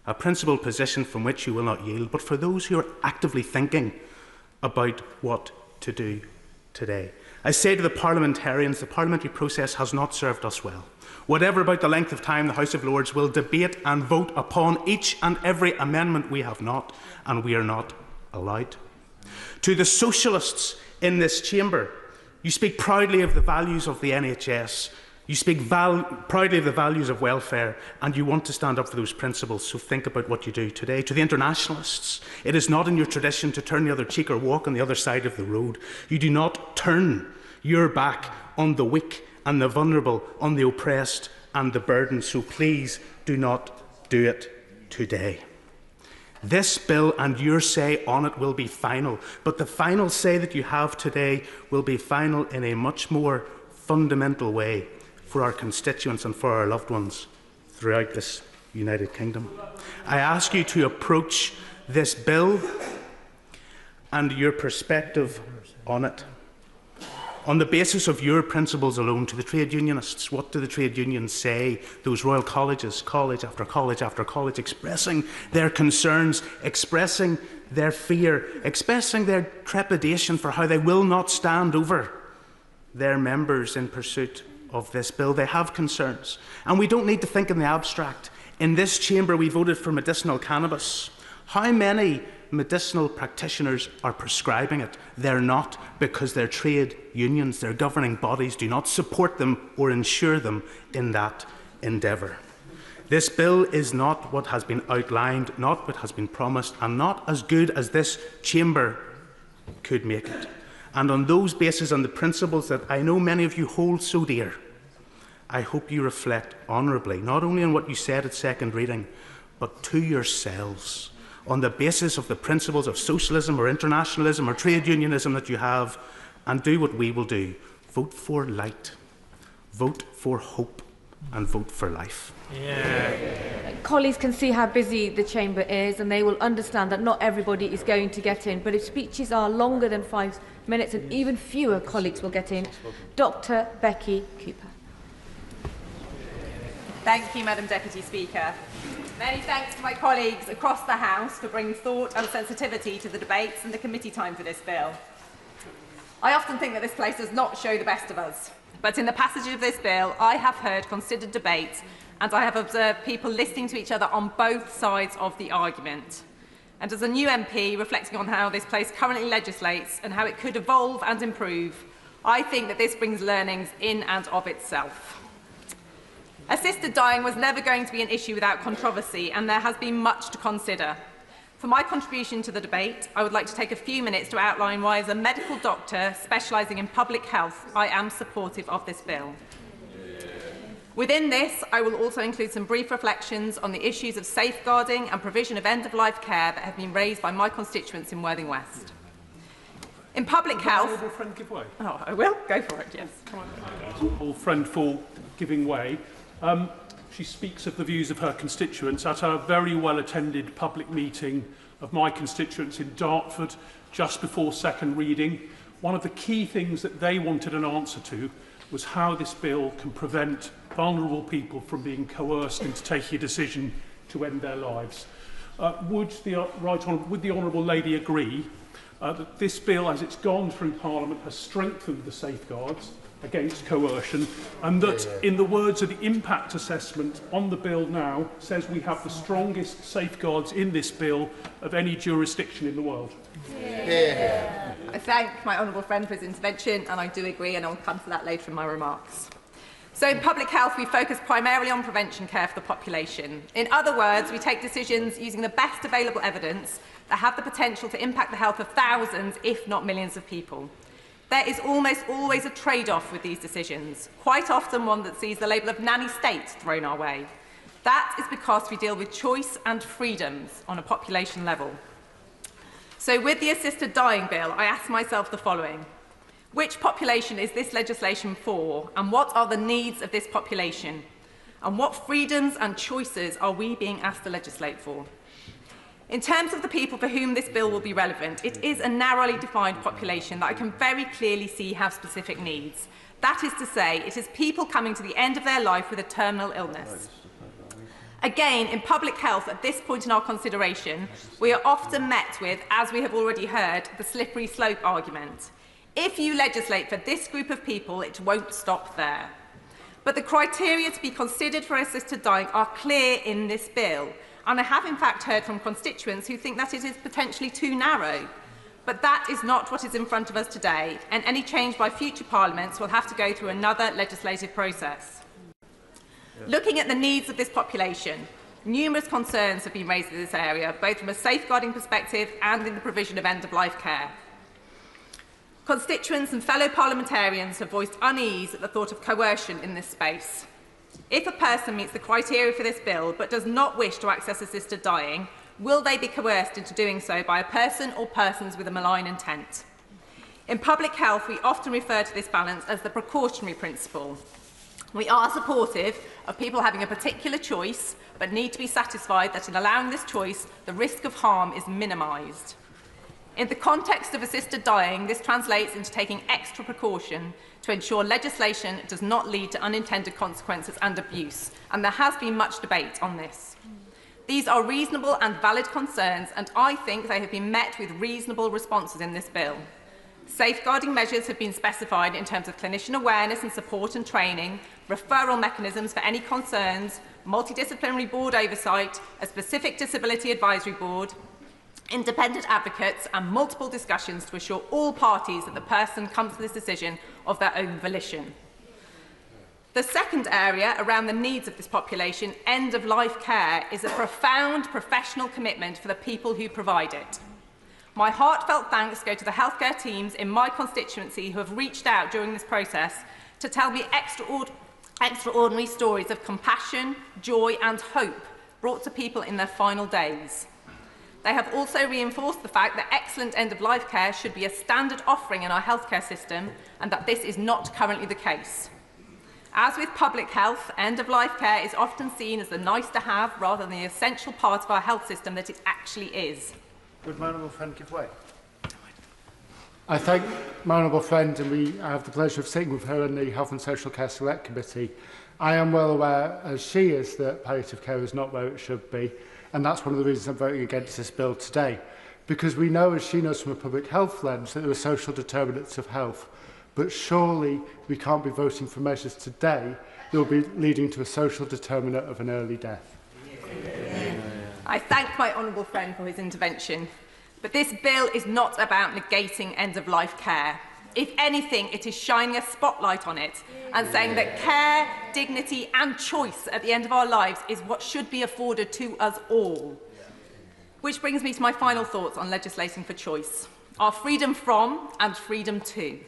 a principled position from which you will not yield, but for those who are actively thinking about what to do today. I say to the parliamentarians, the parliamentary process has not served us well. Whatever about the length of time the House of Lords will debate and vote upon each and every amendment we have not, and we are not allowed. To the socialists in this chamber, you speak proudly of the values of the NHS, you speak proudly of the values of welfare, and you want to stand up for those principles, so think about what you do today. To the internationalists, it is not in your tradition to turn the other cheek or walk on the other side of the road. You do not turn your back on the weak and the vulnerable, on the oppressed and the burdened, so please do not do it today. This bill and your say on it will be final, but the final say that you have today will be final in a much more fundamental way for our constituents and for our loved ones throughout this United Kingdom. I ask you to approach this bill and your perspective on it on the basis of your principles alone. To the trade unionists, what do the trade unions say? Those royal colleges, college after college after college, expressing their concerns, expressing their fear, expressing their trepidation for how they will not stand over their members in pursuit of this bill. They have concerns, and we don't need to think in the abstract. In this chamber we voted for medicinal cannabis. How many medicinal practitioners are prescribing it? They're not, because their trade unions, their governing bodies, do not support them or ensure them in that endeavour. This bill is not what has been outlined, not what has been promised, and not as good as this chamber could make it. And on those bases and the principles that I know many of you hold so dear, I hope you reflect honourably, not only on what you said at second reading, but to yourselves, on the basis of the principles of socialism or internationalism or trade unionism that you have, and do what we will do. Vote for light, vote for hope, and vote for life. Colleagues can see how busy the chamber is, and they will understand that not everybody is going to get in. But if speeches are longer than 5 minutes, and even fewer colleagues will get in. Dr. Becky Cooper. Thank you, Madam Deputy Speaker. Many thanks to my colleagues across the House for bringing thought and sensitivity to the debates and the committee time for this bill. I often think that this place does not show the best of us, but in the passage of this bill, I have heard considered debate, and I have observed people listening to each other on both sides of the argument. And as a new MP, reflecting on how this place currently legislates and how it could evolve and improve, I think that this brings learnings in and of itself. Assisted dying was never going to be an issue without controversy, and there has been much to consider. For my contribution to the debate, I would like to take a few minutes to outline why, as a medical doctor specialising in public health, I am supportive of this bill. Within this, I will also include some brief reflections on the issues of safeguarding and provision of end-of-life care that have been raised by my constituents in Worthing West. In public health... Honourable friend give way? Oh, I will? Go for it, yes. Come on. Honourable friend for giving way. She speaks of the views of her constituents at a very well-attended public meeting of my constituents in Dartford just before second reading. One of the key things that they wanted an answer to was how this bill can prevent vulnerable people from being coerced into taking a decision to end their lives. Would the Honourable Lady agree that this bill, as it's gone through Parliament, has strengthened the safeguards against coercion, and that, in the words of the impact assessment on the bill now, says we have the strongest safeguards in this bill of any jurisdiction in the world? thank my honourable friend for his intervention, and I do agree, and I'll come to that later in my remarks. So in public health, we focus primarily on prevention care for the population. In other words, we take decisions using the best available evidence that have the potential to impact the health of thousands, if not millions of people. There is almost always a trade-off with these decisions, quite often one that sees the label of nanny state thrown our way. That is because we deal with choice and freedoms on a population level. So with the assisted dying bill, I ask myself the following. Which population is this legislation for, and what are the needs of this population? And what freedoms and choices are we being asked to legislate for? In terms of the people for whom this bill will be relevant, it is a narrowly defined population that I can very clearly see have specific needs. That is to say, it is people coming to the end of their life with a terminal illness. Again, in public health, at this point in our consideration, we are often met with, as we have already heard, the slippery slope argument. If you legislate for this group of people, it won't stop there. But the criteria to be considered for assisted dying are clear in this bill, and I have in fact heard from constituents who think that it is potentially too narrow. But that is not what is in front of us today, and any change by future parliaments will have to go through another legislative process. Looking at the needs of this population, numerous concerns have been raised in this area, both from a safeguarding perspective and in the provision of end-of-life care. Constituents and fellow parliamentarians have voiced unease at the thought of coercion in this space. If a person meets the criteria for this bill but does not wish to access assisted dying, will they be coerced into doing so by a person or persons with a malign intent? In public health, we often refer to this balance as the precautionary principle. We are supportive of people having a particular choice, but need to be satisfied that in allowing this choice, the risk of harm is minimised. In the context of assisted dying, this translates into taking extra precaution to ensure legislation does not lead to unintended consequences and abuse, and there has been much debate on this. These are reasonable and valid concerns, and I think they have been met with reasonable responses in this bill. Safeguarding measures have been specified in terms of clinician awareness and support and training, referral mechanisms for any concerns, multidisciplinary board oversight, a specific disability advisory board, independent advocates and multiple discussions to assure all parties that the person comes to this decision of their own volition. The second area around the needs of this population, end-of-life care, is a profound professional commitment for the people who provide it. My heartfelt thanks go to the healthcare teams in my constituency who have reached out during this process to tell me extraordinary stories of compassion, joy and hope brought to people in their final days. They have also reinforced the fact that excellent end-of-life care should be a standard offering in our healthcare system and that this is not currently the case. As with public health, end-of-life care is often seen as the nice-to-have rather than the essential part of our health system that it actually is. Would my honourable friend give way? I thank my honourable friend, and I have the pleasure of sitting with her in the Health and Social Care Select Committee. I am well aware, as she is, that palliative care is not where it should be. And that's one of the reasons I'm voting against this bill today. Because we know, as she knows from a public health lens, that there are social determinants of health. But surely we can't be voting for measures today that will be leading to a social determinant of an early death. I thank my honourable friend for his intervention. But this bill is not about negating end-of-life care. If anything, it is shining a spotlight on it and saying that care, dignity and choice at the end of our lives is what should be afforded to us all. Which brings me to my final thoughts on legislating for choice. Our freedom from and freedom to.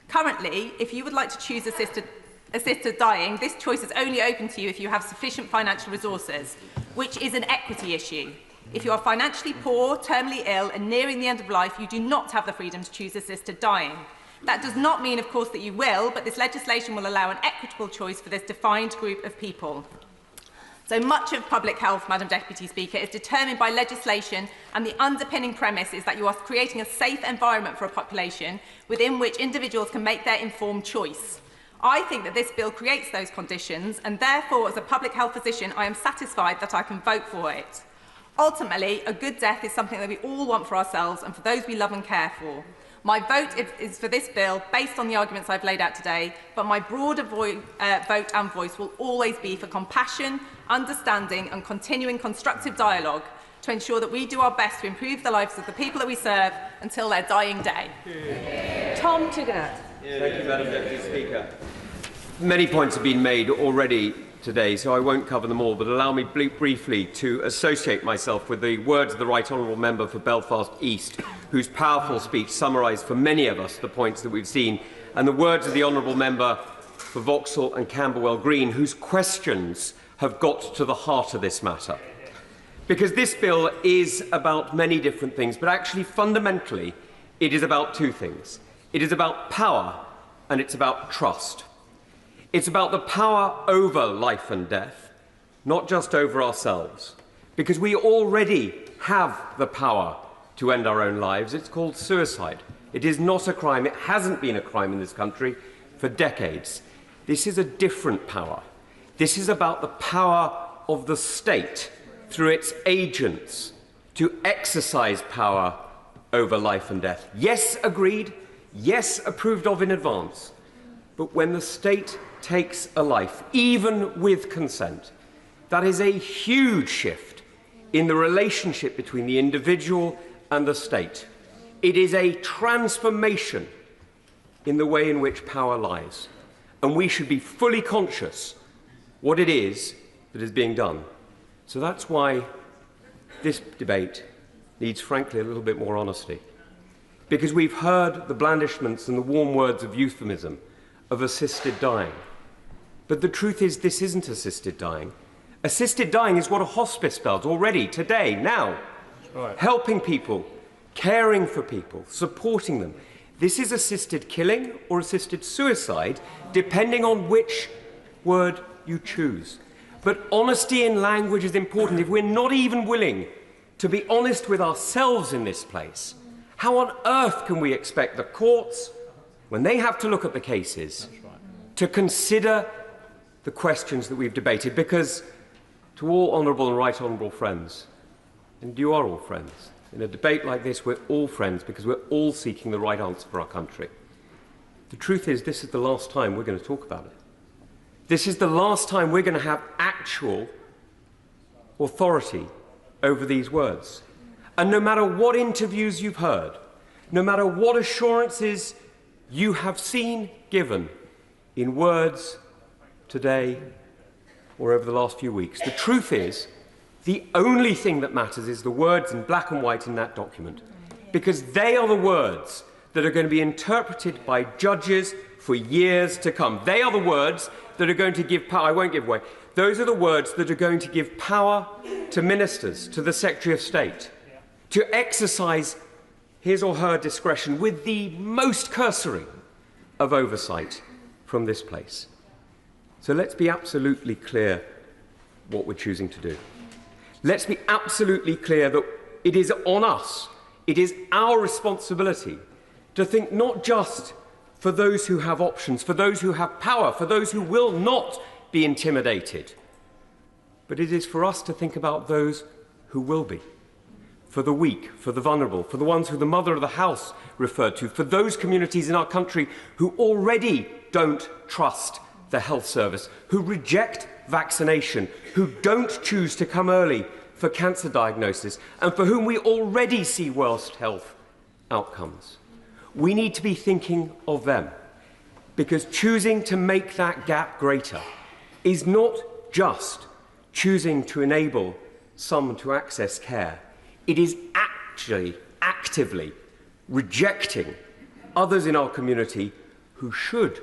Currently, if you would like to choose assisted dying, this choice is only open to you if you have sufficient financial resources, which is an equity issue. If you are financially poor, terminally ill and nearing the end of life, you do not have the freedom to choose assisted dying. That does not mean, of course, that you will, but this legislation will allow an equitable choice for this defined group of people. So much of public health, Madam Deputy Speaker, is determined by legislation, and the underpinning premise is that you are creating a safe environment for a population within which individuals can make their informed choice. I think that this bill creates those conditions, and therefore, as a public health physician, I am satisfied that I can vote for it. Ultimately, a good death is something that we all want for ourselves and for those we love and care for. My vote is for this bill based on the arguments I've laid out today, but my broader vote and voice will always be for compassion, understanding and continuing constructive dialogue to ensure that we do our best to improve the lives of the people that we serve until their dying day. Tom Tugendhat. Thank you, Madam Deputy Speaker. Many points have been made already today, so I won't cover them all, but allow me briefly to associate myself with the words of the Right Honourable Member for Belfast East, whose powerful speech summarised for many of us the points that we've seen, and the words of the Honourable Member for Vauxhall and Camberwell Green, whose questions have got to the heart of this matter. Because this bill is about many different things, but actually fundamentally it is about two things. It is about power and it's about trust. It's about the power over life and death, not just over ourselves, because we already have the power to end our own lives. It's called suicide. It is not a crime. It hasn't been a crime in this country for decades. This is a different power. This is about the power of the state through its agents to exercise power over life and death. Yes, agreed. Yes, approved of in advance. But when the state takes a life, even with consent, that is a huge shift in the relationship between the individual and the state. It is a transformation in the way in which power lies. And we should be fully conscious what it is that is being done. So that's why this debate needs, frankly, a little bit more honesty. Because we've heard the blandishments and the warm words of euphemism of assisted dying. But the truth is, this isn't assisted dying. Assisted dying is what a hospice does already, today, now. Right. Helping people, caring for people, supporting them. This is assisted killing or assisted suicide, depending on which word you choose. But honesty in language is important. If we're not even willing to be honest with ourselves in this place, how on earth can we expect the courts, when they have to look at the cases, to consider the questions that we've debated? Because to all honourable and right honourable friends, and you are all friends, in a debate like this we're all friends because we're all seeking the right answer for our country. The truth is, this is the last time we're going to talk about it. This is the last time we're going to have actual authority over these words. And no matter what interviews you've heard, no matter what assurances you have seen given in words today or over the last few weeks, the truth is, the only thing that matters is the words in black and white in that document, because they are the words that are going to be interpreted by judges for years to come. They are the words that are going to give power. I won't give away. Those are the words that are going to give power to ministers, to the Secretary of State, to exercise his or her discretion with the most cursory of oversight from this place. So let's be absolutely clear what we're choosing to do. Let's be absolutely clear that it is on us, it is our responsibility to think not just for those who have options, for those who have power, for those who will not be intimidated, but it is for us to think about those who will be. For the weak, for the vulnerable, for the ones who the mother of the house referred to, for those communities in our country who already don't trust the health service, who reject vaccination, who don't choose to come early for cancer diagnosis, and for whom we already see worse health outcomes. We need to be thinking of them, because choosing to make that gap greater is not just choosing to enable some to access care. It is actually actively rejecting others in our community who should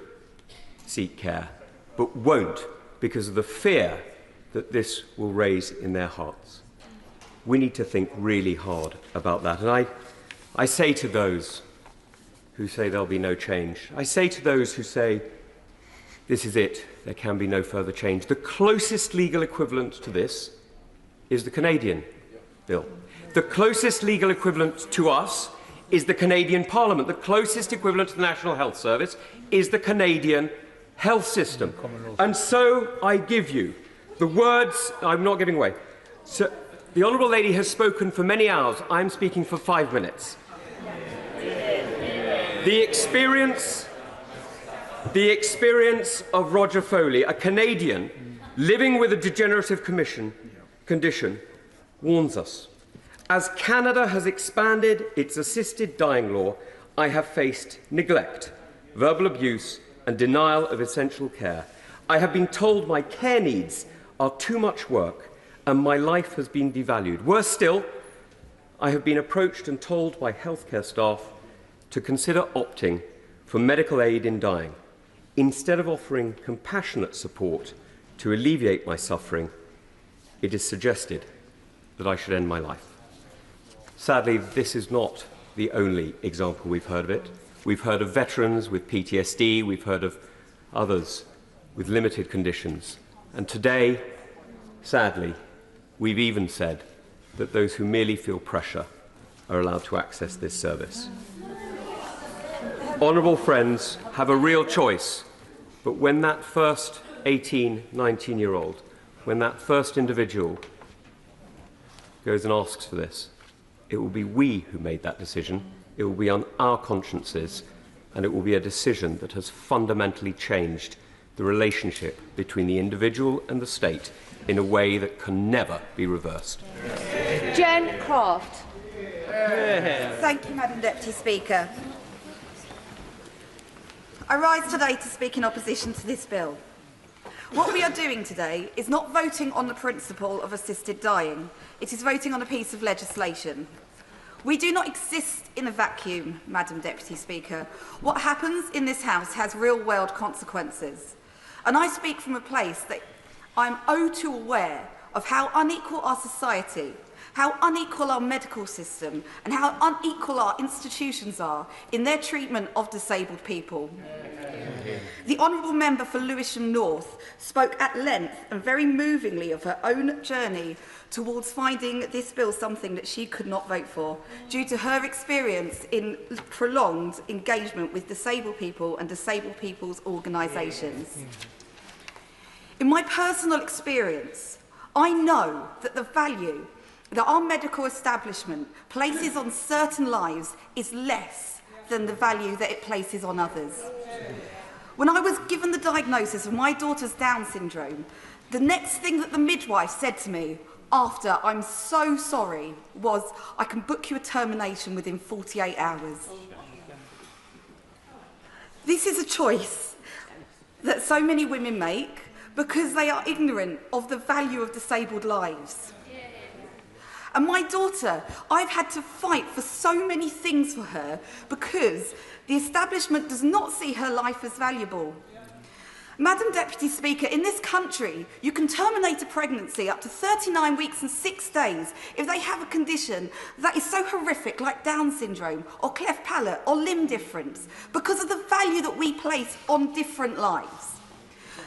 seek care but won't because of the fear that this will raise in their hearts. We need to think really hard about that. And I say to those who say there'll be no change, I say to those who say this is it, there can be no further change, the closest legal equivalent to this is the Canadian bill. The closest legal equivalent to us is the Canadian Parliament. The closest equivalent to the National Health Service is the Canadian health system. And so I give you the words I'm not giving away. So the Honourable Lady has spoken for many hours. I'm speaking for 5 minutes. The experience of Roger Foley, a Canadian living with a degenerative condition, warns us. As Canada has expanded its assisted dying law, I have faced neglect, verbal abuse and denial of essential care. I have been told my care needs are too much work and my life has been devalued. Worse still, I have been approached and told by healthcare staff to consider opting for medical aid in dying. Instead of offering compassionate support to alleviate my suffering, it is suggested that I should end my life. Sadly, this is not the only example we've heard of it. We've heard of veterans with PTSD, we've heard of others with limited conditions. And today, sadly, we've even said that those who merely feel pressure are allowed to access this service. Honourable friends have a real choice, but when that first 18, 19-year-old, when that first individual goes and asks for this, it will be we who made that decision, it will be on our consciences, and it will be a decision that has fundamentally changed the relationship between the individual and the state in a way that can never be reversed. Jen Croft. Thank you, Madam Deputy Speaker. I rise today to speak in opposition to this bill. What we are doing today is not voting on the principle of assisted dying. It is voting on a piece of legislation. We do not exist in a vacuum, Madam Deputy Speaker. What happens in this House has real-world consequences. And I speak from a place that I am oh too aware of how unequal our society, how unequal our medical system, and how unequal our institutions are in their treatment of disabled people. The Honourable Member for Lewisham North spoke at length and very movingly of her own journey towards finding this bill something that she could not vote for due to her experience in prolonged engagement with disabled people and disabled people's organisations. In my personal experience, I know that the value that our medical establishment places on certain lives is less than the value that it places on others. When I was given the diagnosis of my daughter's Down syndrome, the next thing that the midwife said to me after "I'm so sorry" was, "I can book you a termination within 48 hours. This is a choice that so many women make because they are ignorant of the value of disabled lives. And my daughter, I've had to fight for so many things for her because the establishment does not see her life as valuable. Madam Deputy Speaker, in this country, you can terminate a pregnancy up to 39 weeks and 6 days if they have a condition that is so horrific like Down syndrome or cleft palate or limb difference because of the value that we place on different lives.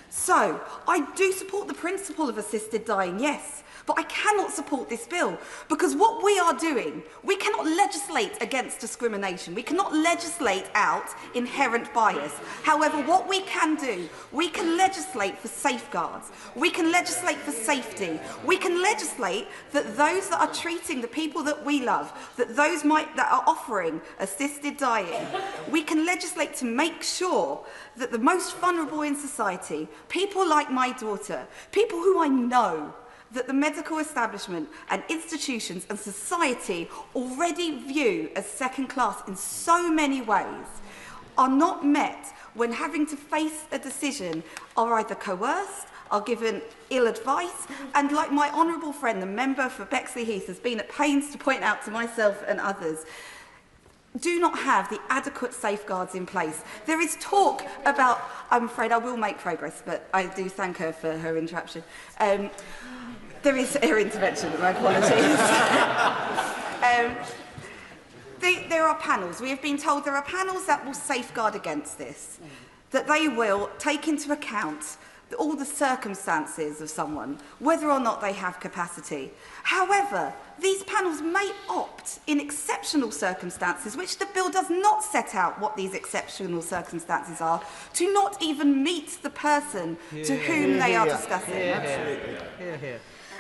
So, I do support the principle of assisted dying, yes, but I cannot support this bill because what we are doing, we cannot legislate against discrimination. We cannot legislate out inherent bias. However, what we can do, we can legislate for safeguards. We can legislate for safety. We can legislate that those that are treating the people that we love, that those that are offering assisted dying, we can legislate to make sure that the most vulnerable in society, people like my daughter, people who I know, that the medical establishment and institutions and society already view as second class in so many ways, are not met when having to face a decision, are either coerced, are given ill advice, and like my honourable friend, the member for Bexley Heath, has been at pains to point out to myself and others, do not have the adequate safeguards in place. There is talk about, I'm afraid I will make progress, but I do thank her for her interruption. There is her intervention, my apologies. There are panels. We have been told there are panels that will safeguard against this, that they will take into account all the circumstances of someone, whether or not they have capacity. However, these panels may opt in exceptional circumstances, which the bill does not set out what these exceptional circumstances are, to not even meet the person to whom they are discussing. Absolutely.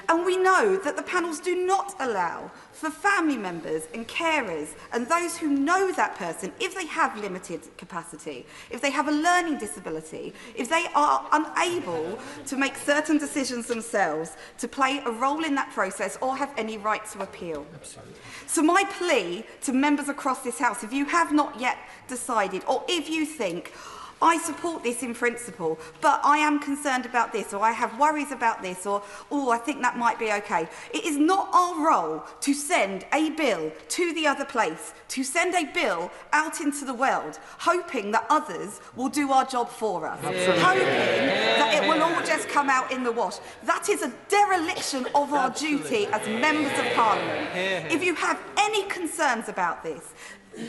And we know that the panels do not allow for family members and carers and those who know that person, if they have limited capacity, if they have a learning disability, if they are unable to make certain decisions themselves, to play a role in that process or have any right to appeal. Absolutely. So my plea to members across this House, if you have not yet decided, or if you think, I support this in principle, but I am concerned about this, or I have worries about this, or, oh, I think that might be okay. It is not our role to send a bill to the other place, to send a bill out into the world, hoping that others will do our job for us, hoping that it will all just come out in the wash. That is a dereliction of our duty as members of Parliament. If you have any concerns about this,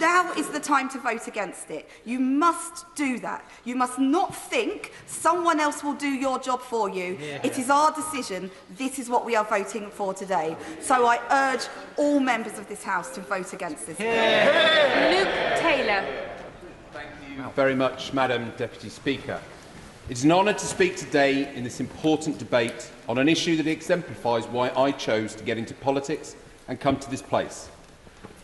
now is the time to vote against it. You must do that. You must not think someone else will do your job for you. It is our decision. This is what we are voting for today. So I urge all members of this House to vote against this. Luke Taylor. Thank you very much, Madam Deputy Speaker. It is an honour to speak today in this important debate on an issue that exemplifies why I chose to get into politics and come to this place.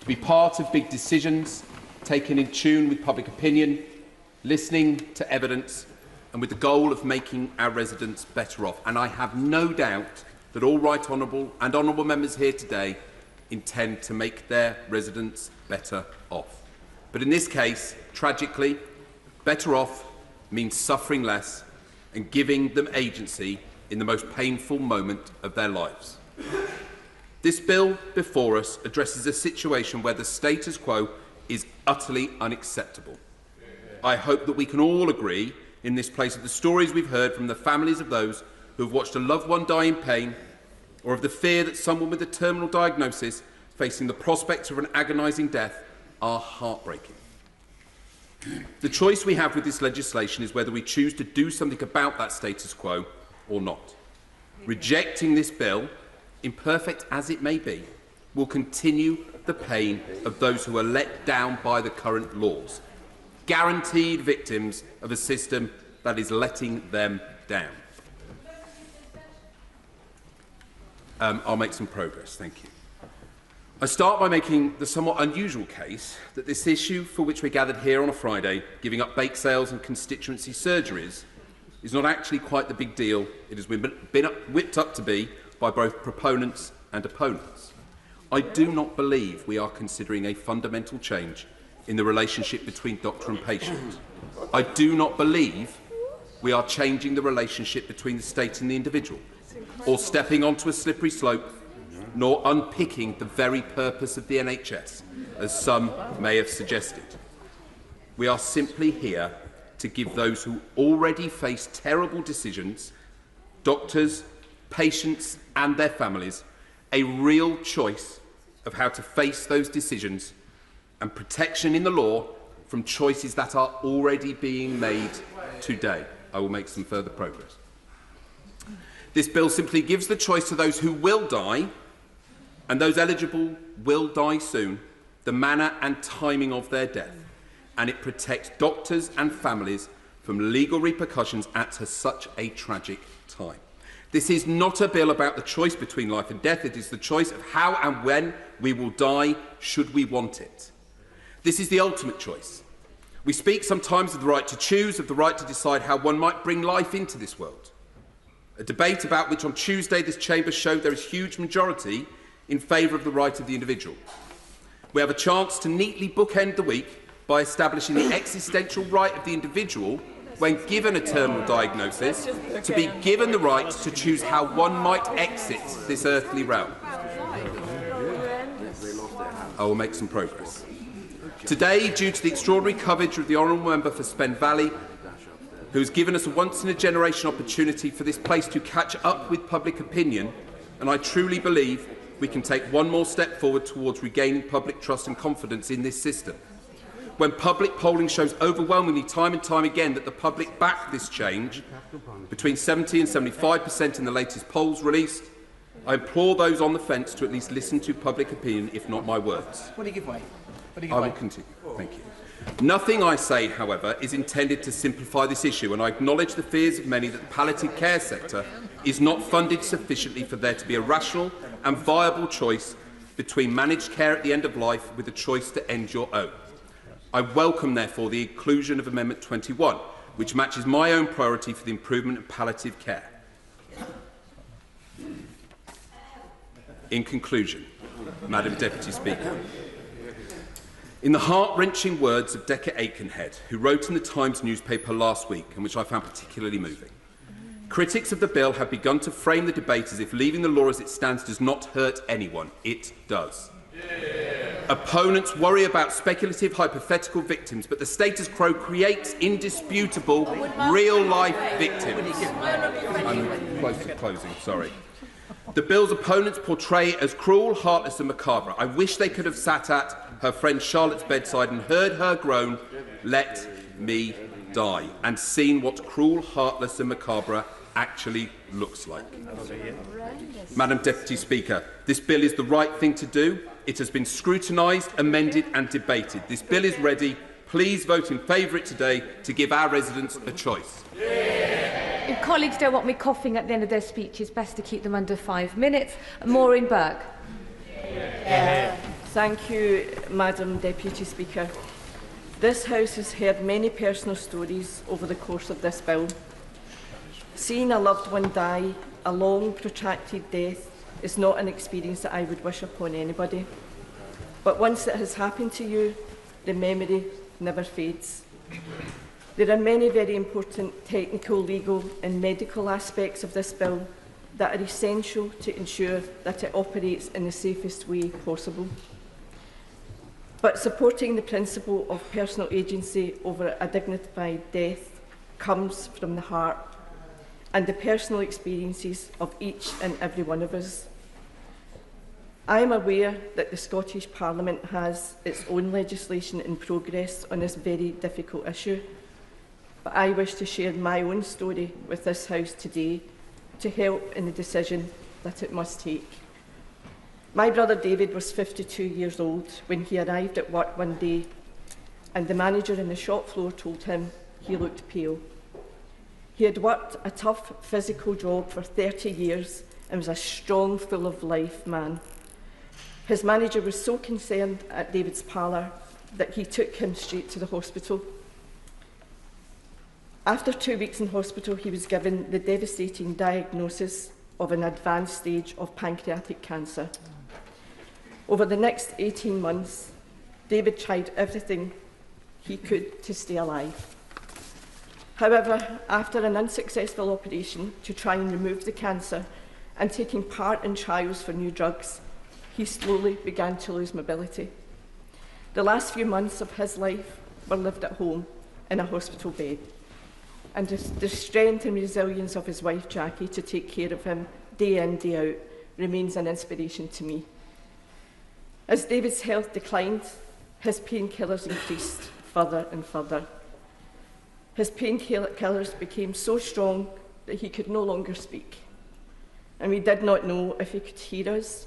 To be part of big decisions, taken in tune with public opinion, listening to evidence, and with the goal of making our residents better off. And I have no doubt that all right honourable members here today intend to make their residents better off. But in this case, tragically, better off means suffering less and giving them agency in the most painful moment of their lives. This bill before us addresses a situation where the status quo is utterly unacceptable. I hope that we can all agree in this place of the stories we've heard from the families of those who have watched a loved one die in pain, or of the fear that someone with a terminal diagnosis facing the prospect of an agonising death are heartbreaking. The choice we have with this legislation is whether we choose to do something about that status quo or not. Rejecting this bill, imperfect as it may be, will continue the pain of those who are let down by the current laws, guaranteed victims of a system that is letting them down. I'll make some progress, thank you. I start by making the somewhat unusual case that this issue for which we're gathered here on a Friday, giving up bake sales and constituency surgeries, is not actually quite the big deal it has been whipped up to be by both proponents and opponents. I do not believe we are considering a fundamental change in the relationship between doctor and patient. I do not believe we are changing the relationship between the state and the individual, or stepping onto a slippery slope, nor unpicking the very purpose of the NHS, as some may have suggested. We are simply here to give those who already face terrible decisions, doctors, patients and their families, a real choice of how to face those decisions and protection in the law from choices that are already being made today. I will make some further progress. This bill simply gives the choice to those who will die, and those eligible will die soon, the manner and timing of their death, and it protects doctors and families from legal repercussions at such a tragic time. This is not a bill about the choice between life and death. It is the choice of how and when we will die, should we want it. This is the ultimate choice. We speak sometimes of the right to choose, of the right to decide how one might bring life into this world. A debate about which on Tuesday this chamber showed there is a huge majority in favour of the right of the individual. We have a chance to neatly bookend the week by establishing the existential right of the individual, when given a terminal diagnosis, to be given the right to choose how one might exit this earthly realm. I will make some progress. Today, due to the extraordinary coverage of the Honourable Member for Spen Valley, who has given us a once-in-a-generation opportunity for this place to catch up with public opinion, and I truly believe we can take one more step forward towards regaining public trust and confidence in this system. When public polling shows overwhelmingly time and time again that the public back this change, between 70 and 75% in the latest polls released, I implore those on the fence to at least listen to public opinion, if not my words. What do you give way? I will continue. Thank you. Nothing I say, however, is intended to simplify this issue, and I acknowledge the fears of many that the palliative care sector is not funded sufficiently for there to be a rational and viable choice between managed care at the end of life with a choice to end your own. I welcome, therefore, the inclusion of Amendment 21, which matches my own priority for the improvement of palliative care. In conclusion, Madam Deputy Speaker, in the heart-wrenching words of Decca Aikenhead, who wrote in the Times newspaper last week, and which I found particularly moving, critics of the bill have begun to frame the debate as if leaving the law as it stands does not hurt anyone. It does. Opponents worry about speculative, hypothetical victims, but the status quo creates indisputable, real-life victims. I'm close to closing, sorry. The bill's opponents portray it as cruel, heartless and macabre. I wish they could have sat at her friend Charlotte's bedside and heard her groan, "Let me die," and seen what cruel, heartless and macabre actually looks like. Madam Deputy Speaker, this bill is the right thing to do. It has been scrutinised, amended and debated. This bill is ready. Please vote in favour of it today to give our residents a choice. If colleagues don't want me coughing at the end of their speech, it's best to keep them under 5 minutes. Maureen Burke. Thank you, Madam Deputy Speaker. This House has heard many personal stories over the course of this bill. Seeing a loved one die, a long, protracted death, is not an experience that I would wish upon anybody. But once it has happened to you, the memory never fades. There are many very important technical, legal and medical aspects of this bill that are essential to ensure that it operates in the safest way possible. But supporting the principle of personal agency over a dignified death comes from the heart and the personal experiences of each and every one of us. I am aware that the Scottish Parliament has its own legislation in progress on this very difficult issue, but I wish to share my own story with this House today to help in the decision that it must take. My brother David was 52 years old when he arrived at work one day, and the manager in the shop floor told him he looked pale. He had worked a tough physical job for 30 years and was a strong, full of life man. His manager was so concerned at David's parlour that he took him straight to the hospital. After 2 weeks in hospital, he was given the devastating diagnosis of an advanced stage of pancreatic cancer. Over the next 18 months, David tried everything he could to stay alive. However, after an unsuccessful operation to try and remove the cancer and taking part in trials for new drugs, he slowly began to lose mobility. The last few months of his life were lived at home in a hospital bed, and the strength and resilience of his wife Jackie to take care of him day in, day out remains an inspiration to me. As David's health declined, his painkillers increased further and further. His painkillers became so strong that he could no longer speak, and we did not know if he could hear us.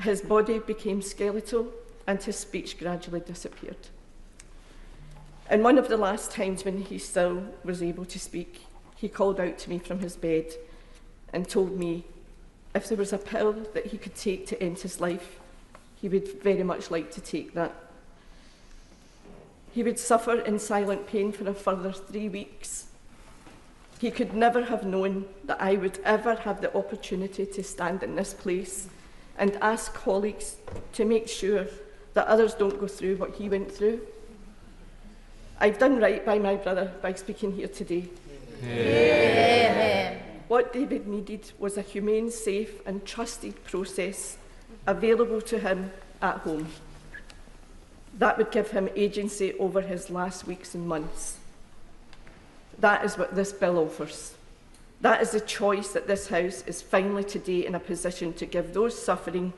His body became skeletal and his speech gradually disappeared. And one of the last times when he still was able to speak, he called out to me from his bed and told me if there was a pill that he could take to end his life, he would very much like to take that. He would suffer in silent pain for a further 3 weeks. He could never have known that I would ever have the opportunity to stand in this place and ask colleagues to make sure that others don't go through what he went through. I've done right by my brother by speaking here today. Yeah. What David needed was a humane, safe and trusted process available to him at home. That would give him agency over his last weeks and months. That is what this bill offers. That is the choice that this House is finally today in a position to give those suffering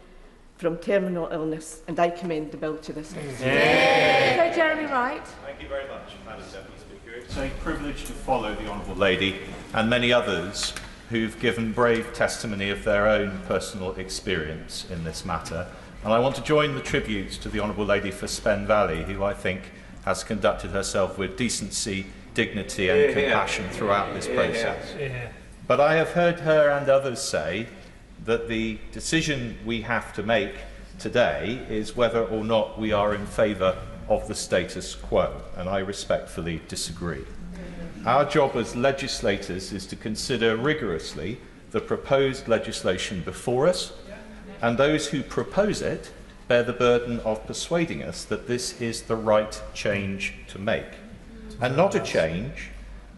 from terminal illness, and I commend the bill to this House. So, Jeremy Wright. Thank you very much, Madam Deputy Speaker. It's a privilege to follow the Honourable Lady and many others who've given brave testimony of their own personal experience in this matter. And I want to join the tributes to the Honourable Lady for Spen Valley, who I think has conducted herself with decency, dignity and compassion throughout this process. But I have heard her and others say that the decision we have to make today is whether or not we are in favour of the status quo, and I respectfully disagree. Our job as legislators is to consider rigorously the proposed legislation before us, and those who propose it bear the burden of persuading us that this is the right change to make, and not a change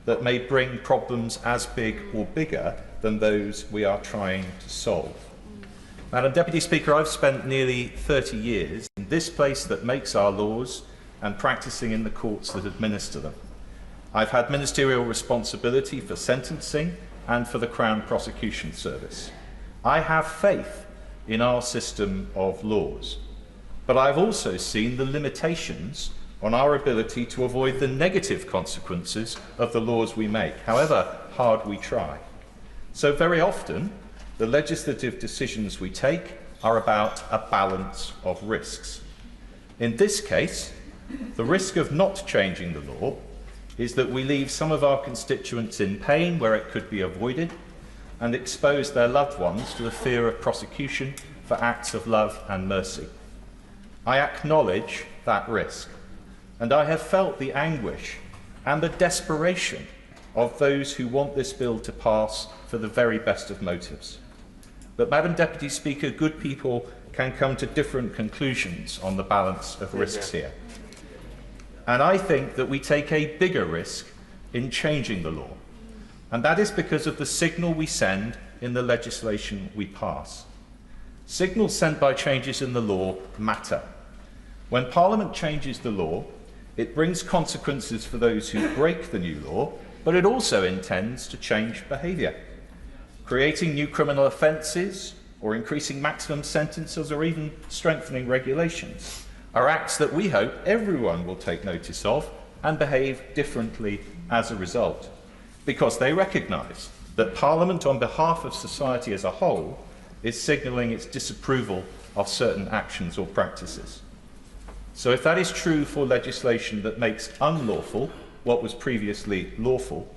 that may bring problems as big or bigger than those we are trying to solve. Madam Deputy Speaker, I've spent nearly 30 years in this place that makes our laws and practising in the courts that administer them. I've had ministerial responsibility for sentencing and for the Crown Prosecution Service. I have faith in our system of laws, but I've also seen the limitations on our ability to avoid the negative consequences of the laws we make, however hard we try. So very often, the legislative decisions we take are about a balance of risks. In this case, the risk of not changing the law is that we leave some of our constituents in pain where it could be avoided and expose their loved ones to the fear of prosecution for acts of love and mercy. I acknowledge that risk, and I have felt the anguish and the desperation of those who want this bill to pass for the very best of motives. But, Madam Deputy Speaker, good people can come to different conclusions on the balance of risks here. And I think that we take a bigger risk in changing the law, and that is because of the signal we send in the legislation we pass. Signals sent by changes in the law matter. When Parliament changes the law, it brings consequences for those who break the new law, but it also intends to change behaviour. Creating new criminal offences, or increasing maximum sentences, or even strengthening regulations are acts that we hope everyone will take notice of and behave differently as a result, because they recognise that Parliament, on behalf of society as a whole, is signalling its disapproval of certain actions or practices. So if that is true for legislation that makes unlawful what was previously lawful,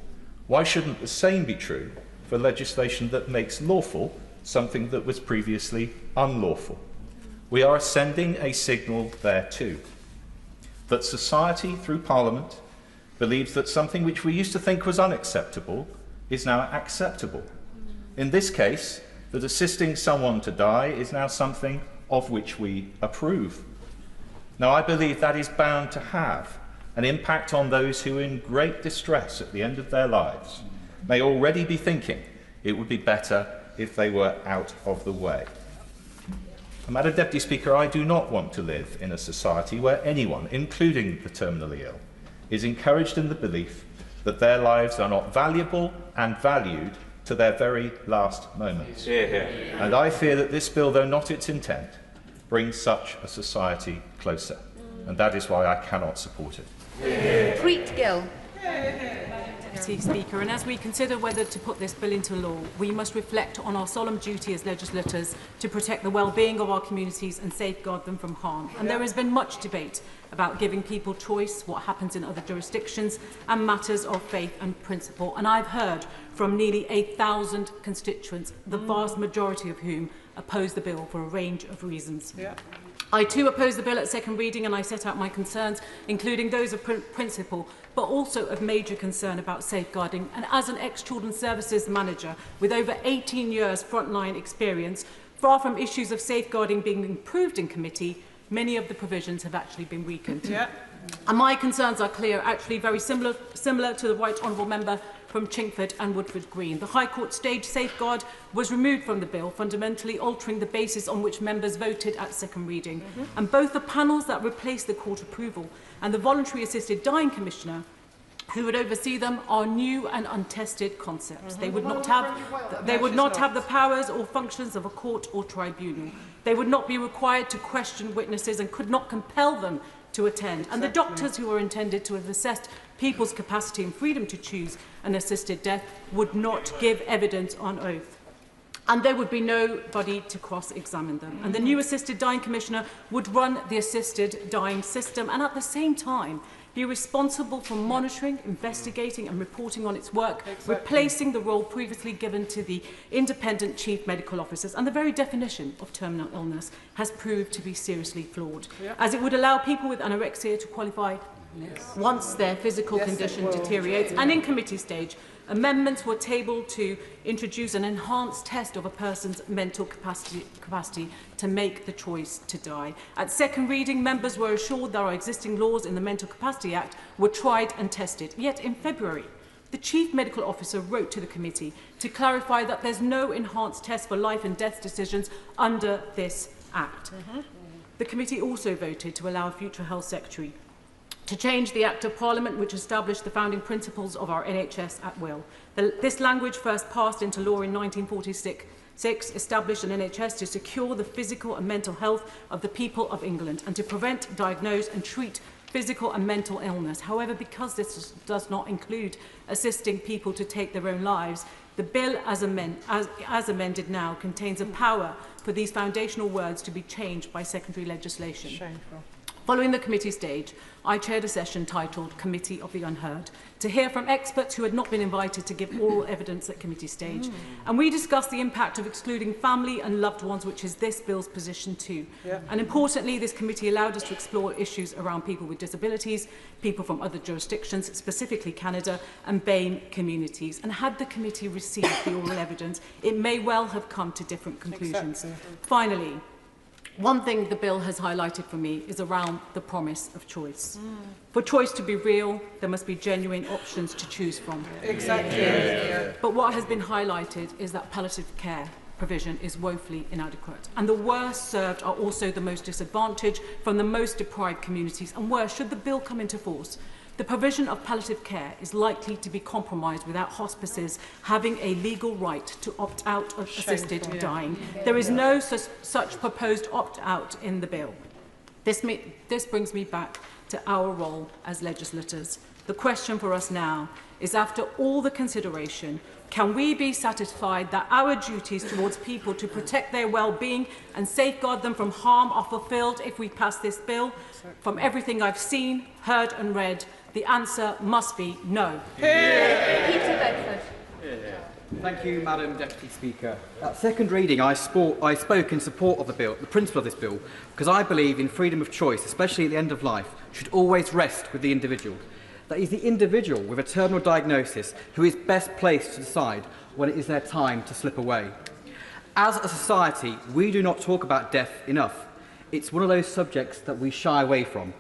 why shouldn't the same be true for legislation that makes lawful something that was previously unlawful? We are sending a signal there too, that society, through Parliament, believes that something which we used to think was unacceptable is now acceptable. In this case, that assisting someone to die is now something of which we approve. Now, I believe that is bound to have an impact on those who, in great distress at the end of their lives, may already be thinking it would be better if they were out of the way. Madam Deputy Speaker, I do not want to live in a society where anyone, including the terminally ill, is encouraged in the belief that their lives are not valuable and valued to their very last moments. And I fear that this bill, though not its intent, brings such a society closer. And that is why I cannot support it. Preet Gill. Deputy Speaker, and as we consider whether to put this bill into law, we must reflect on our solemn duty as legislators to protect the well-being of our communities and safeguard them from harm. And there has been much debate about giving people choice, what happens in other jurisdictions, and matters of faith and principle. And I've heard from nearly 1,000 constituents, the vast majority of whom oppose the bill for a range of reasons. I too oppose the bill at second reading, and I set out my concerns, including those of principle, but also of major concern about safeguarding. And as an ex-Children's Services manager with over 18 years frontline experience, far from issues of safeguarding being improved in committee, many of the provisions have actually been weakened. And my concerns are clear, actually very similar to the Right Honourable Member from Chingford and Woodford Green. The High Court stage safeguard was removed from the bill, fundamentally altering the basis on which members voted at second reading. And both the panels that replaced the court approval and the voluntary assisted dying commissioner who would oversee them are new and untested concepts. They would not have the powers or functions of a court or tribunal. They would not be required to question witnesses and could not compel them to attend. And the doctors who are intended to have assessed people's capacity and freedom to choose an assisted death would not give evidence on oath. And there would be nobody to cross-examine them. And the new assisted dying commissioner would run the assisted dying system, and at the same time, he be responsible for monitoring, investigating and reporting on its work, replacing the role previously given to the independent chief medical officers. And the very definition of terminal illness has proved to be seriously flawed, as it would allow people with anorexia to qualify once their physical condition deteriorates. And in committee stage, amendments were tabled to introduce an enhanced test of a person's mental capacity to make the choice to die. At second reading, members were assured that our existing laws in the Mental Capacity Act were tried and tested. Yet in February, the Chief Medical Officer wrote to the committee to clarify that there's no enhanced test for life and death decisions under this Act. The committee also voted to allow a future Health Secretary to change the Act of Parliament which established the founding principles of our NHS at will. This language first passed into law in 1946, established an NHS to secure the physical and mental health of the people of England and to prevent, diagnose and treat physical and mental illness. However, because this does not include assisting people to take their own lives, the bill as amended now contains a power for these foundational words to be changed by secondary legislation. Shameful. Following the committee stage, I chaired a session titled Committee of the Unheard, to hear from experts who had not been invited to give oral evidence at committee stage. And we discussed the impact of excluding family and loved ones, which is this bill's position too. And importantly, this committee allowed us to explore issues around people with disabilities, people from other jurisdictions, specifically Canada, and BAME communities. And had the committee received the oral evidence, it may well have come to different conclusions. Finally, one thing the bill has highlighted for me is around the promise of choice. For choice to be real, there must be genuine options to choose from. Exactly. But what has been highlighted is that palliative care provision is woefully inadequate. And the worst served are also the most disadvantaged from the most deprived communities. And worse, should the bill come into force, the provision of palliative care is likely to be compromised without hospices having a legal right to opt out of assisted dying. There is no such proposed opt-out in the bill. This brings me back to our role as legislators. The question for us now is, after all the consideration, can we be satisfied that our duties towards people to protect their well-being and safeguard them from harm are fulfilled if we pass this bill? From everything I've seen, heard and read, the answer must be no. Thank you, Madam Deputy Speaker. At second reading, I spoke in support of the bill, the principle of this bill, because I believe in freedom of choice, especially at the end of life, should always rest with the individual. That is the individual with a terminal diagnosis who is best placed to decide when it is their time to slip away. As a society, we do not talk about death enough. It's one of those subjects that we shy away from.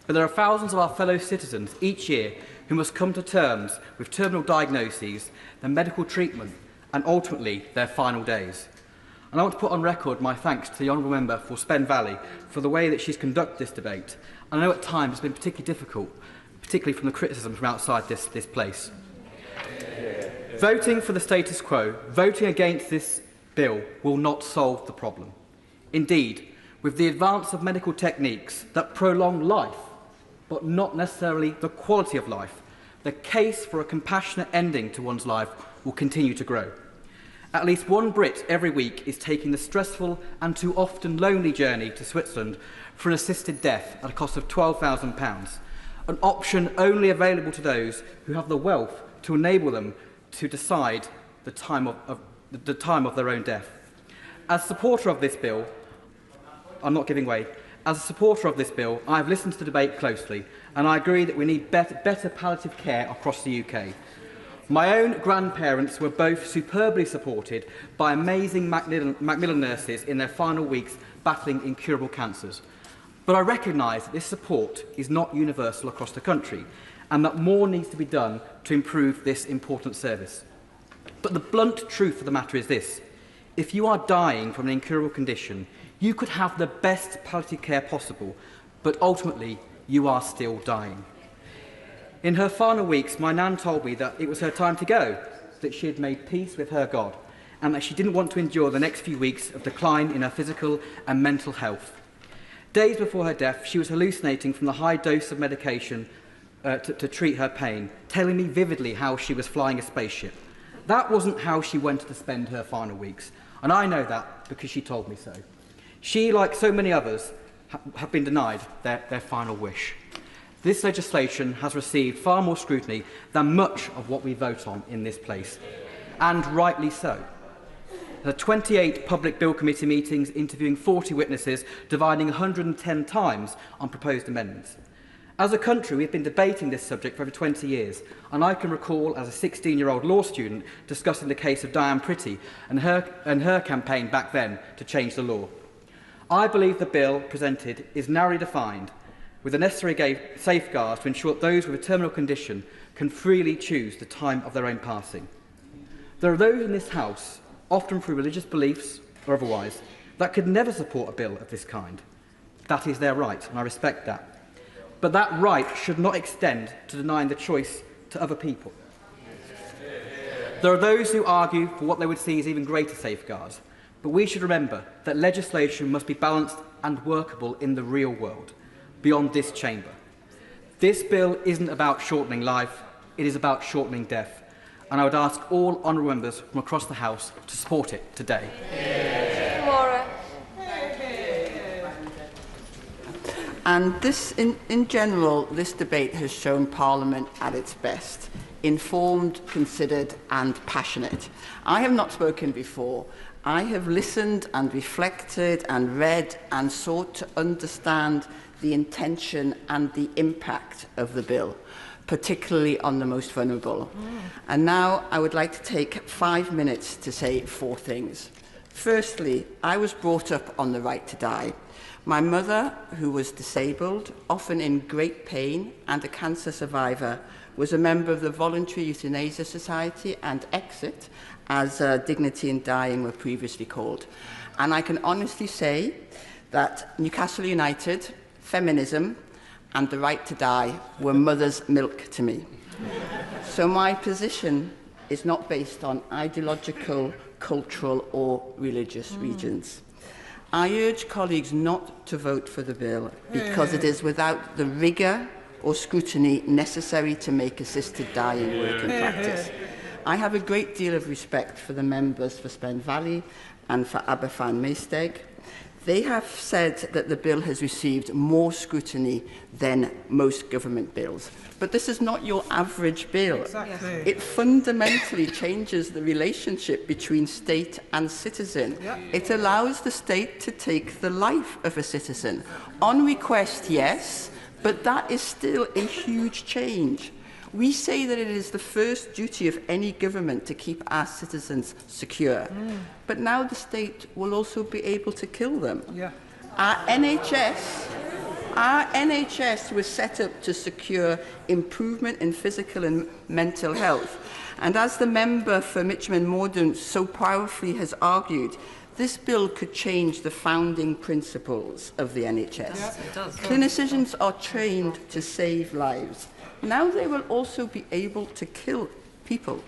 But there are thousands of our fellow citizens each year who must come to terms with terminal diagnoses, their medical treatment, and ultimately their final days. And I want to put on record my thanks to the Honourable Member for Spen Valley for the way that she's conducted this debate. And I know at times it's been particularly difficult, particularly from the criticism from outside this place. Voting for the status quo, voting against this bill, will not solve the problem. Indeed, with the advance of medical techniques that prolong life, but not necessarily the quality of life, the case for a compassionate ending to one's life will continue to grow. At least one Brit every week is taking the stressful and too often lonely journey to Switzerland for an assisted death at a cost of £12,000, an option only available to those who have the wealth to enable them to decide the time of their own death. As a supporter of this bill, I'm not giving way. As a supporter of this bill, I have listened to the debate closely, and I agree that we need better palliative care across the UK. My own grandparents were both superbly supported by amazing Macmillan nurses in their final weeks battling incurable cancers. But I recognise that this support is not universal across the country, and that more needs to be done to improve this important service. But the blunt truth of the matter is this: if you are dying from an incurable condition, you could have the best palliative care possible, but ultimately you are still dying. In her final weeks, my nan told me that it was her time to go, that she had made peace with her God, and that she didn't want to endure the next few weeks of decline in her physical and mental health. Days before her death, she was hallucinating from the high dose of medication to treat her pain, telling me vividly how she was flying a spaceship. That wasn't how she wanted to spend her final weeks, and I know that because she told me so. She, like so many others, have been denied their final wish. This legislation has received far more scrutiny than much of what we vote on in this place, and rightly so. There are 28 public bill committee meetings interviewing 40 witnesses, dividing 110 times on proposed amendments. As a country, we've been debating this subject for over 20 years, and I can recall as a 16-year-old law student discussing the case of Diane Pretty and her campaign back then to change the law. I believe the bill presented is narrowly defined, with the necessary safeguards to ensure that those with a terminal condition can freely choose the time of their own passing. There are those in this House, often through religious beliefs or otherwise, that could never support a bill of this kind. That is their right, and I respect that. But that right should not extend to denying the choice to other people. There are those who argue for what they would see as even greater safeguards, but we should remember that legislation must be balanced and workable in the real world, beyond this chamber. This bill isn't about shortening life, it is about shortening death, and I would ask all honourable members from across the House to support it today. Maura. And this, in general, this debate has shown Parliament at its best, informed, considered and passionate. I have not spoken before. I have listened and reflected and read and sought to understand the intention and the impact of the bill, particularly on the most vulnerable. And now I would like to take 5 minutes to say 4 things. Firstly, I was brought up on the right to die. My mother, who was disabled, often in great pain, and a cancer survivor, was a member of the Voluntary Euthanasia Society and Exit, as Dignity in Dying were previously called. And I can honestly say that Newcastle United, feminism, and the right to die were mother's milk to me. So my position is not based on ideological, cultural, or religious regions. I urge colleagues not to vote for the bill because it is without the rigour or scrutiny necessary to make assisted dying work in practice. I have a great deal of respect for the members for Spen Valley and for Aberfan Meisteg. They have said that the bill has received more scrutiny than most government bills. But this is not your average bill. Exactly. It fundamentally changes the relationship between state and citizen. Yep. It allows the state to take the life of a citizen. On request, yes, but that is still a huge change. We say that it is the first duty of any government to keep our citizens secure. But now the state will also be able to kill them. Yeah. Our NHS was set up to secure improvement in physical and mental health. And as the member for Mitcham and Morden so powerfully has argued, this bill could change the founding principles of the NHS. Yeah, it does. Clinicians are trained to save lives. Now they will also be able to kill people.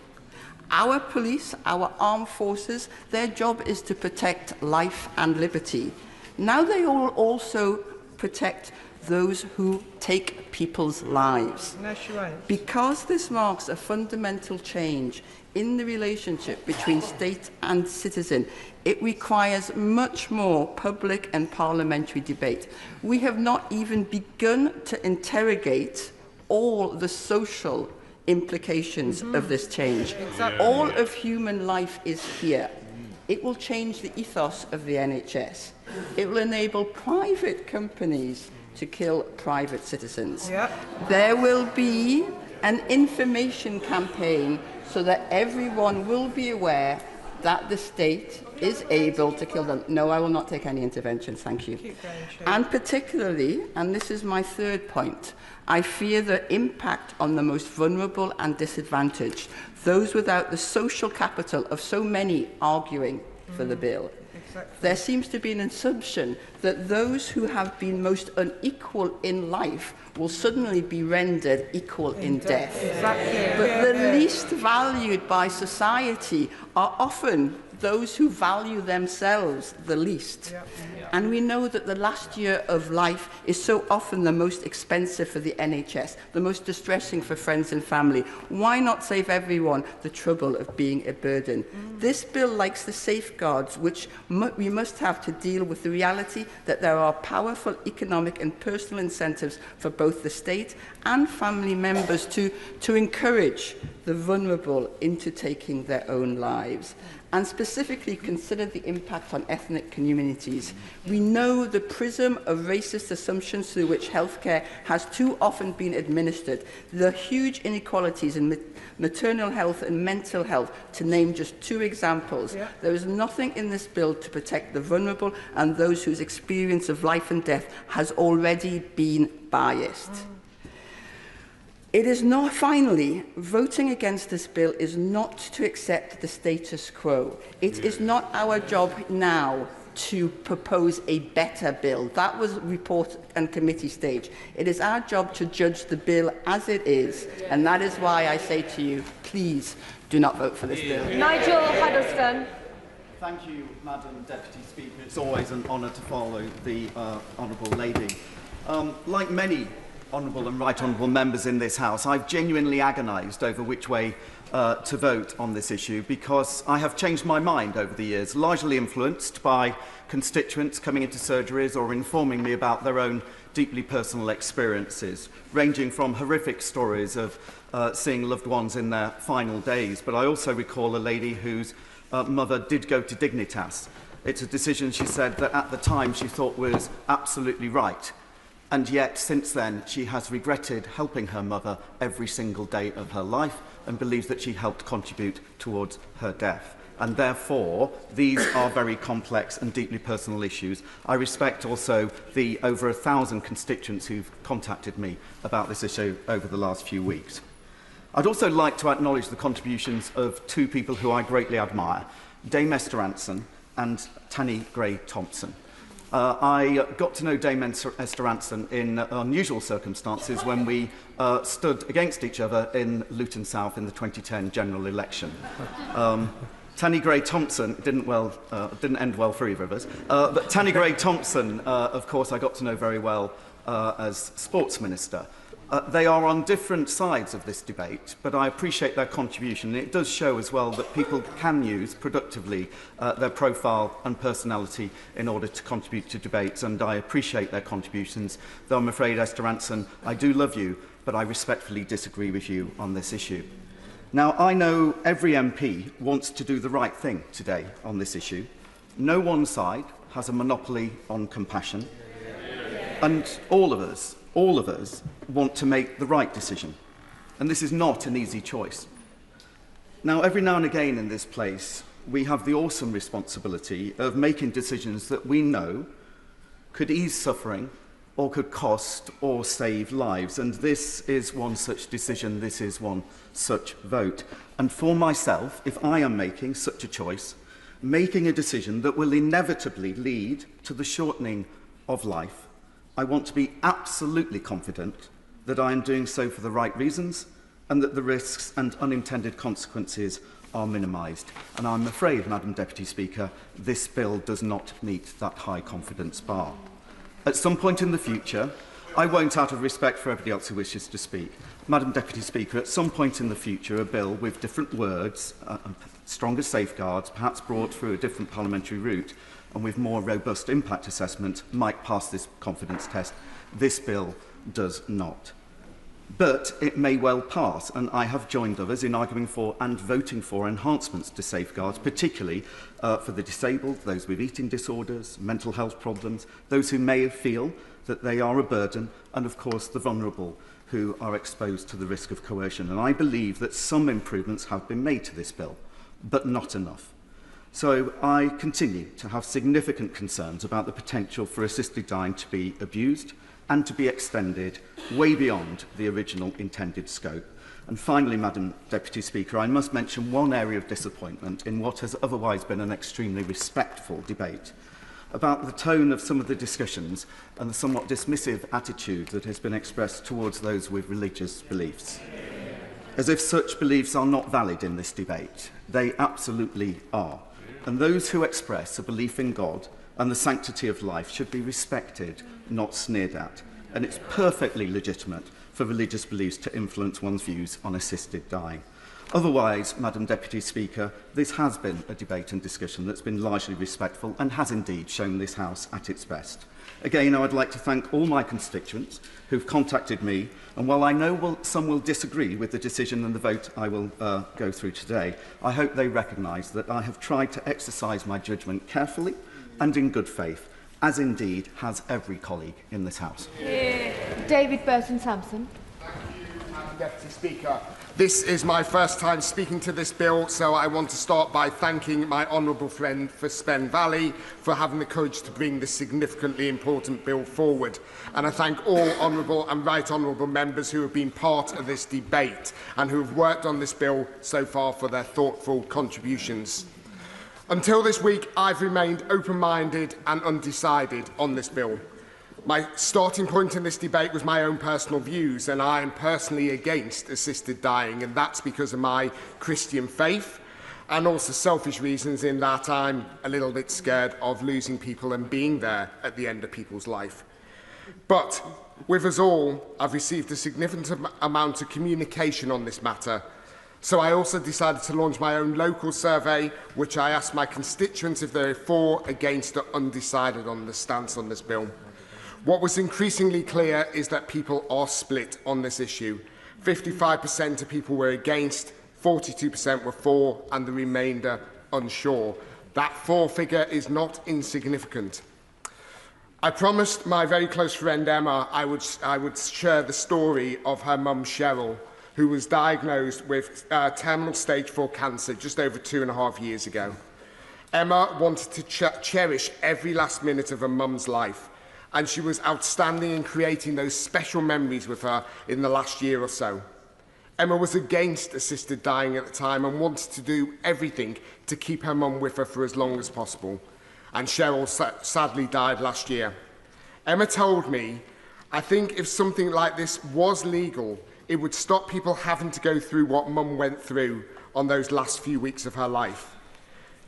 Our police, our armed forces, their job is to protect life and liberty. Now they will also protect those who take people's lives. No, she won't. Because this marks a fundamental change in the relationship between state and citizen, it requires much more public and parliamentary debate. We have not even begun to interrogate all the social implications of this change. Exactly. All of human life is here. It will change the ethos of the NHS. It will enable private companies to kill private citizens. Yep. There will be an information campaign so that everyone will be aware that the state is able to kill them. No, I will not take any intervention, thank you. Keep going, And particularly, and this is my third point, I fear the impact on the most vulnerable and disadvantaged, those without the social capital of so many arguing for the bill. Exactly. There seems to be an assumption that those who have been most unequal in life will suddenly be rendered equal in death. Exactly. But the least valued by society are often those who value themselves the least. Yep. And we know that the last year of life is so often the most expensive for the NHS, the most distressing for friends and family. Why not save everyone the trouble of being a burden? This bill likes the safeguards which we must have to deal with the reality that there are powerful economic and personal incentives for both the state and family members to encourage the vulnerable into taking their own lives, and specifically consider the impact on ethnic communities. We know the prism of racist assumptions through which healthcare has too often been administered, the huge inequalities in maternal health and mental health, to name just two examples. Yeah. There is nothing in this bill to protect the vulnerable and those whose experience of life and death has already been biased. It is not, finally, voting against this bill is not to accept the status quo. It is not our job now to propose a better bill. That was report and committee stage. It is our job to judge the bill as it is, and that is why I say to you, please do not vote for this bill. Nigel Huddleston. Thank you, Madam Deputy Speaker. It's always an honour to follow the Honourable Lady. Like many honourable and right honourable members in this House, I've genuinely agonised over which way to vote on this issue, because I have changed my mind over the years, largely influenced by constituents coming into surgeries or informing me about their own deeply personal experiences, ranging from horrific stories of seeing loved ones in their final days. But I also recall a lady whose mother did go to Dignitas. It's a decision, she said, that at the time she thought was absolutely right. And yet, since then, she has regretted helping her mother every single day of her life and believes that she helped contribute towards her death. And therefore, these are very complex and deeply personal issues. I respect also the over 1,000 constituents who've contacted me about this issue over the last few weeks. I'd also like to acknowledge the contributions of two people who I greatly admire, Dame Esther Anson and Tanny Gray-Thompson. I got to know Dame Esther Anson in unusual circumstances when we stood against each other in Luton South in the 2010 general election. Tanny Gray-Thompson didn't end well for either of us, but Tanny Gray-Thompson, of course, I got to know very well as Sports Minister. They are on different sides of this debate, but I appreciate their contribution. It does show as well that people can use productively their profile and personality in order to contribute to debates, and I appreciate their contributions, though I'm afraid, Esther Anson, I do love you, but I respectfully disagree with you on this issue. Now, I know every MP wants to do the right thing today on this issue. No one side has a monopoly on compassion, and all of us want to make the right decision. And this is not an easy choice. Now, every now and again in this place, we have the awesome responsibility of making decisions that we know could ease suffering or could cost or save lives. And this is one such decision, this is one such vote. And for myself, if I am making such a choice, making a decision that will inevitably lead to the shortening of life, I want to be absolutely confident that I am doing so for the right reasons and that the risks and unintended consequences are minimised. And I'm afraid, Madam Deputy Speaker, this bill does not meet that high confidence bar. At some point in the future, I won't, out of respect for everybody else who wishes to speak, Madam Deputy Speaker, at some point in the future, a bill with different words, stronger safeguards, perhaps brought through a different parliamentary route, and with more robust impact assessment, might pass this confidence test. This bill does not. But it may well pass, and I have joined others in arguing for and voting for enhancements to safeguards, particularly for the disabled, those with eating disorders, mental health problems, those who may feel that they are a burden, and of course the vulnerable who are exposed to the risk of coercion. And I believe that some improvements have been made to this bill, but not enough. So I continue to have significant concerns about the potential for assisted dying to be abused and to be extended way beyond the original intended scope. And finally, Madam Deputy Speaker, I must mention one area of disappointment in what has otherwise been an extremely respectful debate about the tone of some of the discussions and the somewhat dismissive attitude that has been expressed towards those with religious beliefs. As if such beliefs are not valid in this debate. They absolutely are. And those who express a belief in God and the sanctity of life should be respected, not sneered at. And it's perfectly legitimate for religious beliefs to influence one's views on assisted dying. Otherwise, Madam Deputy Speaker, this has been a debate and discussion that's been largely respectful and has indeed shown this House at its best. Again, I would like to thank all my constituents who've contacted me, and while I know some will disagree with the decision and the vote I will go through today, I hope they recognise that I have tried to exercise my judgment carefully and in good faith, as indeed has every colleague in this House. Yeah. David Burton-Sampson. Thank you, Madam Deputy Speaker. This is my first time speaking to this bill, so I want to start by thanking my honourable friend for Spen Valley for having the courage to bring this significantly important bill forward. And I thank all honourable and right honourable members who have been part of this debate and who have worked on this bill so far for their thoughtful contributions. Until this week, I've remained open-minded and undecided on this bill. My starting point in this debate was my own personal views, and I am personally against assisted dying, and that's because of my Christian faith and also selfish reasons in that I'm a little bit scared of losing people and being there at the end of people's life. But with us all, I've received a significant amount of communication on this matter, so I also decided to launch my own local survey, which I asked my constituents if they're for, against or undecided on the stance on this bill. What was increasingly clear is that people are split on this issue. 55% of people were against, 42% were for, and the remainder unsure. That for figure is not insignificant. I promised my very close friend Emma I would share the story of her mum Cheryl, who was diagnosed with terminal stage 4 cancer just over 2.5 years ago. Emma wanted to cherish every last minute of her mum's life, and she was outstanding in creating those special memories with her in the last year or so. Emma was against assisted dying at the time and wanted to do everything to keep her mum with her for as long as possible. And Cheryl sadly died last year. Emma told me, I think if something like this was legal, it would stop people having to go through what Mum went through on those last few weeks of her life.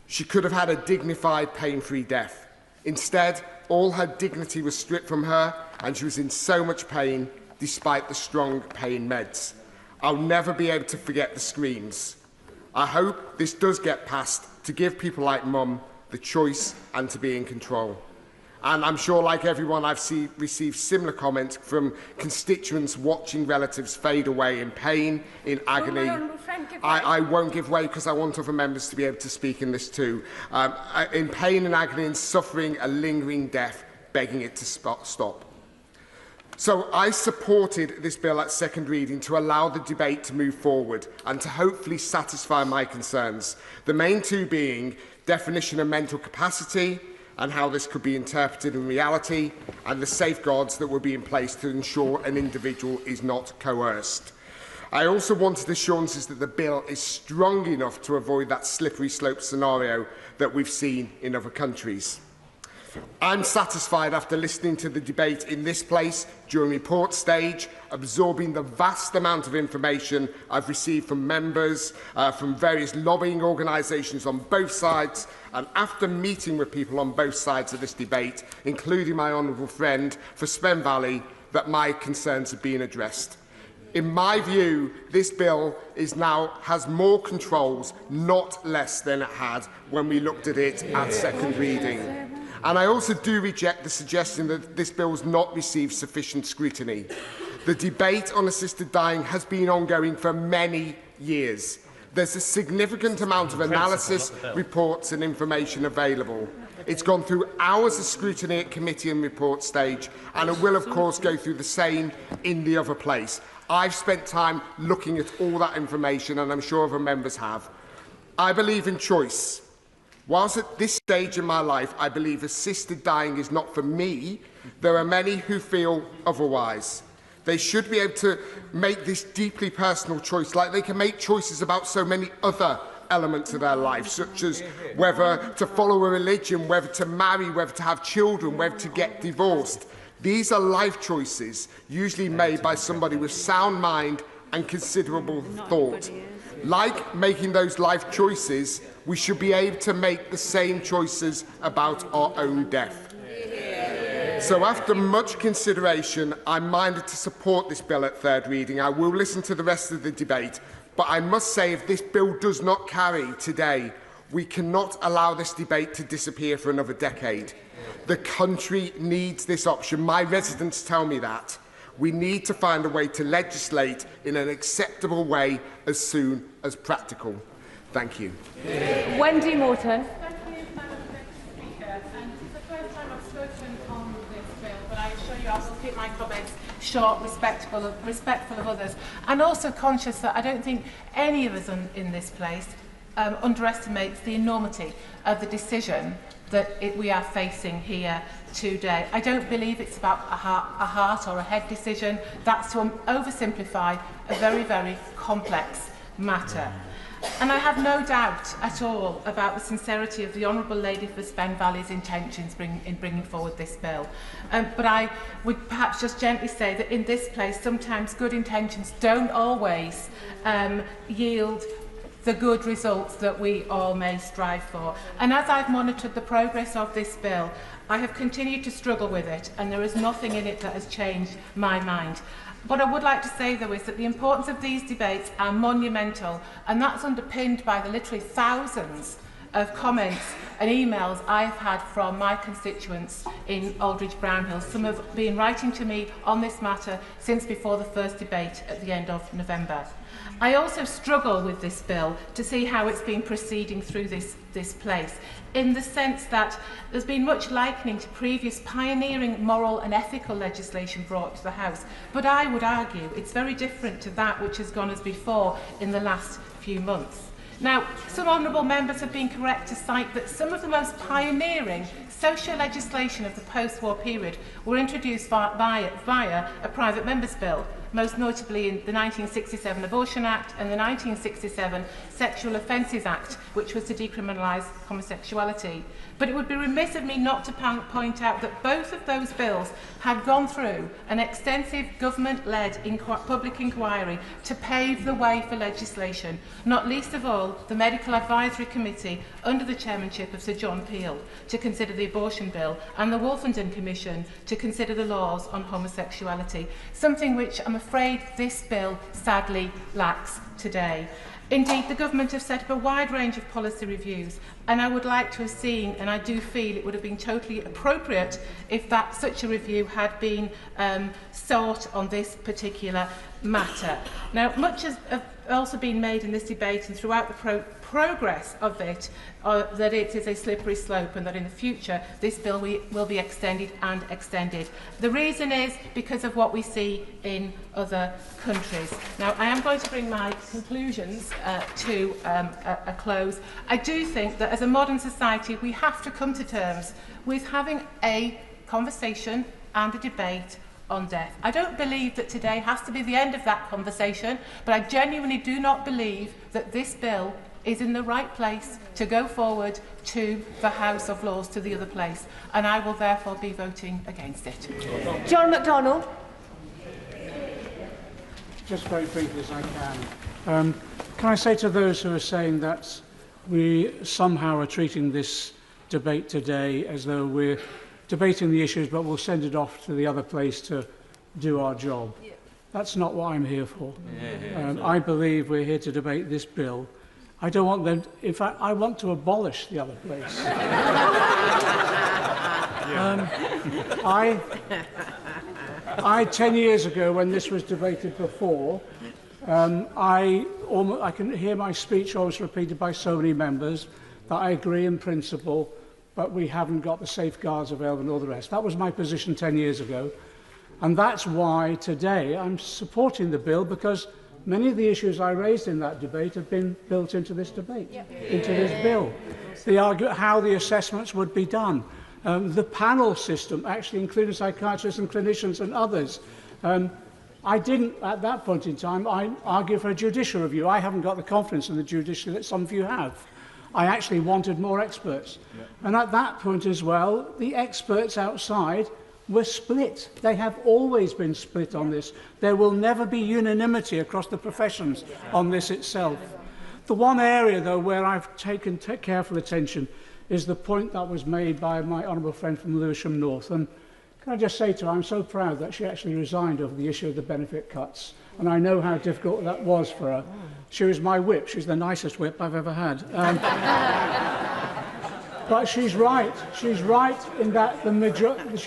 She could have had a dignified, pain-free death. Instead, all her dignity was stripped from her, and she was in so much pain, despite the strong pain meds. I'll never be able to forget the screams. I hope this does get passed to give people like Mum the choice and to be in control. And I'm sure, like everyone, I've received similar comments from constituents watching relatives fade away in pain, in agony. I won't give way because I want other members to be able to speak in this too. In pain and agony and suffering a lingering death, begging it to stop. So I supported this bill at second reading to allow the debate to move forward and to hopefully satisfy my concerns. The main two being definition of mental capacity and how this could be interpreted in reality, and the safeguards that will be in place to ensure an individual is not coerced. I also wanted assurances that the bill is strong enough to avoid that slippery slope scenario that we've seen in other countries. I'm satisfied after listening to the debate in this place during report stage, absorbing the vast amount of information I've received from members, from various lobbying organisations on both sides, and after meeting with people on both sides of this debate, including my honourable friend for Spen Valley, that my concerns have been addressed. In my view, this bill has more controls, not less than it had when we looked at it at second reading. And I also do reject the suggestion that this bill has not received sufficient scrutiny. The debate on assisted dying has been ongoing for many years. There's a significant amount of analysis, reports and information available. It's gone through hours of scrutiny at committee and report stage, and it will, of course, go through the same in the other place. I've spent time looking at all that information, and I'm sure other members have. I believe in choice. Whilst at this stage in my life I believe assisted dying is not for me, there are many who feel otherwise. They should be able to make this deeply personal choice, like they can make choices about so many other elements of their life, such as whether to follow a religion, whether to marry, whether to have children, whether to get divorced. These are life choices, usually made by somebody with sound mind and considerable thought. Like making those life choices, we should be able to make the same choices about our own death. So after much consideration, I'm minded to support this bill at third reading. I will listen to the rest of the debate, But I must say, if this bill does not carry today, we cannot allow this debate to disappear for another decade. The country needs this option. My residents tell me that. We need to find a way to legislate in an acceptable way as soon as practical. Thank you. Wendy Morton. Thank you, Madam Deputy Speaker. And this is the first time I've spoken on this bill, but I assure you I will keep my comments short, respectful of others, and also conscious that I don't think any of us in this place underestimates the enormity of the decision that we are facing here today. I don't believe it's about a heart or a head decision. That's to oversimplify a very, very complex matter. And I have no doubt at all about the sincerity of the Honourable Lady for Spen Valley's intentions in bringing forward this bill. But I would perhaps just gently say that in this place, sometimes good intentions don't always yield the good results that we all may strive for. And as I've monitored the progress of this bill, I have continued to struggle with it, and there is nothing in it that has changed my mind. What I would like to say, though, is that the importance of these debates are monumental, and that's underpinned by the literally thousands of comments and emails I've had from my constituents in Aldridge Brownhill. Some have been writing to me on this matter since before the first debate at the end of November. I also struggle with this bill to see how it's been proceeding through this place, in the sense that there's been much likening to previous pioneering moral and ethical legislation brought to the House, but I would argue it's very different to that which has gone as before in the last few months. Now, some honourable members have been correct to cite that some of the most pioneering social legislation of the post-war period were introduced via a private member's bill, most notably in the 1967 Abortion Act and the 1967 Sexual Offences Act, which was to decriminalise homosexuality. But it would be remiss of me not to point out that both of those bills had gone through an extensive government-led public inquiry to pave the way for legislation, not least of all the Medical Advisory Committee under the chairmanship of Sir John Peel to consider the abortion bill, and the Wolfenden Commission to consider the laws on homosexuality, something which I'm afraid this bill sadly lacks today. Indeed, the government have set up a wide range of policy reviews, and I would like to have seen, and I do feel it would have been totally appropriate if such a review had been sought on this particular matter. Now, much has also been made in this debate and throughout the progress of it, that it is a slippery slope and that in the future this bill will be extended and extended. The reason is because of what we see in other countries. Now, I am going to bring my conclusions to a close. I do think that as a modern society we have to come to terms with having a conversation and a debate on death. I don't believe that today has to be the end of that conversation, but I genuinely do not believe that this bill is in the right place to go forward to the House of Lords, to the other place, and I will therefore be voting against it. John McDonnell. Just very briefly as I can. Can I say to those who are saying that we somehow are treating this debate today as though we're debating the issues but we'll send it off to the other place to do our job. Yeah. That's not what I'm here for. I believe we're here to debate this bill. I don't want them, in fact, I want to abolish the other place. I 10 years ago, when this was debated before, I can hear my speech always repeated by so many members that I agree in principle, but we haven't got the safeguards available and all the rest. That was my position 10 years ago. And that's why today I'm supporting the bill, because many of the issues I raised in that debate have been built into this debate, into this bill. They argue how the assessments would be done. The panel system, actually including psychiatrists and clinicians and others. I didn't, at that point in time, I argue for a judicial review. I haven't got the confidence in the judiciary that some of you have. I actually wanted more experts. And at that point as well, the experts outside were split. They have always been split on this. There will never be unanimity across the professions on this itself. The one area, though, where I've taken careful attention is the point that was made by my honourable friend from Lewisham North. And Can I just say to her, I'm so proud that she actually resigned over the issue of the benefit cuts. And I know how difficult that was for her. She was my whip. She's the nicest whip I've ever had. But she's right. She's right in that the majority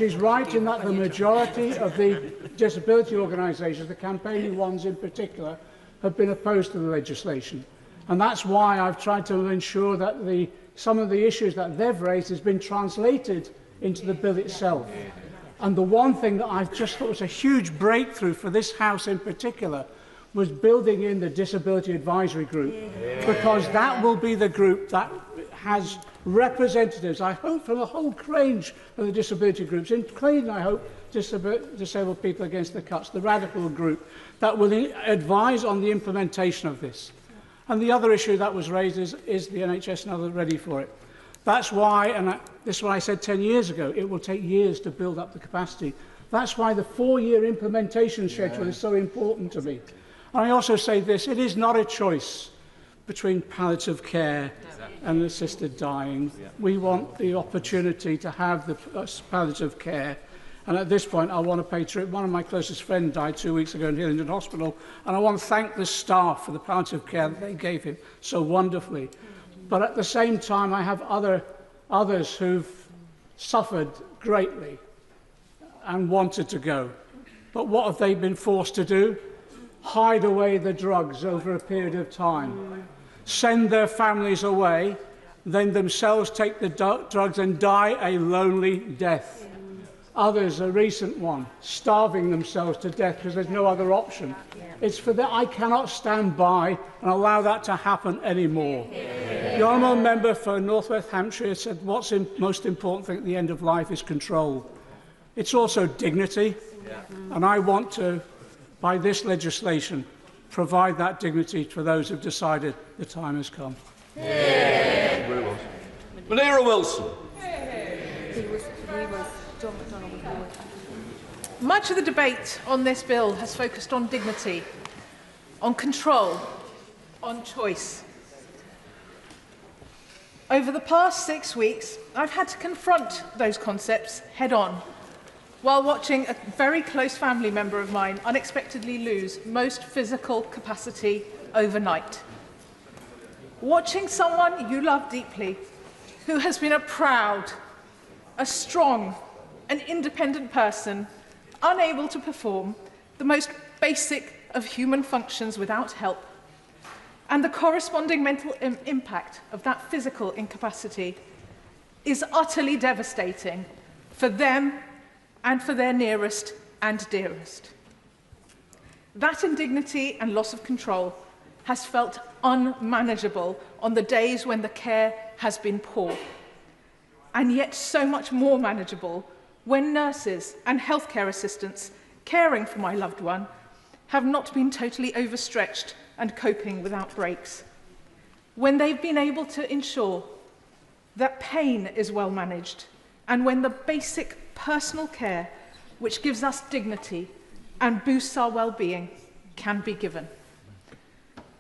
of the disability organisations, the campaigning ones in particular, have been opposed to the legislation. And that's why I've tried to ensure that some of the issues that they've raised has been translated into the bill itself. And the one thing that I've just thought was a huge breakthrough for this House in particular was building in the Disability Advisory Group, because that will be the group that has representatives, I hope, from a whole range of the disability groups, including, I hope, disabled people against the cuts, the radical group, that will advise on the implementation of this. And the other issue that was raised is the NHS now they're ready for it. That's why, and this is what I said 10 years ago, it will take years to build up the capacity. That's why the 4-year implementation schedule is so important to me. And I also say this, it is not a choice between palliative care and assisted dying. We want the opportunity to have the palliative care. And at this point, I want to pay tribute. One of my closest friends died 2 weeks ago in Hillingdon Hospital, and I want to thank the staff for the palliative care that they gave him so wonderfully. But at the same time, I have others who've suffered greatly and wanted to go. But what have they been forced to do? Hide away the drugs over a period of time, send their families away, then themselves take the drugs and die a lonely death. Others, a recent one, starving themselves to death because there's no other option. It's for that I cannot stand by and allow that to happen anymore. The honourable member for North West Hampshire said what's the most important thing at the end of life is control. It's also dignity, and I want to, by this legislation, provide that dignity for those who've decided the time has come. Manira Wilson. Much of the debate on this bill has focused on dignity, on control, on choice. Over the past 6 weeks, I've had to confront those concepts head-on while watching a very close family member of mine unexpectedly lose most physical capacity overnight. Watching someone you love deeply, who has been a proud, a strong, an independent person, unable to perform the most basic of human functions without help, and the corresponding mental impact of that physical incapacity is utterly devastating for them and for their nearest and dearest. That indignity and loss of control has felt unmanageable on the days when the care has been poor, and yet so much more manageable when nurses and healthcare assistants caring for my loved one have not been totally overstretched and coping without breaks, when they've been able to ensure that pain is well managed, and when the basic personal care which gives us dignity and boosts our well-being can be given.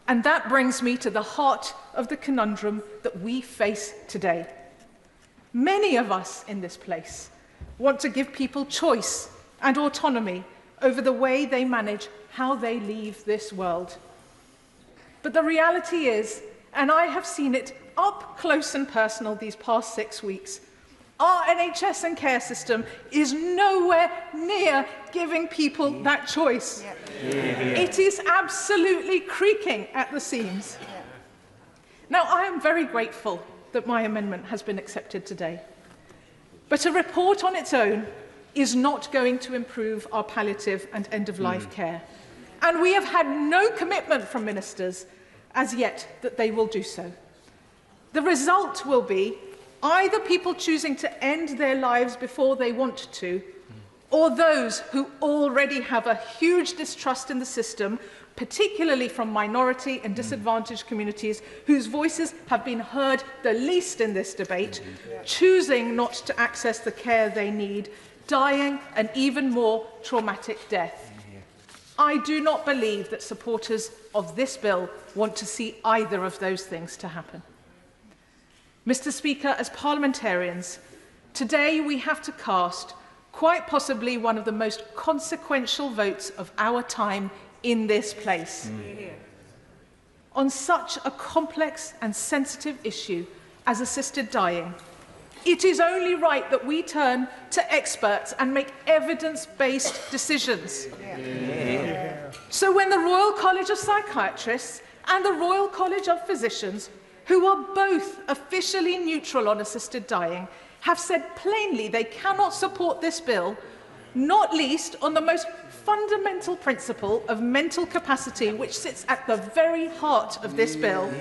And that brings me to the heart of the conundrum that we face today. Many of us in this place want to give people choice and autonomy over the way they manage how they leave this world. But the reality is, and I have seen it up close and personal these past 6 weeks, our NHS and care system is nowhere near giving people that choice. It is absolutely creaking at the seams. Now, I am very grateful that my amendment has been accepted today. But a report on its own is not going to improve our palliative and end-of-life care. And we have had no commitment from ministers as yet that they will do so. The result will be either people choosing to end their lives before they want to, or those who already have a huge distrust in the system, particularly from minority and disadvantaged communities whose voices have been heard the least in this debate, choosing not to access the care they need, dying an even more traumatic death. I do not believe that supporters of this bill want to see either of those things to happen. Mr. Speaker, as parliamentarians, today we have to cast quite possibly one of the most consequential votes of our time in this place. On such a complex and sensitive issue as assisted dying, it is only right that we turn to experts and make evidence-based decisions. So when the Royal College of Psychiatrists and the Royal College of Physicians, who are both officially neutral on assisted dying, have said plainly they cannot support this bill, not least on the most fundamental principle of mental capacity, which sits at the very heart of this bill,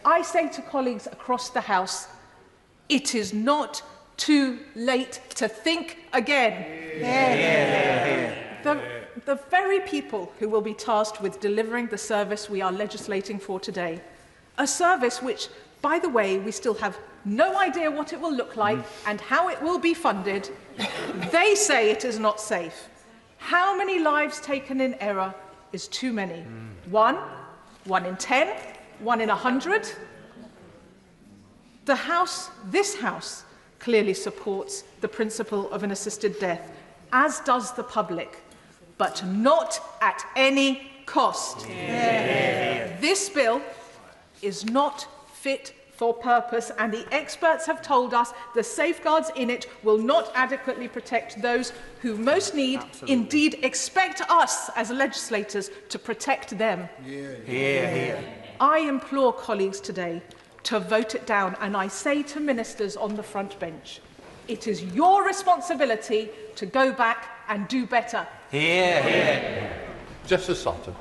I say to colleagues across the House, it is not too late to think again. The very people who will be tasked with delivering the service we are legislating for today, a service which, by the way, we still have no idea what it will look like and how it will be funded, they say it is not safe. How many lives taken in error is too many? 1 in 10, 1 in 100? The House, this House, clearly supports the principle of an assisted death, as does the public, but not at any cost. This bill is not fit for purpose, and the experts have told us the safeguards in it will not adequately protect those who most need, indeed expect us as legislators to protect them. I implore colleagues today to vote it down, and I say to ministers on the front bench, it is your responsibility to go back and do better. Justice Sutton.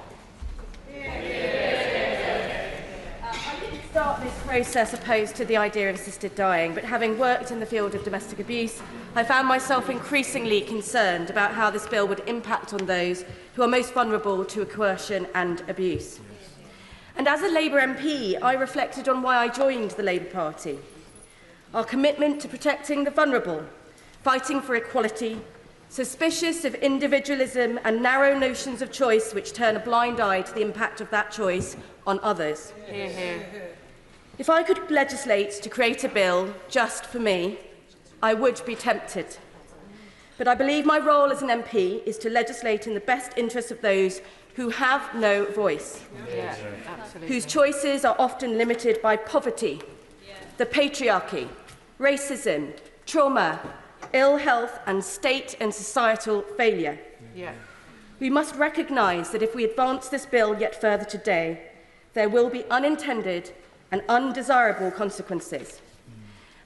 Start this process opposed to the idea of assisted dying, but having worked in the field of domestic abuse, I found myself increasingly concerned about how this bill would impact on those who are most vulnerable to coercion and abuse. And as a Labour MP, I reflected on why I joined the Labour Party. Our commitment to protecting the vulnerable, fighting for equality, suspicious of individualism and narrow notions of choice which turn a blind eye to the impact of that choice on others. If I could legislate to create a bill just for me, I would be tempted. But I believe my role as an MP is to legislate in the best interests of those who have no voice, whose choices are often limited by poverty, the patriarchy, racism, trauma, ill health and state and societal failure. We must recognise that if we advance this bill yet further today, there will be unintended and undesirable consequences.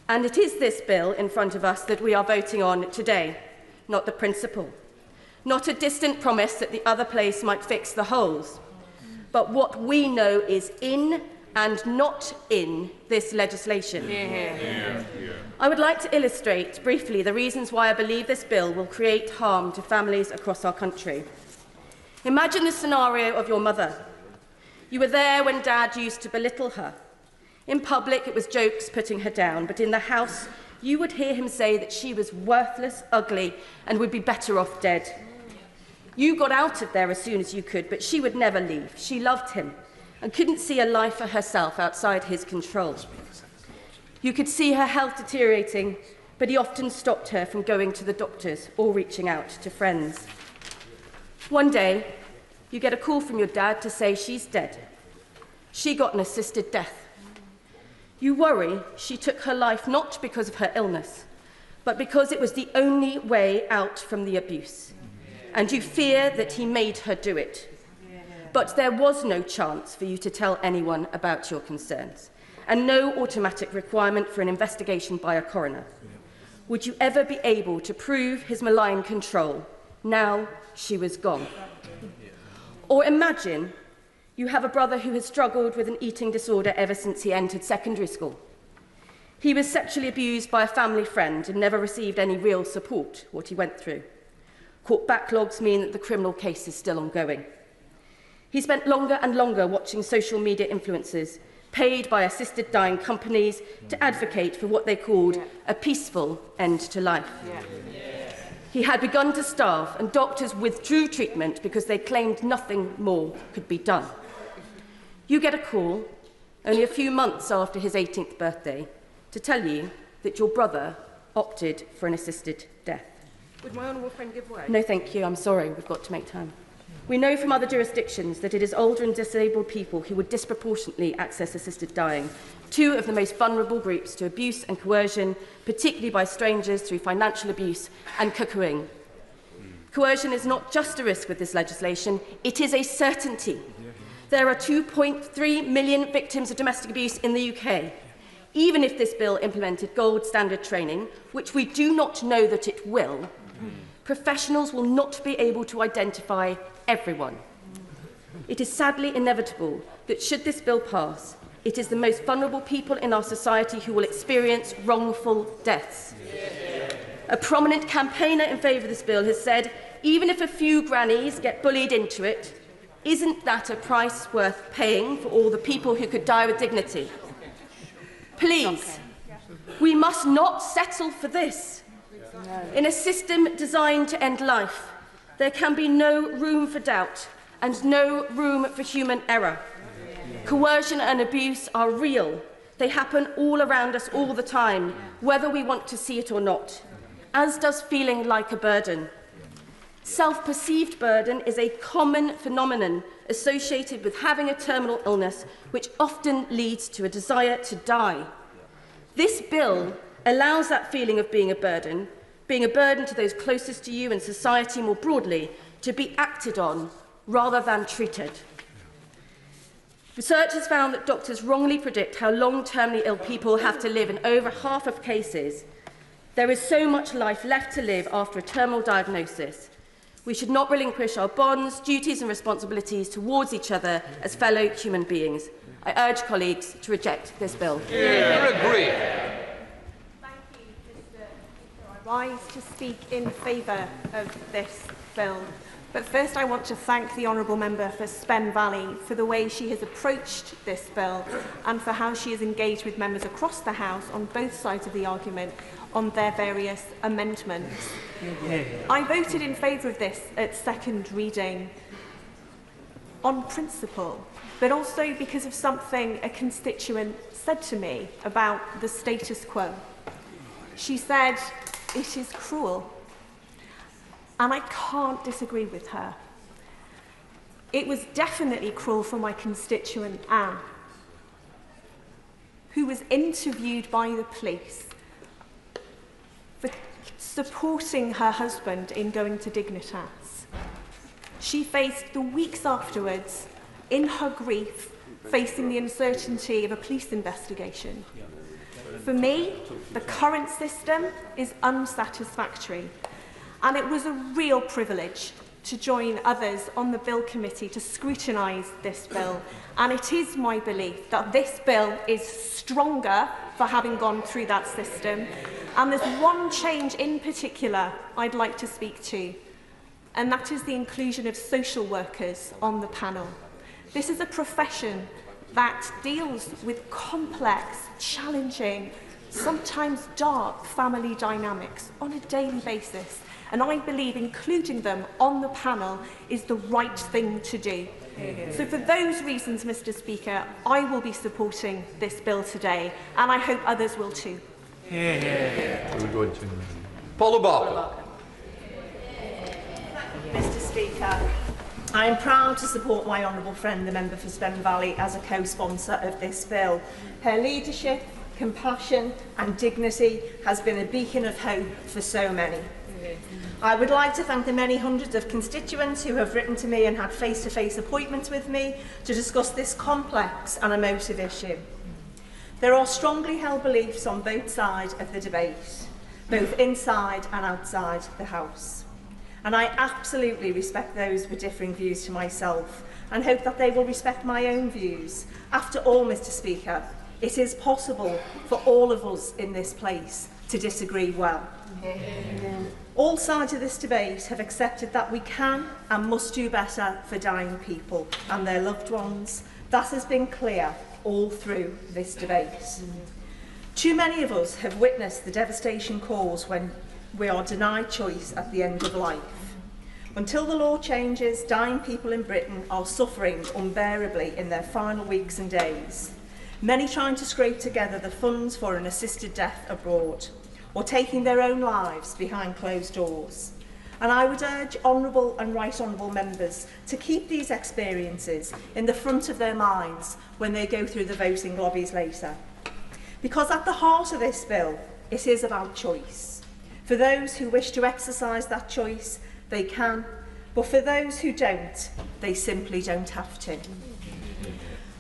And it is this bill in front of us that we are voting on today, not the principle, not a distant promise that the other place might fix the holes, but what we know is in and not in this legislation. I would like to illustrate briefly the reasons why I believe this bill will create harm to families across our country. Imagine the scenario of your mother. You were there when Dad used to belittle her. In public, it was jokes putting her down, but in the house, you would hear him say that she was worthless, ugly, and would be better off dead. You got out of there as soon as you could, but she would never leave. She loved him and couldn't see a life for herself outside his control. You could see her health deteriorating, but he often stopped her from going to the doctors or reaching out to friends. One day, you get a call from your dad to say she's dead. She got an assisted death. You worry she took her life not because of her illness, but because it was the only way out from the abuse. And you fear that he made her do it. But there was no chance for you to tell anyone about your concerns, and no automatic requirement for an investigation by a coroner. Would you ever be able to prove his malign control? Now she was gone. Or imagine you have a brother who has struggled with an eating disorder ever since he entered secondary school. He was sexually abused by a family friend and never received any real support what he went through. Court backlogs mean that the criminal case is still ongoing. He spent longer and longer watching social media influencers paid by assisted dying companies to advocate for what they called a peaceful end to life. He had begun to starve, and doctors withdrew treatment because they claimed nothing more could be done. You get a call, only a few months after his 18th birthday, to tell you that your brother opted for an assisted death. Would my honourable friend give way? No, thank you. I'm sorry. We've got to make time. We know from other jurisdictions that it is older and disabled people who would disproportionately access assisted dying, two of the most vulnerable groups to abuse and coercion, particularly by strangers through financial abuse and cuckooing. Coercion is not just a risk with this legislation, it is a certainty. There are 2.3 million victims of domestic abuse in the UK. Even if this bill implemented gold standard training, which we do not know that it will, professionals will not be able to identify everyone. It is sadly inevitable that should this bill pass, it is the most vulnerable people in our society who will experience wrongful deaths. A prominent campaigner in favour of this bill has said, even if a few grannies get bullied into it, isn't that a price worth paying for all the people who could die with dignity? Please, we must not settle for this. In a system designed to end life, there can be no room for doubt and no room for human error. Coercion and abuse are real. They happen all around us all the time, whether we want to see it or not, as does feeling like a burden. Self-perceived burden is a common phenomenon associated with having a terminal illness, which often leads to a desire to die. This bill allows that feeling of being a burden to those closest to you and society more broadly, to be acted on rather than treated. Research has found that doctors wrongly predict how long terminally ill people have to live in over half of cases. There is so much life left to live after a terminal diagnosis. We should not relinquish our bonds, duties and responsibilities towards each other as fellow human beings. I urge colleagues to reject this bill. Agree. I rise to speak in favour of this bill. But first I want to thank the Honourable Member for Spen Valley for the way she has approached this bill and for how she has engaged with members across the House on both sides of the argument on their various amendments. I voted in favour of this at second reading on principle, but also because of something a constituent said to me about the status quo. She said, "It is cruel." And I can't disagree with her. It was definitely cruel for my constituent Anne, who was interviewed by the police for supporting her husband in going to Dignitas. She faced the weeks afterwards, in her grief, facing the uncertainty of a police investigation. For me, the current system is unsatisfactory. And it was a real privilege to join others on the Bill Committee to scrutinise this bill. And it is my belief that this bill is stronger for having gone through that system. And there's one change in particular I'd like to speak to, and that is the inclusion of social workers on the panel. This is a profession that deals with complex, challenging, sometimes dark family dynamics on a daily basis. And I believe including them on the panel is the right thing to do. So for those reasons, Mr Speaker, I will be supporting this bill today, and I hope others will too. Paula Barker. Mr Speaker, I am proud to support my honourable friend, the member for Spen Valley, as a co-sponsor of this bill. Her leadership, compassion and dignity has been a beacon of hope for so many. I would like to thank the many hundreds of constituents who have written to me and had face-to-face appointments with me to discuss this complex and emotive issue. There are strongly held beliefs on both sides of the debate, both inside and outside the House. And I absolutely respect those with differing views to myself and hope that they will respect my own views. After all, Mr Speaker, it is possible for all of us in this place to disagree well. All sides of this debate have accepted that we can and must do better for dying people and their loved ones. That has been clear all through this debate. Too many of us have witnessed the devastation caused when we are denied choice at the end of life. Until the law changes, dying people in Britain are suffering unbearably in their final weeks and days, many trying to scrape together the funds for an assisted death abroad. or taking their own lives behind closed doors. And I would urge honourable and right honourable members to keep these experiences in the front of their minds when they go through the voting lobbies later. Because at the heart of this bill, it is about choice. For those who wish to exercise that choice, they can, but for those who don't, they simply don't have to.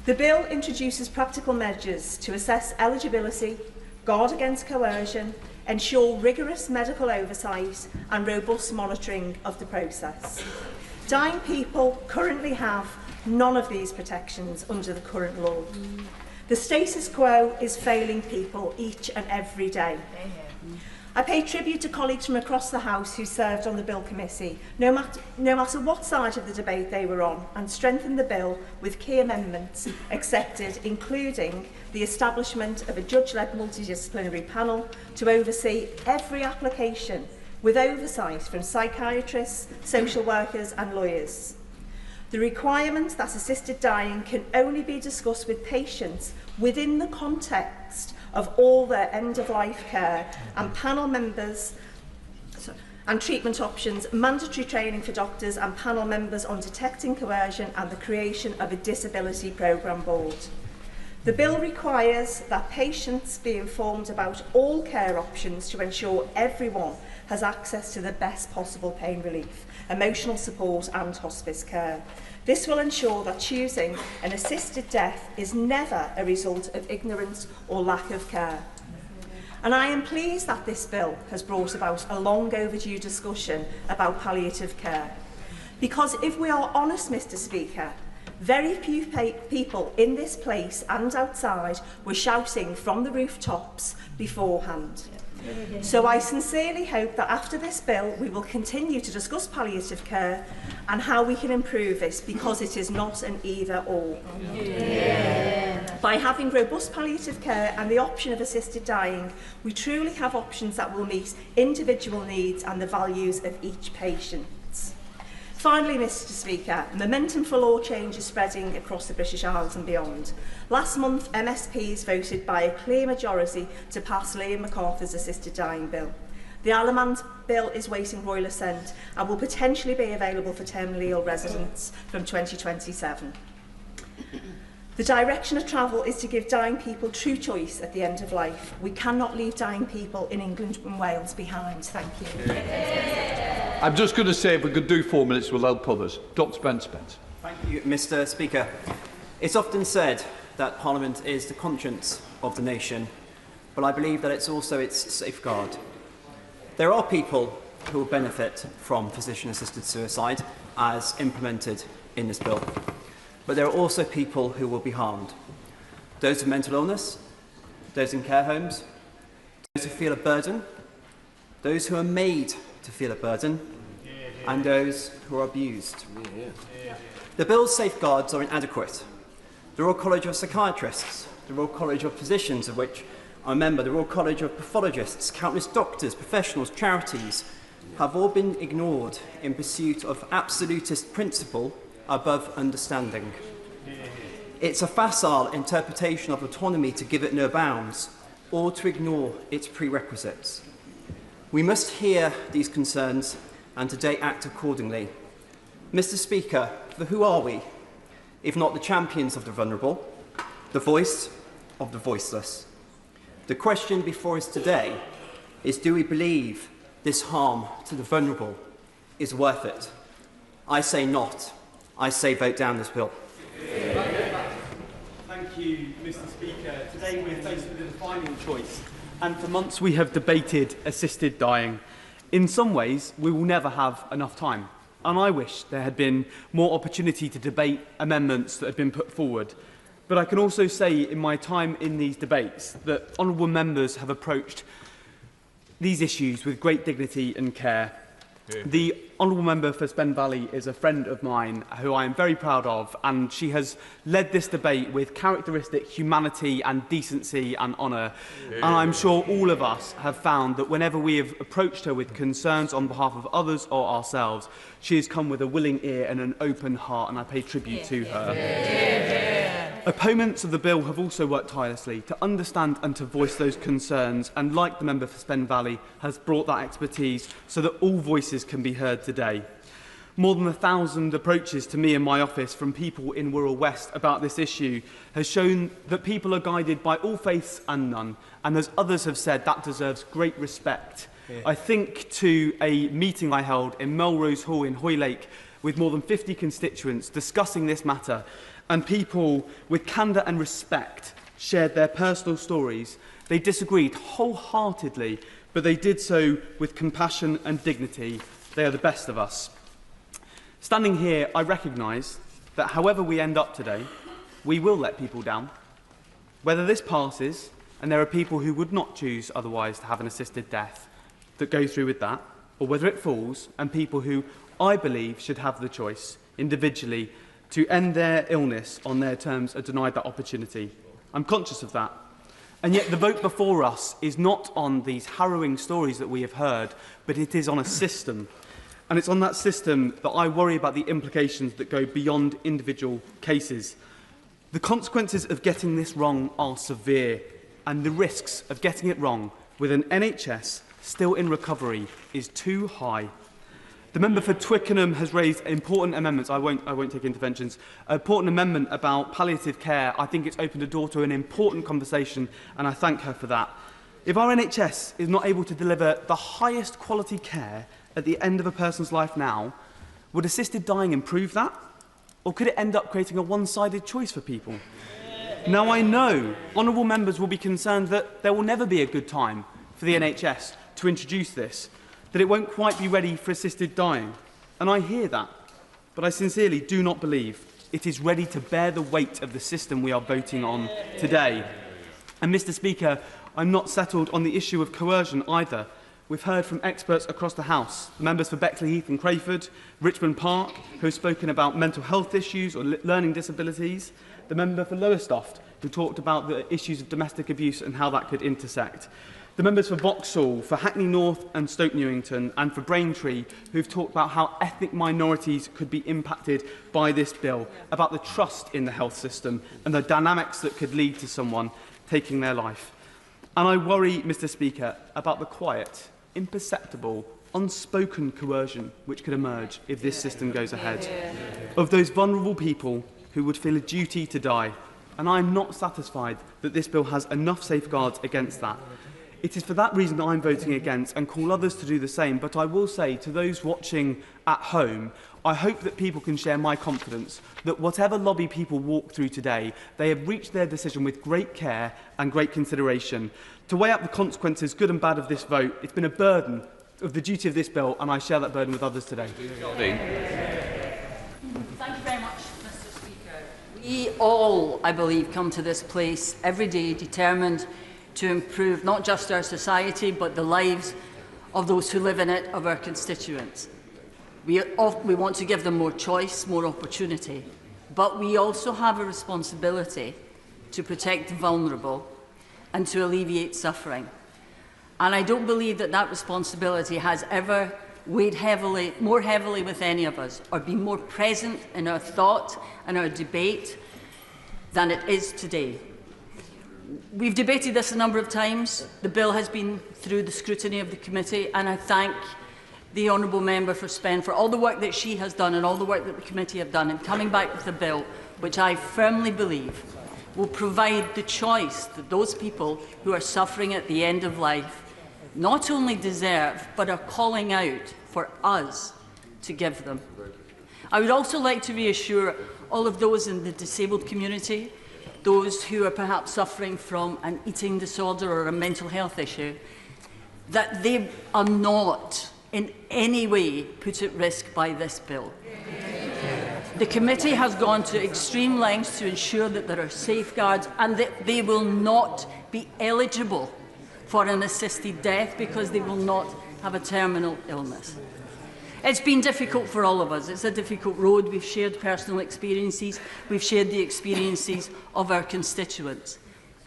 The bill introduces practical measures to assess eligibility, guard against coercion, ensure rigorous medical oversight and robust monitoring of the process. Dying people currently have none of these protections under the current law. The status quo is failing people each and every day. I pay tribute to colleagues from across the House who served on the Bill Committee, no matter what side of the debate they were on, and strengthened the bill with key amendments accepted, including the establishment of a judge-led multidisciplinary panel to oversee every application with oversight from psychiatrists, social workers and lawyers. The requirement that assisted dying can only be discussed with patients within the context of all their end-of-life care, and panel members and treatment options, mandatory training for doctors and panel members on detecting coercion, and the creation of a disability programme board. The bill requires that patients be informed about all care options to ensure everyone has access to the best possible pain relief, emotional support and hospice care. This will ensure that choosing an assisted death is never a result of ignorance or lack of care. And I am pleased that this bill has brought about a long overdue discussion about palliative care. Because if we are honest, Mr Speaker, very few people in this place and outside were shouting from the rooftops beforehand. So I sincerely hope that after this bill we will continue to discuss palliative care and how we can improve this, because it is not an either-or. By having robust palliative care and the option of assisted dying, we truly have options that will meet individual needs and the values of each patient. Finally, Mr Speaker, momentum for law change is spreading across the British Isles and beyond. Last month, MSPs voted by a clear majority to pass Liam MacArthur's assisted dying bill. The Alamand bill is waiting royal assent and will potentially be available for terminally ill residents from 2027. The direction of travel is to give dying people true choice at the end of life. We cannot leave dying people in England and Wales behind. Thank you. I'm just going to say, if we could do 4 minutes, we'll help others. Dr. Spence. Thank you, Mr Speaker. It's often said that Parliament is the conscience of the nation, but I believe that it's also its safeguard. There are people who will benefit from physician-assisted suicide, as implemented in this bill. But there are also people who will be harmed. Those with mental illness, those in care homes, those who feel a burden, those who are made to feel a burden, and those who are abused. The bill's safeguards are inadequate. The Royal College of Psychiatrists, the Royal College of Physicians, of which I'm a member, the Royal College of Pathologists, countless doctors, professionals, charities, have all been ignored in pursuit of absolutist principle above understanding. It's a facile interpretation of autonomy to give it no bounds, or to ignore its prerequisites. We must hear these concerns and today act accordingly. Mr Speaker, for who are we, if not the champions of the vulnerable, the voice of the voiceless? The question before us today is, do we believe this harm to the vulnerable is worth it? I say not. I say vote down this bill. Thank you, Mr Speaker. Today we're faced with a defining choice, and for months we have debated assisted dying. In some ways, we will never have enough time, and I wish there had been more opportunity to debate amendments that had been put forward. But I can also say in my time in these debates that honourable members have approached these issues with great dignity and care. The honourable member for Spen Valley is a friend of mine who I am very proud of, and she has led this debate with characteristic humanity and decency and honour. And I'm sure all of us have found that whenever we have approached her with concerns on behalf of others or ourselves, she has come with a willing ear and an open heart, and I pay tribute to her. Opponents of the bill have also worked tirelessly to understand and to voice those concerns, and like the member for Spen Valley, has brought that expertise so that all voices can be heard today. More than 1,000 approaches to me in my office from people in Wirral West about this issue has shown that people are guided by all faiths and none, and as others have said, that deserves great respect. Yeah. I think to a meeting I held in Melrose Hall in Hoylake with more than 50 constituents discussing this matter, and people with candour and respect shared their personal stories. They disagreed wholeheartedly, but they did so with compassion and dignity. They are the best of us. Standing here, I recognise that however we end up today, we will let people down. Whether this passes, and there are people who would not choose otherwise to have an assisted death that go through with that, or whether it falls, and people who I believe should have the choice, individually, to end their illness on their terms are denied that opportunity. I'm conscious of that. And yet the vote before us is not on these harrowing stories that we have heard, but it is on a system. And it's on that system that I worry about the implications that go beyond individual cases. The consequences of getting this wrong are severe, and the risks of getting it wrong with an NHS still in recovery is too high. The member for Twickenham has raised important amendments. I won't take interventions. An important amendment about palliative care. I think it's opened a door to an important conversation, and I thank her for that. If our NHS is not able to deliver the highest quality care at the end of a person's life now, would assisted dying improve that? Or could it end up creating a one-sided choice for people? Now, I know honourable members will be concerned that there will never be a good time for the NHS to introduce this, that it won't quite be ready for assisted dying. And I hear that, but I sincerely do not believe it is ready to bear the weight of the system we are voting on today. And Mr. Speaker, I'm not settled on the issue of coercion either. We've heard from experts across the House, members for Bexley Heath and Crayford, Richmond Park, who have spoken about mental health issues or learning disabilities, the member for Lowestoft, who talked about the issues of domestic abuse and how that could intersect, the members for Vauxhall, for Hackney North and Stoke Newington, and for Braintree, who've talked about how ethnic minorities could be impacted by this bill, about the trust in the health system and the dynamics that could lead to someone taking their life. And I worry, Mr. Speaker, about the quiet, imperceptible, unspoken coercion which could emerge if this system goes ahead, of those vulnerable people who would feel a duty to die. And I'm not satisfied that this bill has enough safeguards against that. It is for that reason that I'm voting against, and call others to do the same. But I will say to those watching at home, I hope that people can share my confidence that whatever lobby people walk through today, they have reached their decision with great care and great consideration. To weigh up the consequences, good and bad, of this vote, it's been a burden of the duty of this bill, and I share that burden with others today. Thank you very much, Mr. Speaker. We all, I believe, come to this place every day determined to improve not just our society, but the lives of those who live in it, of our constituents. We want to give them more choice, more opportunity, but we also have a responsibility to protect the vulnerable and to alleviate suffering. And I don't believe that that responsibility has ever weighed more heavily with any of us, or been more present in our thought and our debate than it is today. We've debated this a number of times. The bill has been through the scrutiny of the committee, and I thank the honourable member for Spen for all the work that she has done and all the work that the committee have done in coming back with a bill which I firmly believe will provide the choice that those people who are suffering at the end of life not only deserve, but are calling out for us to give them. I would also like to reassure all of those in the disabled community, those who are perhaps suffering from an eating disorder or a mental health issue, that they are not in any way put at risk by this bill. The committee has gone to extreme lengths to ensure that there are safeguards and that they will not be eligible for an assisted death because they will not have a terminal illness. It's been difficult for all of us. It's a difficult road. We've shared personal experiences. We've shared the experiences of our constituents.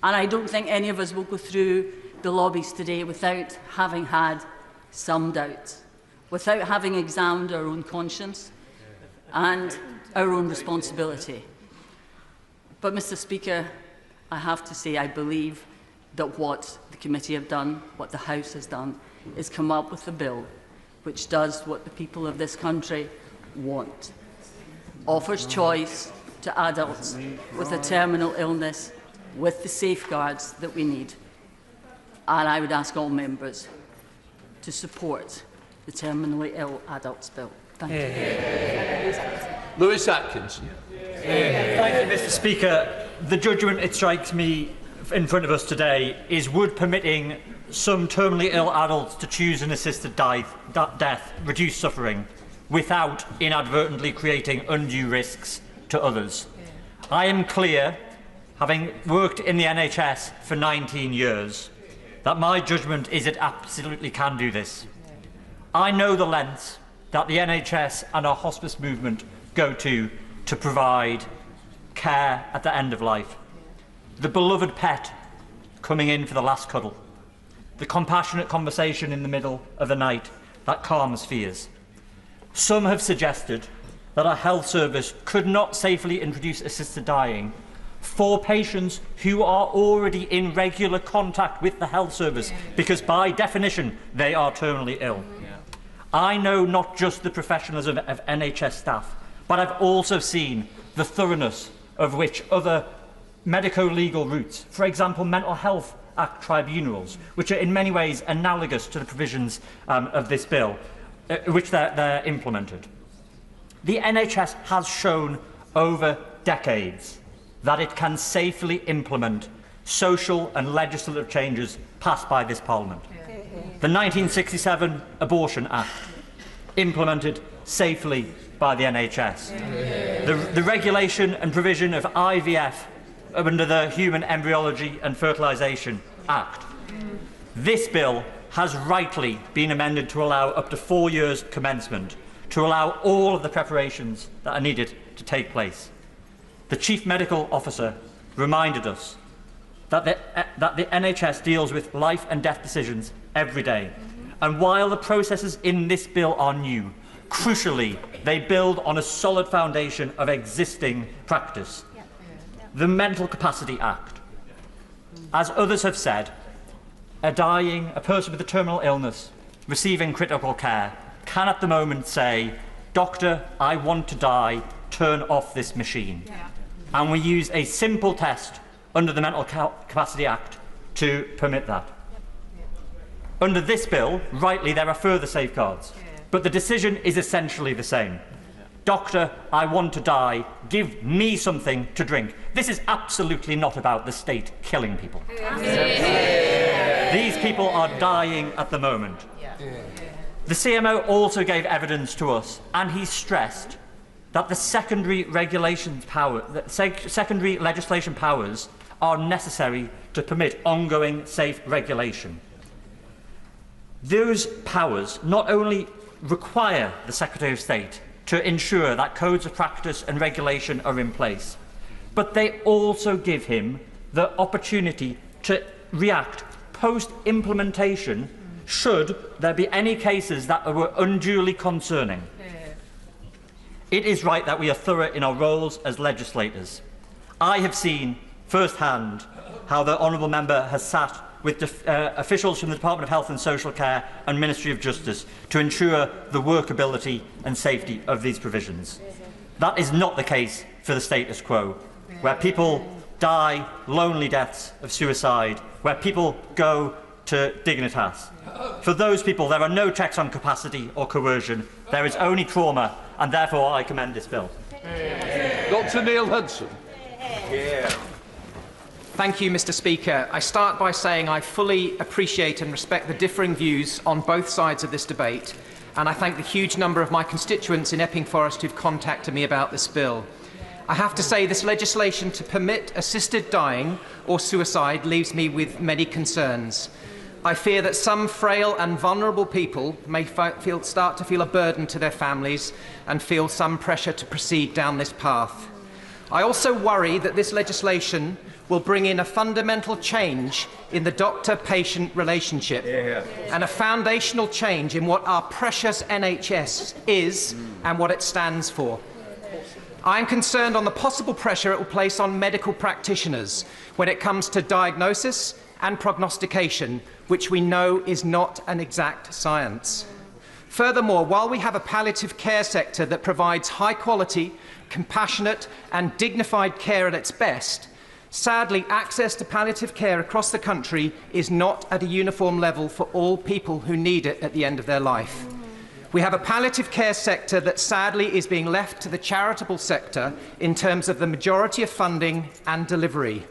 And I don't think any of us will go through the lobbies today without having had some doubts, without having examined our own conscience and our own responsibility. But, Mr Speaker, I have to say I believe that what the committee have done, what the House has done, is come up with a bill which does what the people of this country want. Offers choice to adults with a terminal illness with the safeguards that we need. And I would ask all members to support the Terminally Ill Adults Bill. Thank you. Lewis Atkins. Thank you, Mr Speaker. The judgment, it strikes me, in front of us today is would permitting some terminally ill adults to choose an assisted death reduce suffering without inadvertently creating undue risks to others. I am clear, having worked in the NHS for 19 years, that my judgment is it absolutely can do this. I know the lengths that the NHS and our hospice movement go to provide care at the end of life. The beloved pet coming in for the last cuddle. The compassionate conversation in the middle of the night that calms fears. Some have suggested that our health service could not safely introduce assisted dying for patients who are already in regular contact with the health service, because by definition they are terminally ill. I know not just the professionalism of NHS staff, but I've also seen the thoroughness of which other medico-legal routes, for example Mental Health Act tribunals, which are in many ways analogous to the provisions of this bill, which they're implemented. The NHS has shown over decades that it can safely implement social and legislative changes passed by this Parliament. The 1967 Abortion Act, implemented safely by the NHS. The regulation and provision of IVF under the Human Embryology and Fertilisation Act. This bill has rightly been amended to allow up to 4 years commencement, to allow all of the preparations that are needed to take place. The Chief Medical Officer reminded us that the NHS deals with life and death decisions every day. And while the processes in this bill are new, crucially, they build on a solid foundation of existing practice. The Mental Capacity Act. As others have said, a person with a terminal illness receiving critical care can at the moment say, "Doctor, I want to die, turn off this machine." And we use a simple test under the Mental Capacity Act to permit that. Under this bill, rightly, there are further safeguards, but the decision is essentially the same. "Doctor, I want to die, give me something to drink." This is absolutely not about the state killing people. These people are dying at the moment. The CMO also gave evidence to us, and he stressed that the secondary legislation powers are necessary to permit ongoing safe regulation. Those powers not only require the Secretary of State to ensure that codes of practice and regulation are in place, but they also give him the opportunity to react post-implementation should there be any cases that were unduly concerning. It is right that we are thorough in our roles as legislators. I have seen firsthand how the Honourable Member has sat with officials from the Department of Health and Social Care and Ministry of Justice to ensure the workability and safety of these provisions. That is not the case for the status quo, where people die lonely deaths of suicide, where people go to Dignitas. For those people, there are no checks on capacity or coercion. There is only trauma, and therefore I commend this bill. Dr. Neil Hudson. Thank you, Mr. Speaker. I start by saying I fully appreciate and respect the differing views on both sides of this debate, and I thank the huge number of my constituents in Epping Forest who've contacted me about this bill. I have to say this legislation to permit assisted dying or suicide leaves me with many concerns. I fear that some frail and vulnerable people may start to feel a burden to their families and feel some pressure to proceed down this path. I also worry that this legislation will bring in a fundamental change in the doctor-patient relationship and a foundational change in what our precious NHS is and what it stands for. I am concerned on the possible pressure it will place on medical practitioners when it comes to diagnosis and prognostication, which we know is not an exact science. Furthermore, while we have a palliative care sector that provides high quality, compassionate and dignified care at its best, sadly, access to palliative care across the country is not at a uniform level for all people who need it at the end of their life. We have a palliative care sector that sadly is being left to the charitable sector in terms of the majority of funding and delivery.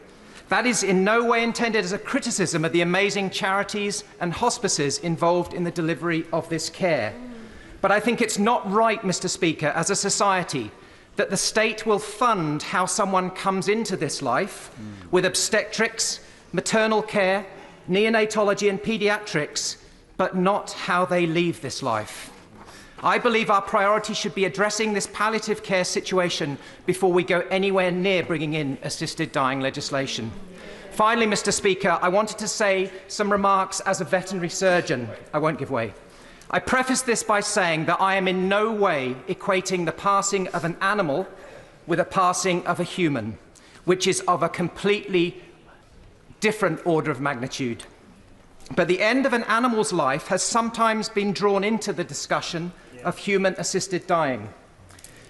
That is in no way intended as a criticism of the amazing charities and hospices involved in the delivery of this care. But I think it's not right, Mr. Speaker, as a society, that the state will fund how someone comes into this life with obstetrics, maternal care, neonatology and paediatrics, but not how they leave this life. I believe our priority should be addressing this palliative care situation before we go anywhere near bringing in assisted dying legislation. Finally, Mr. Speaker, I wanted to say some remarks as a veterinary surgeon. I won't give way. I preface this by saying that I am in no way equating the passing of an animal with a passing of a human, which is of a completely different order of magnitude. But the end of an animal's life has sometimes been drawn into the discussion of human-assisted dying.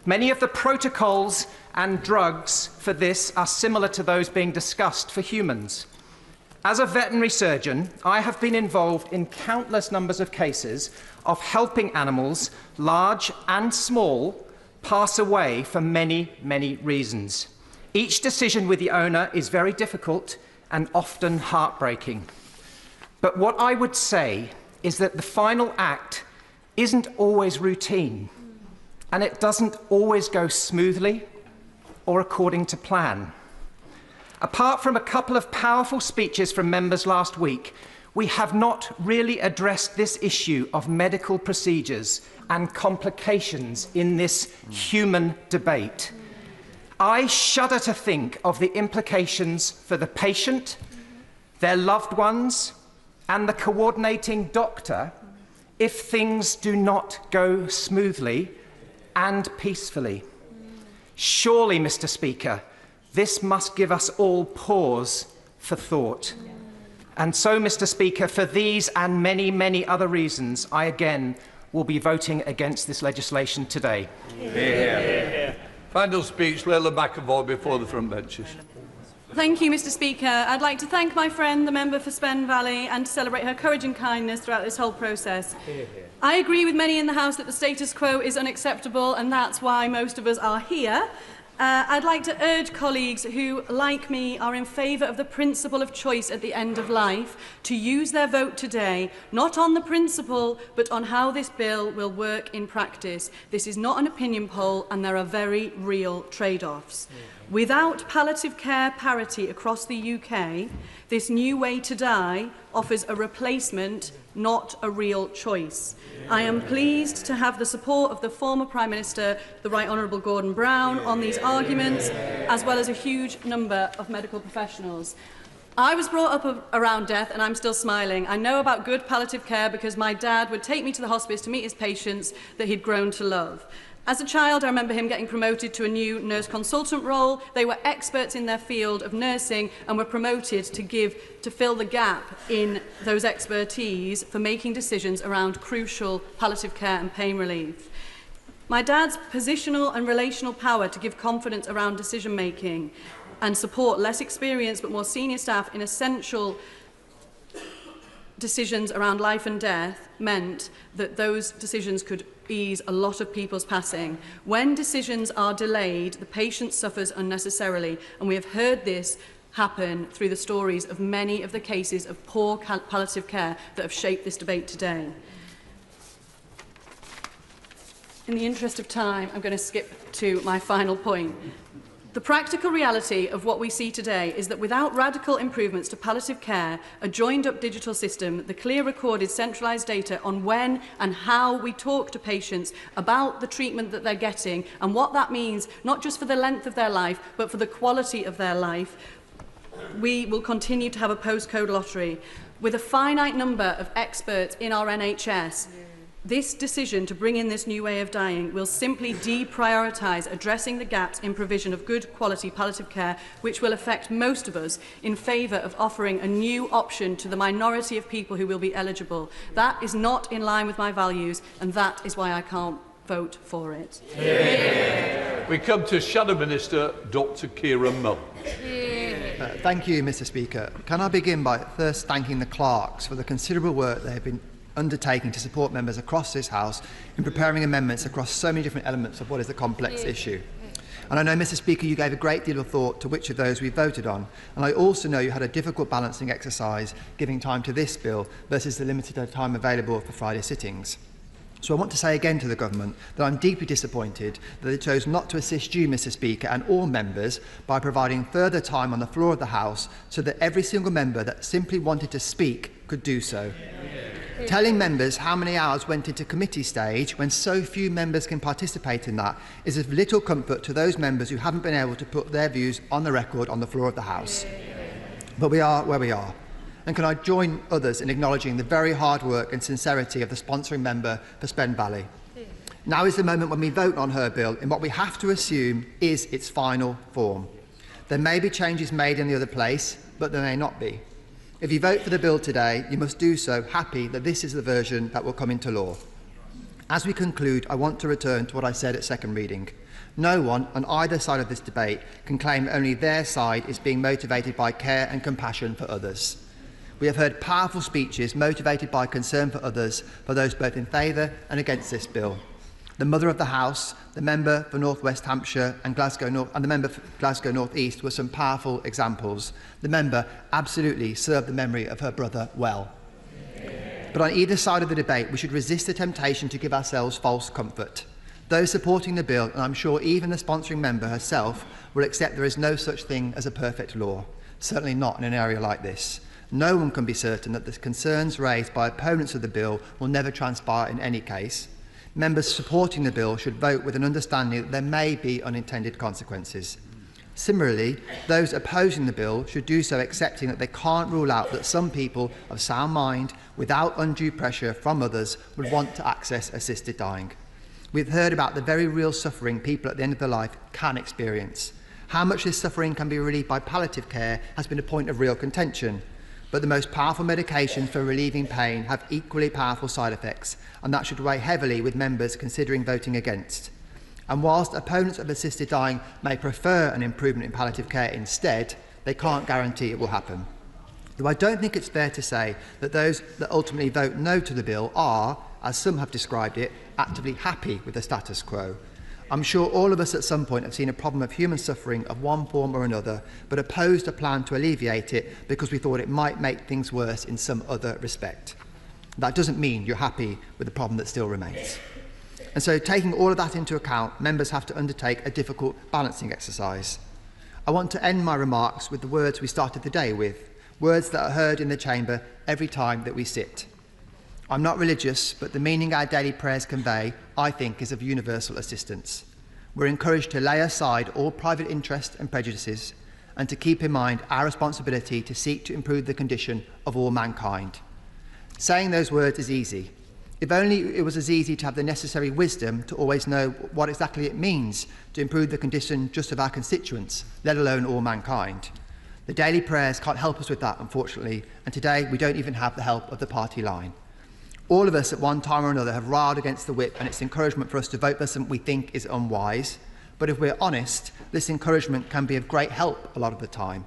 Many of the protocols and drugs for this are similar to those being discussed for humans. As a veterinary surgeon, I have been involved in countless numbers of cases of helping animals, large and small, pass away for many, many reasons. Each decision with the owner is very difficult and often heartbreaking. But what I would say is that the final act isn't always routine, and it doesn't always go smoothly or according to plan. Apart from a couple of powerful speeches from members last week, we have not really addressed this issue of medical procedures and complications in this human debate. I shudder to think of the implications for the patient, their loved ones, and the coordinating doctor if things do not go smoothly and peacefully. Surely, Mr. Speaker, this must give us all pause for thought. And so, Mr. Speaker, for these and many, many other reasons, I again will be voting against this legislation today. Yeah. Final speech, Leila McAvoy before the front benches. Thank you, Mr. Speaker. I'd like to thank my friend, the member for Spen Valley, and to celebrate her courage and kindness throughout this whole process. I agree with many in the House that the status quo is unacceptable, and that's why most of us are here. I'd like to urge colleagues who, like me, are in favour of the principle of choice at the end of life to use their vote today, not on the principle, but on how this bill will work in practice. This is not an opinion poll, and there are very real trade-offs. Without palliative care parity across the UK, this new way to die offers a replacement, not a real choice. I am pleased to have the support of the former Prime Minister, the Right Honourable Gordon Brown, on these arguments, as well as a huge number of medical professionals. I was brought up around death, and I'm still smiling. I know about good palliative care because my dad would take me to the hospice to meet his patients that he'd grown to love. As a child, I remember him getting promoted to a new nurse consultant role. They were experts in their field of nursing and were promoted to fill the gap in those expertise for making decisions around crucial palliative care and pain relief. My dad's positional and relational power to give confidence around decision-making and support less experienced but more senior staff in essential decisions around life and death meant that those decisions could ease a lot of people's passing. When decisions are delayed, the patient suffers unnecessarily, and we have heard this happen through the stories of many of the cases of poor palliative care that have shaped this debate today. In the interest of time, I'm going to skip to my final point. The practical reality of what we see today is that without radical improvements to palliative care, a joined-up digital system, the clear recorded centralised data on when and how we talk to patients about the treatment that they're getting and what that means, not just for the length of their life, but for the quality of their life, we will continue to have a postcode lottery. With a finite number of experts in our NHS, This decision to bring in this new way of dying will simply deprioritise addressing the gaps in provision of good quality palliative care, which will affect most of us, in favour of offering a new option to the minority of people who will be eligible. That is not in line with my values, and that is why I can't vote for it. Yeah. We come to Shadow Minister Dr Kieran Mullins. Thank you, Mr Speaker. Can I begin by first thanking the clerks for the considerable work they have been undertaking to support members across this House in preparing amendments across so many different elements of what is a complex issue. And I know, Mr Speaker, you gave a great deal of thought to which of those we voted on, and I also know you had a difficult balancing exercise giving time to this bill versus the limited time available for Friday sittings. So I want to say again to the Government that I'm deeply disappointed that they chose not to assist you, Mr Speaker, and all members by providing further time on the floor of the House so that every single member that simply wanted to speak could do so. Telling members how many hours went into committee stage when so few members can participate in that is of little comfort to those members who haven't been able to put their views on the record on the floor of the House. But we are where we are. And can I join others in acknowledging the very hard work and sincerity of the sponsoring member for Spen Valley. Now is the moment when we vote on her bill in what we have to assume is its final form. There may be changes made in the other place, but there may not be. If you vote for the bill today, you must do so happy that this is the version that will come into law. As we conclude, I want to return to what I said at second reading. No one on either side of this debate can claim only their side is being motivated by care and compassion for others. We have heard powerful speeches motivated by concern for others, for those both in favour and against this bill. The Mother of the House, the member for North West Hampshire and Glasgow North, and the member for Glasgow North East were some powerful examples. The member absolutely served the memory of her brother well. But on either side of the debate, we should resist the temptation to give ourselves false comfort. Those supporting the bill, and I'm sure even the sponsoring member herself, will accept there is no such thing as a perfect law, certainly not in an area like this. No one can be certain that the concerns raised by opponents of the bill will never transpire in any case. Members supporting the bill should vote with an understanding that there may be unintended consequences. Similarly, those opposing the bill should do so accepting that they can't rule out that some people of sound mind, without undue pressure from others, would want to access assisted dying. We've heard about the very real suffering people at the end of their life can experience. How much this suffering can be relieved by palliative care has been a point of real contention. But the most powerful medications for relieving pain have equally powerful side effects, and that should weigh heavily with members considering voting against. And whilst opponents of assisted dying may prefer an improvement in palliative care instead, they can't guarantee it will happen. Though I don't think it's fair to say that those that ultimately vote no to the bill are, as some have described it, actively happy with the status quo. I'm sure all of us at some point have seen a problem of human suffering of one form or another, but opposed a plan to alleviate it because we thought it might make things worse in some other respect. That doesn't mean you're happy with the problem that still remains. And so, taking all of that into account, members have to undertake a difficult balancing exercise. I want to end my remarks with the words we started the day with, words that are heard in the chamber every time that we sit. I'm not religious, but the meaning our daily prayers convey, I think, is of universal assistance. We're encouraged to lay aside all private interest and prejudices and to keep in mind our responsibility to seek to improve the condition of all mankind. Saying those words is easy. If only it was as easy to have the necessary wisdom to always know what exactly it means to improve the condition just of our constituents, let alone all mankind. The daily prayers can't help us with that, unfortunately, and today we don't even have the help of the party line. All of us at one time or another have railed against the whip and its encouragement for us to vote for something we think is unwise. But if we're honest, this encouragement can be of great help a lot of the time.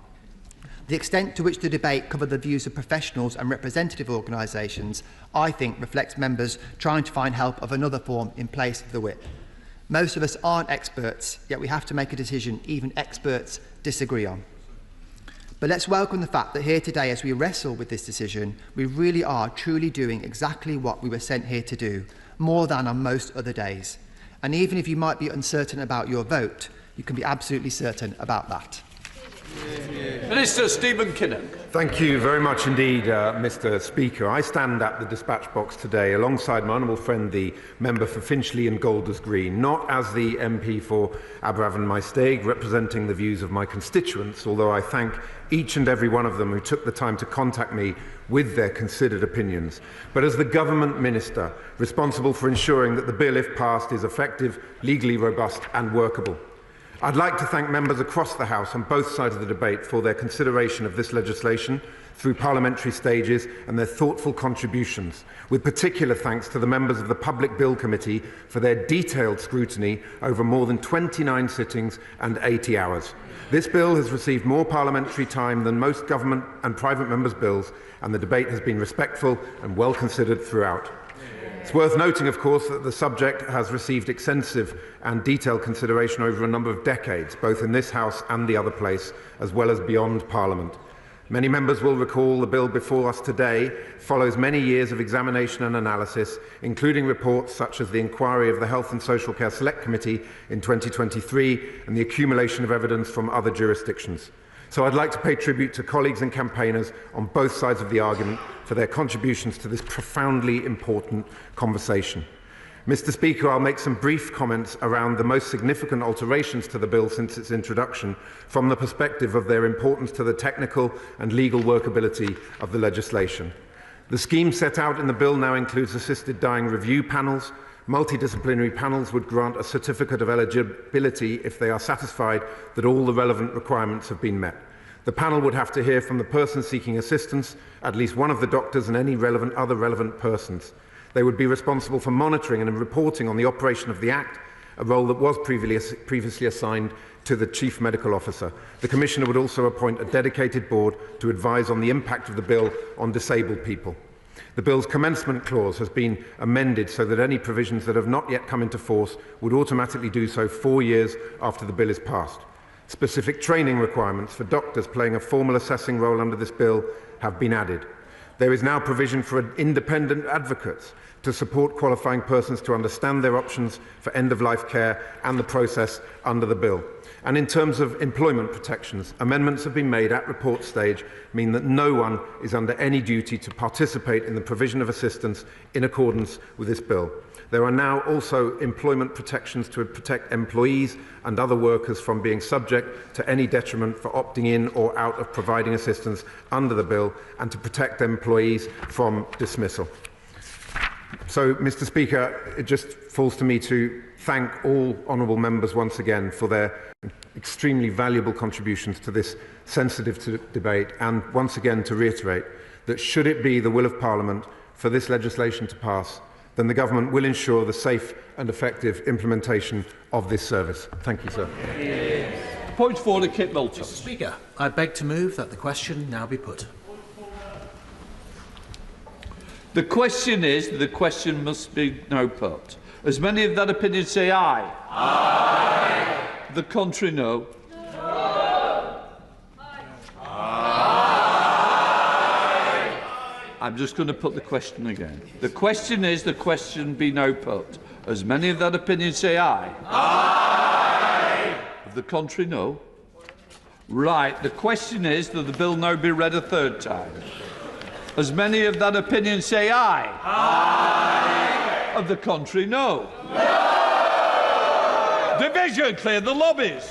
The extent to which the debate covered the views of professionals and representative organisations, I think, reflects members trying to find help of another form in place of the whip. Most of us aren't experts, yet we have to make a decision even experts disagree on. But let's welcome the fact that here today, as we wrestle with this decision, we really are truly doing exactly what we were sent here to do, more than on most other days. And even if you might be uncertain about your vote, you can be absolutely certain about that. Minister Stephen Kinnock. Thank you very much indeed, Mr Speaker. I stand at the dispatch box today alongside my honourable friend, the member for Finchley and Golders Green, not as the MP for Aberavon Maesteg, representing the views of my constituents, although I thank each and every one of them who took the time to contact me with their considered opinions, but as the government minister responsible for ensuring that the bill, if passed, is effective, legally robust and workable. I'd like to thank members across the House on both sides of the debate for their consideration of this legislation through parliamentary stages and their thoughtful contributions, with particular thanks to the members of the Public Bill Committee for their detailed scrutiny over more than 29 sittings and 80 hours. This bill has received more parliamentary time than most government and private members' bills, and the debate has been respectful and well considered throughout. It's worth noting, of course, that the subject has received extensive and detailed consideration over a number of decades, both in this House and the other place, as well as beyond Parliament. Many members will recall the bill before us today follows many years of examination and analysis, including reports such as the inquiry of the Health and Social Care Select Committee in 2023 and the accumulation of evidence from other jurisdictions. So I'd like to pay tribute to colleagues and campaigners on both sides of the argument for their contributions to this profoundly important conversation. Mr Speaker, I'll make some brief comments around the most significant alterations to the bill since its introduction from the perspective of their importance to the technical and legal workability of the legislation. The scheme set out in the bill now includes assisted dying review panels. Multidisciplinary panels would grant a certificate of eligibility if they are satisfied that all the relevant requirements have been met. The panel would have to hear from the person seeking assistance, at least one of the doctors and any other relevant persons. They would be responsible for monitoring and reporting on the operation of the Act, a role that was previously assigned to the Chief Medical Officer. The Commissioner would also appoint a dedicated board to advise on the impact of the bill on disabled people. The bill's commencement clause has been amended so that any provisions that have not yet come into force would automatically do so 4 years after the bill is passed. Specific training requirements for doctors playing a formal assessing role under this bill have been added. There is now provision for independent advocates to support qualifying persons to understand their options for end-of-life care and the process under the bill. And in terms of employment protections, amendments have been made at report stage mean that no one is under any duty to participate in the provision of assistance in accordance with this bill. There are now also employment protections to protect employees and other workers from being subject to any detriment for opting in or out of providing assistance under the bill, and to protect employees from dismissal. So, Mr Speaker, it just falls to me to thank all honourable members once again for their extremely valuable contributions to this sensitive debate, and once again to reiterate that should it be the will of Parliament for this legislation to pass, then the Government will ensure the safe and effective implementation of this service. Thank you, sir. Point for order, Kit Moulton. Mr Speaker, I beg to move that the question now be put. The question is, the question must be no put. As many of that opinion say aye. Aye. The contrary, no. No. Aye. I'm just going to put the question again. The question is, the question be no put. As many of that opinion say aye. Aye. The contrary, no. Right. The question is that the bill now be read a third time. As many of that opinion say aye. Aye. Of the contrary, no. No. Division, clear the lobbies.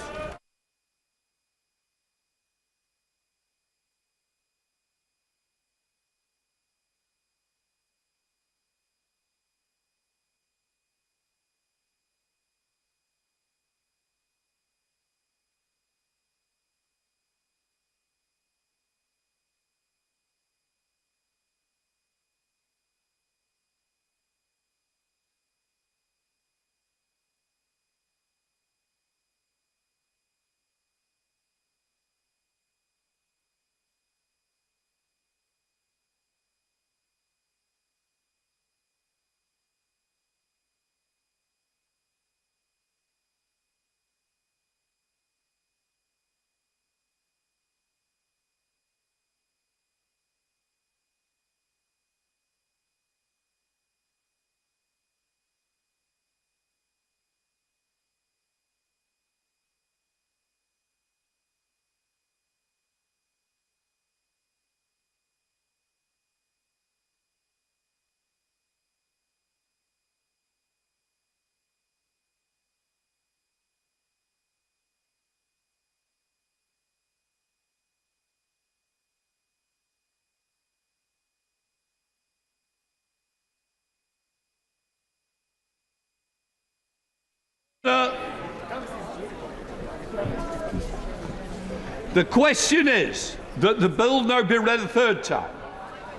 The question is that the bill now be read a third time.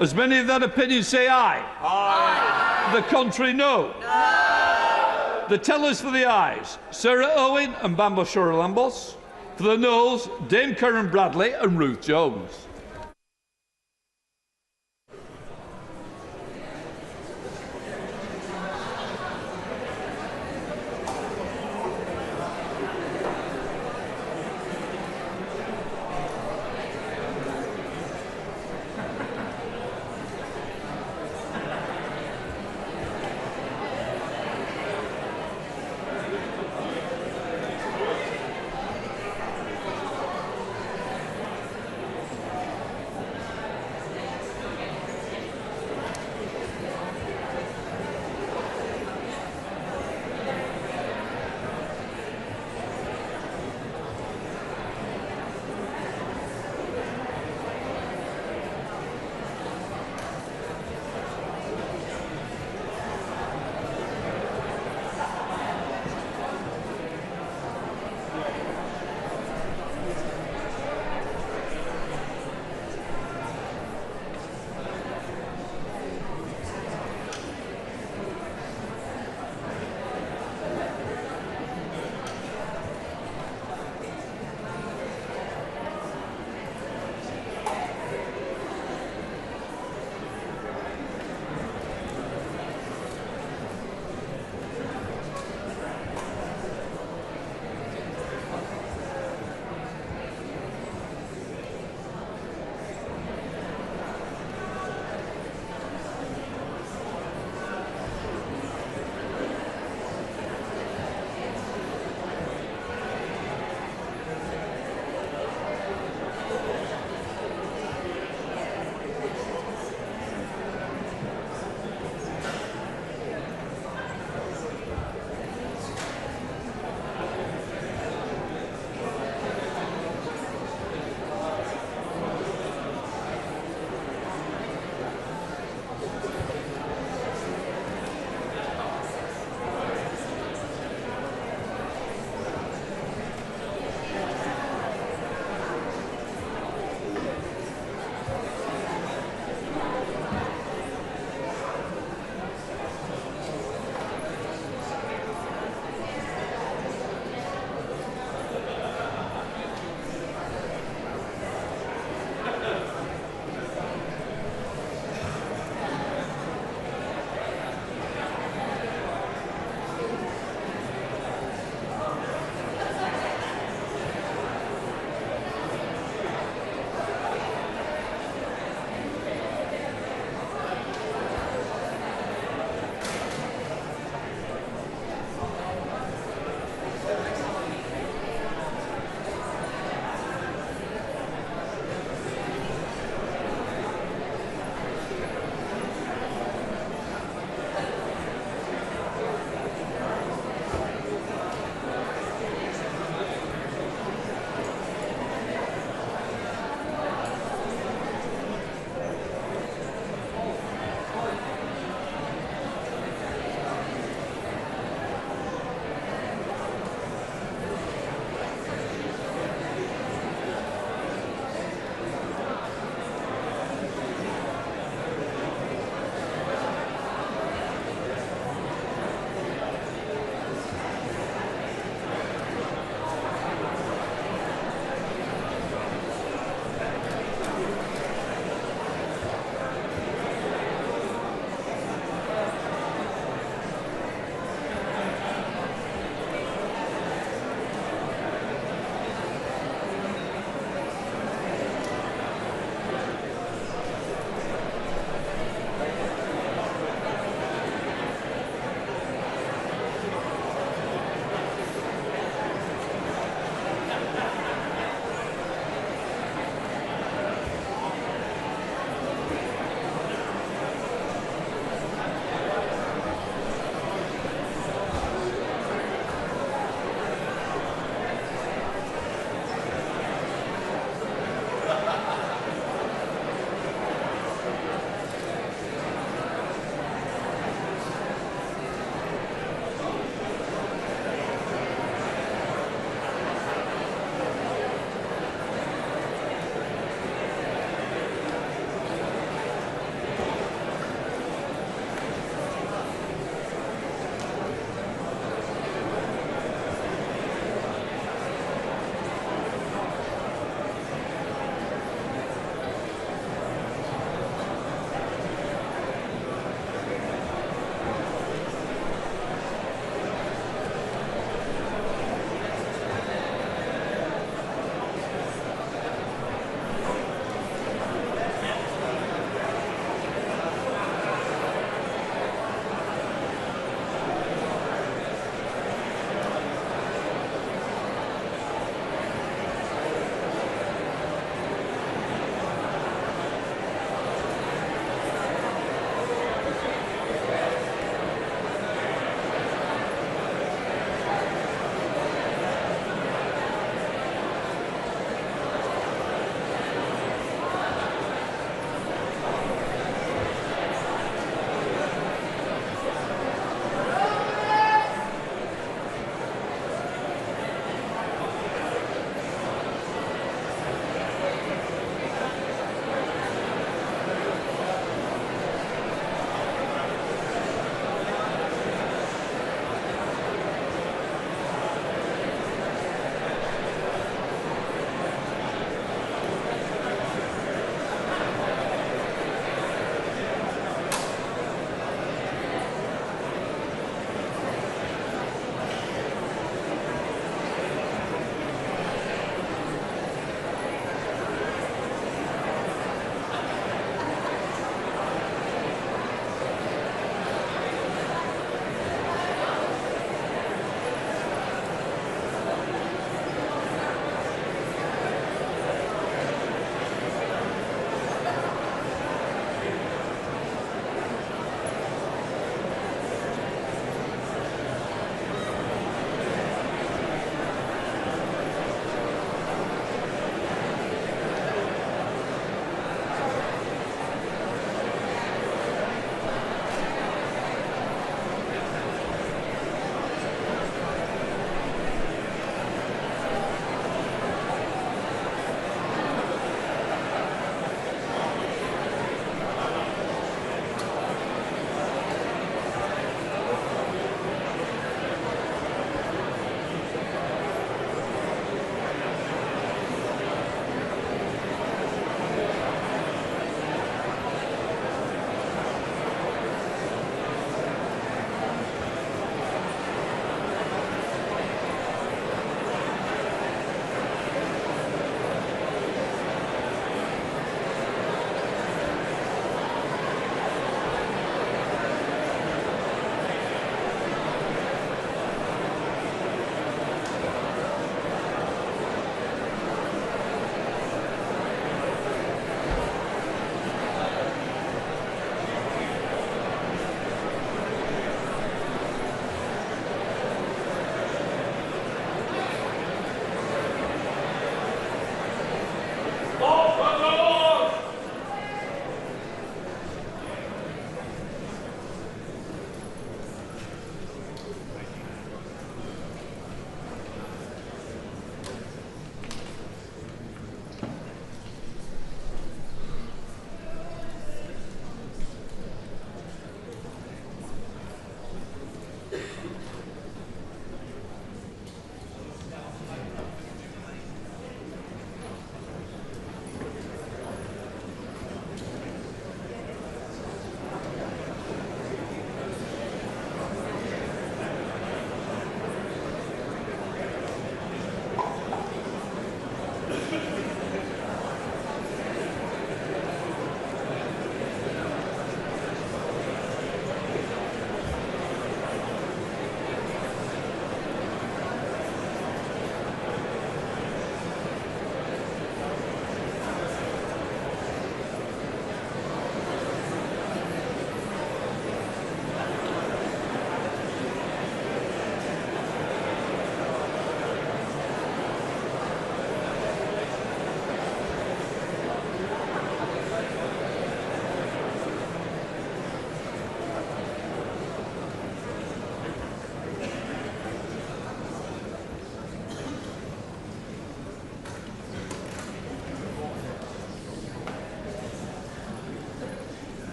As many of that opinion say aye. Aye. The contrary, no. No. The tellers for the ayes, Sarah Owen and Bambo Shore-Lambos. For the noes, Dame Karen Bradley and Ruth Jones.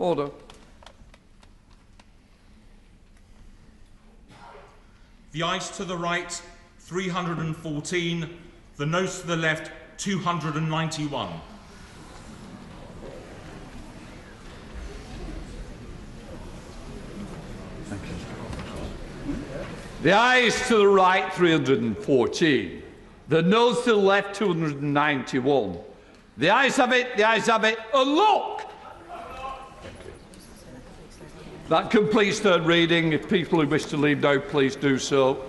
Order. The ayes to the right, 314. The noes to the left, 291. The ayes to the right, 314. The noes to the left, 291. The ayes have it, and look! That completes third reading. If people who wish to leave now, please do so.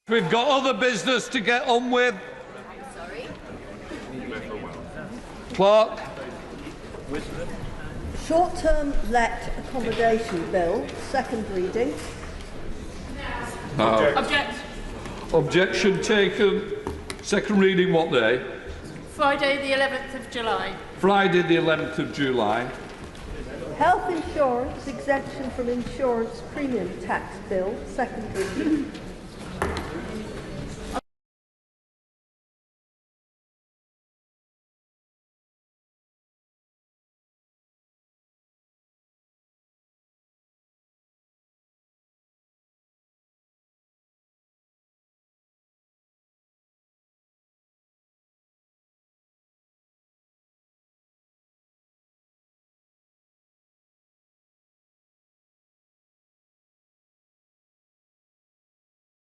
We've got other business to get on with. Clerk. Short-term let accommodation bill, second reading. Object. Objection taken. Second reading what day? Friday the 11th of July. Friday the 11th of July. Health insurance exemption from insurance premium tax bill, second reading.